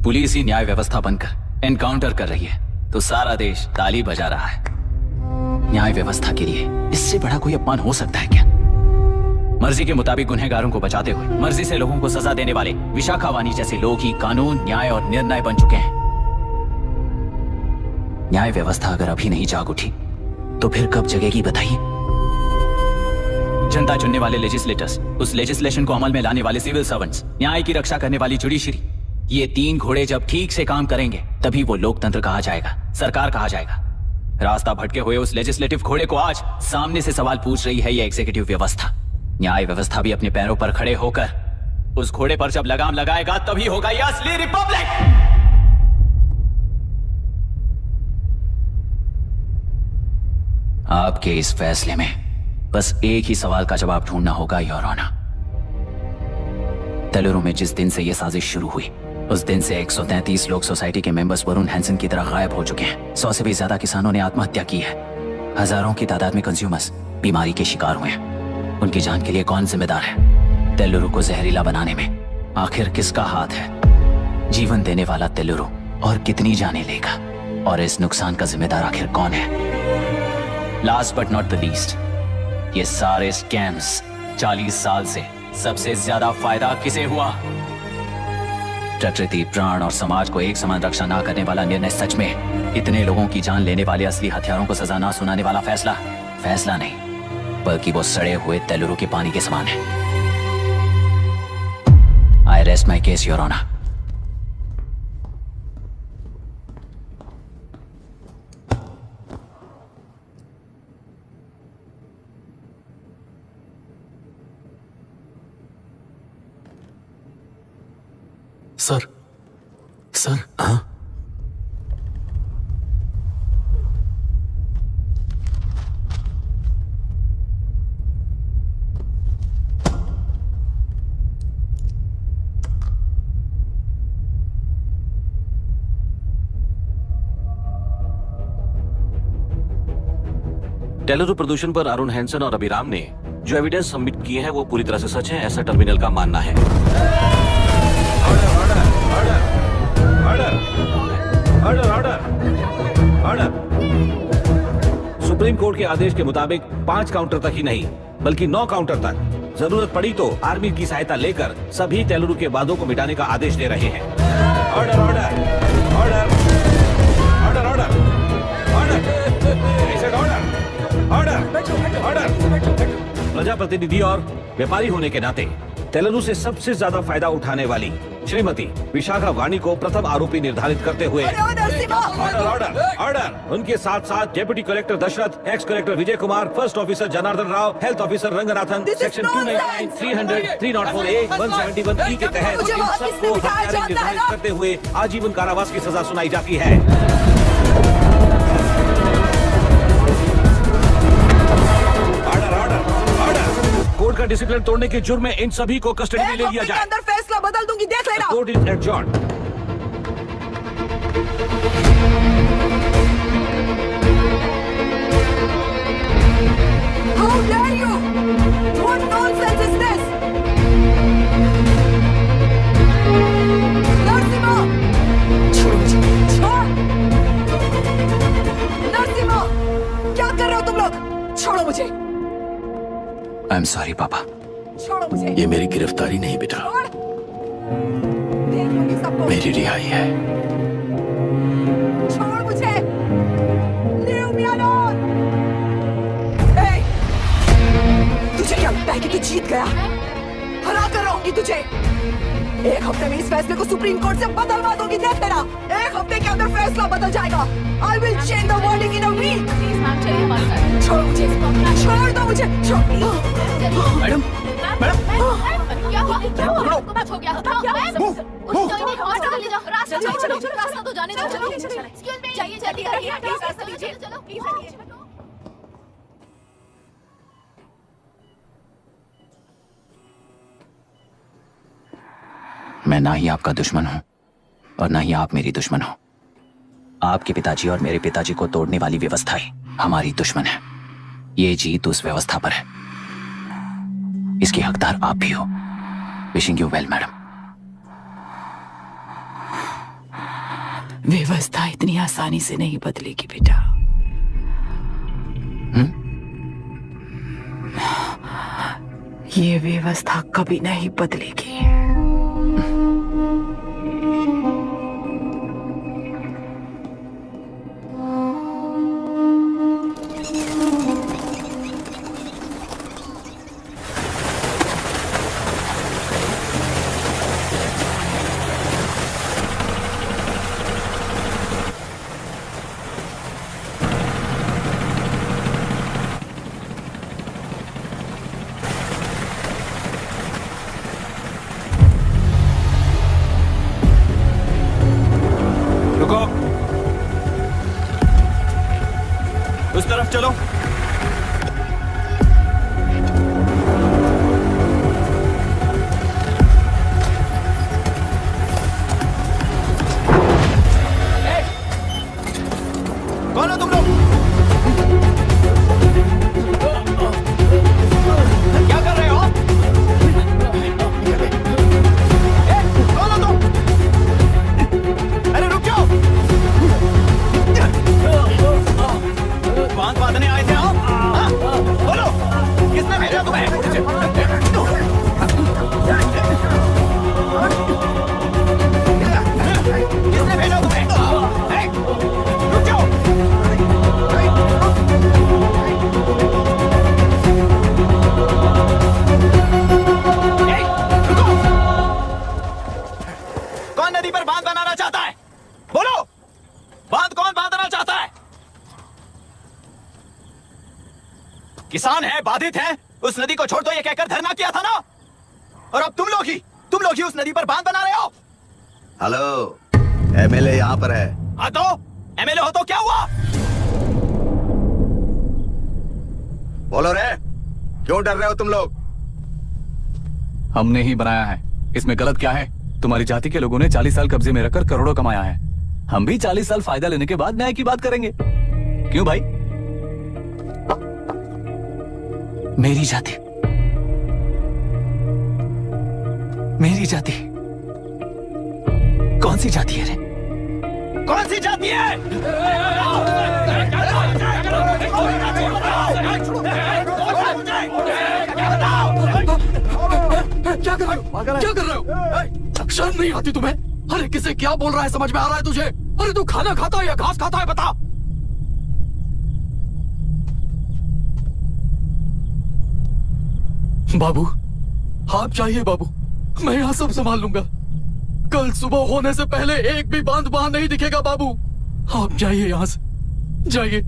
पुलिस ही न्याय व्यवस्था बनकर एनकाउंटर कर रही है तो सारा देश ताली बजा रहा है। न्याय व्यवस्था के लिए इससे बड़ा कोई अपमान हो सकता है क्या? मर्जी के मुताबिक गुनहगारों को बचाते हुए मर्जी से लोगों को सजा देने वाले विशाखा वानी जैसे लोग ही कानून, न्याय और निर्णय बन चुके हैं। न्याय व्यवस्था अगर अभी नहीं जाग उठी तो फिर कब जगेगी बताइए? जनता चुनने वाले लेजिस्लेटर्स, उस लेजिस्लेशन को अमल में लाने वाले सिविल सर्वेंट्स, न्याय की रक्षा करने वाली जुडिशरी, ये 3 घोड़े जब ठीक से काम करेंगे तभी वो लोकतंत्र कहा जाएगा, सरकार कहा जाएगा। रास्ता भटके हुए उस लेजिस्लेटिव घोड़े को आज सामने से सवाल पूछ रही है ये एग्जीक्यूटिव व्यवस्था। न्याय व्यवस्था भी अपने पैरों पर खड़े होकर उस घोड़े पर जब लगाम लगाएगा तभी होगा ये असली रिपब्लिक। आपके इस फैसले में बस एक ही सवाल का जवाब ढूंढना होगा योर ऑनर। तेलुरु में जिस दिन से यह साजिश शुरू हुई उस दिन से 133 लोग सोसाइटी के मेंबर्स वरुण हैंसन की तरह गायब हो चुके हैं। 100 से भी ज्यादा किसानों ने आत्महत्या की है। हजारों की तादाद में कंज्यूमर्स बीमारी के शिकार हुए हैं। उनकी जान के लिए कौन जिम्मेदार है? तेलुरु को जहरीला बनाने में आखिर किसका हाथ है? जीवन देने वाला तेलुरु और कितनी जाने लेगा? और इस नुकसान का जिम्मेदार आखिर कौन है? Last but not the least, ये सारे स्कैम्स 40 साल से सबसे ज्यादा फायदा किसे हुआ? प्रकृति, प्राण और समाज को एक समान रक्षा ना करने वाला निर्णय, सच में इतने लोगों की जान लेने वाले असली हथियारों को सजा ना सुनाने वाला फैसला नहीं बल्कि वो सड़े हुए तेलुरु के पानी के समान है। I rest my case your honour. Sir हाँ? तेलुरु प्रदूषण पर अरुण हैंसन और अभिराम ने जो एविडेंस सबमिट किए हैं वो पूरी तरह से सच है, ऐसा टर्मिनल का मानना है। सुप्रीम कोर्ट के आदेश के मुताबिक 5 काउंटर तक ही नहीं बल्कि 9 काउंटर तक जरूरत पड़ी तो आर्मी की सहायता लेकर सभी तेलुरु के वादों को मिटाने का आदेश दे रहे हैं। Order order order order order order order. प्रजाप्रतिनिधि और व्यापारी होने के नाते तेलुगु से सबसे ज्यादा फायदा उठाने वाली श्रीमती विशाखा वाणी को प्रथम आरोपी निर्धारित करते हुए ऑर्डर ऑर्डर ऑर्डर। उनके साथ साथ deputy collector Dasharath, ex collector Vijay Kumar, first officer Janardhan Rao, health officer Ranganathan, section 299, 300, 304A, 171E के तहत इन सबको हत्यारे निर्धारित करते हुए आजीवन कारावास की सजा सुनाई जाती है। कोर्ट का डिसिप्लिन तोड़ने के जुर्म में इन सभी को कस्टडी में ले लिया जाए। अंदर फैसला बदल दूंगी, देख लेना। Court is adjourned. How dare you? What nonsense is this? Narasimha, छोड़ो मुझे, छोड़। नरसिम्हा, क्या कर रहे हो तुम लोग? छोड़ो मुझे। आई एम सॉरी पापा। छोड़ो मुझे। ये मेरी गिरफ्तारी नहीं बेटा, मेरी रिहाई है। छोड़ मुझे। Leave me alone. Hey, तुझे क्या लगता है कि तू जीत गया? हरा कर रहूंगी तुझे। एक हफ्ते में इस फैसले को सुप्रीम कोर्ट से बदलवा दूंगी, देख लेना। एक हफ्ते के अंदर फैसला बदल जाएगा। I will change the verdict in a week. छोड़ मुझे, छोड़ दो मुझे, मैडम, मैडम, क्या हुआ? क्या हुआ? कुछ हो गया? रास्ता तो जाने दो। चलो, जाइए जल्दी करिए। रास्ता दीजिए। चलो प्लीज हटिए। मैं ना ही आपका दुश्मन हूं और ना ही आप मेरी दुश्मन हो। आपके पिताजी और मेरे पिताजी को तोड़ने वाली व्यवस्थाएं हमारी दुश्मन है। ये जीत उस व्यवस्था पर है, इसकी हकदार आप भी हो। Wishing you well madam. व्यवस्था इतनी आसानी से नहीं बदलेगी बेटा। ये व्यवस्था कभी नहीं बदलेगी। उस तरफ चलो। कौन हो तुम लोग? क्या कर रहे हो? कौन हो तुम? अरे रुक जाओ। बांध बांधने आए थे आप? हाँ? बोलो, किसने भेजा तुम्हें? किसने भेजा तुम्हें? रुक जाओ। कौन नदी पर बांध बनाना चाहता है? बोलो, बांध कौन बांधना चाहता है? किसान है, बाधित है, उस नदी को छोड़ दो ये कहकर धरना किया था ना। और अब तुम लोग ही उस नदी पर बांध बना रहे हो। हेलो, एमएलए यहाँ पर है। हाँ तो एमएलए हो तो क्या हुआ? बोलो रे, क्यों डर रहे हो तुम लोग? हमने ही बनाया है, इसमें गलत क्या है? तुम्हारी जाति के लोगों ने 40 साल कब्जे में रखकर करोड़ों कमाया है। हम भी 40 साल फायदा लेने के बाद न्याय की बात करेंगे। क्यों भाई? मेरी जाति, मेरी जाति कौन सी जाति है रे? कौन सी जाति है? क्या कर रहे हो? क्या कर रहे हो? शर्म नहीं आती तुम्हें? अरे किसे क्या बोल रहा है, समझ में आ रहा है तुझे? अरे तू खाना खाता है या घास खाता है, बता। बाबू, आप चाहिए बाबू, मैं यहाँ सब संभाल लूंगा। कल सुबह होने से पहले एक भी बांध वहां नहीं दिखेगा बाबू। आप जाइए यहाँ से, जाइए।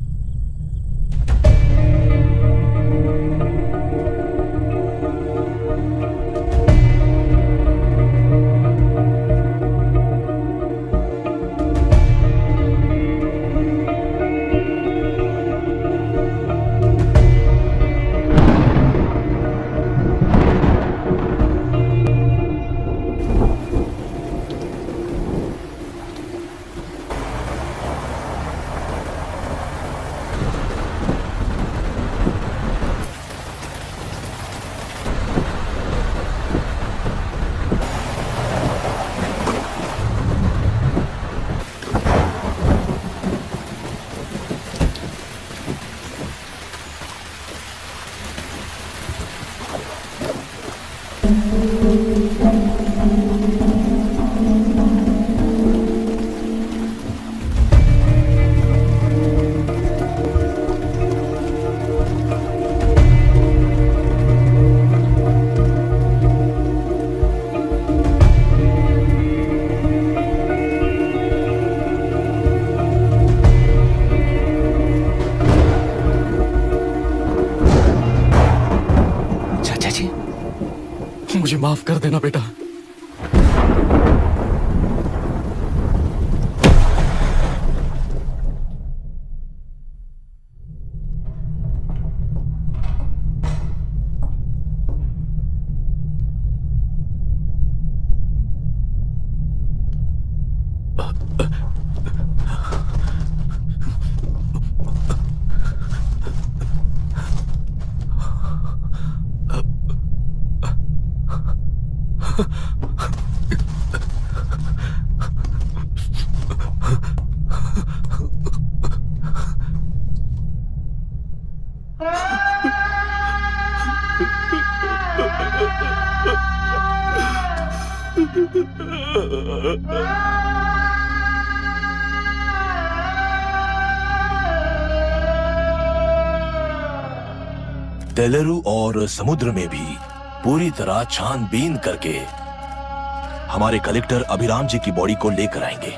मुझे माफ कर देना बेटा। तेलुरु और समुद्र में भी पूरी तरह छानबीन करके हमारे कलेक्टर अभिराम जी की बॉडी को लेकर आएंगे।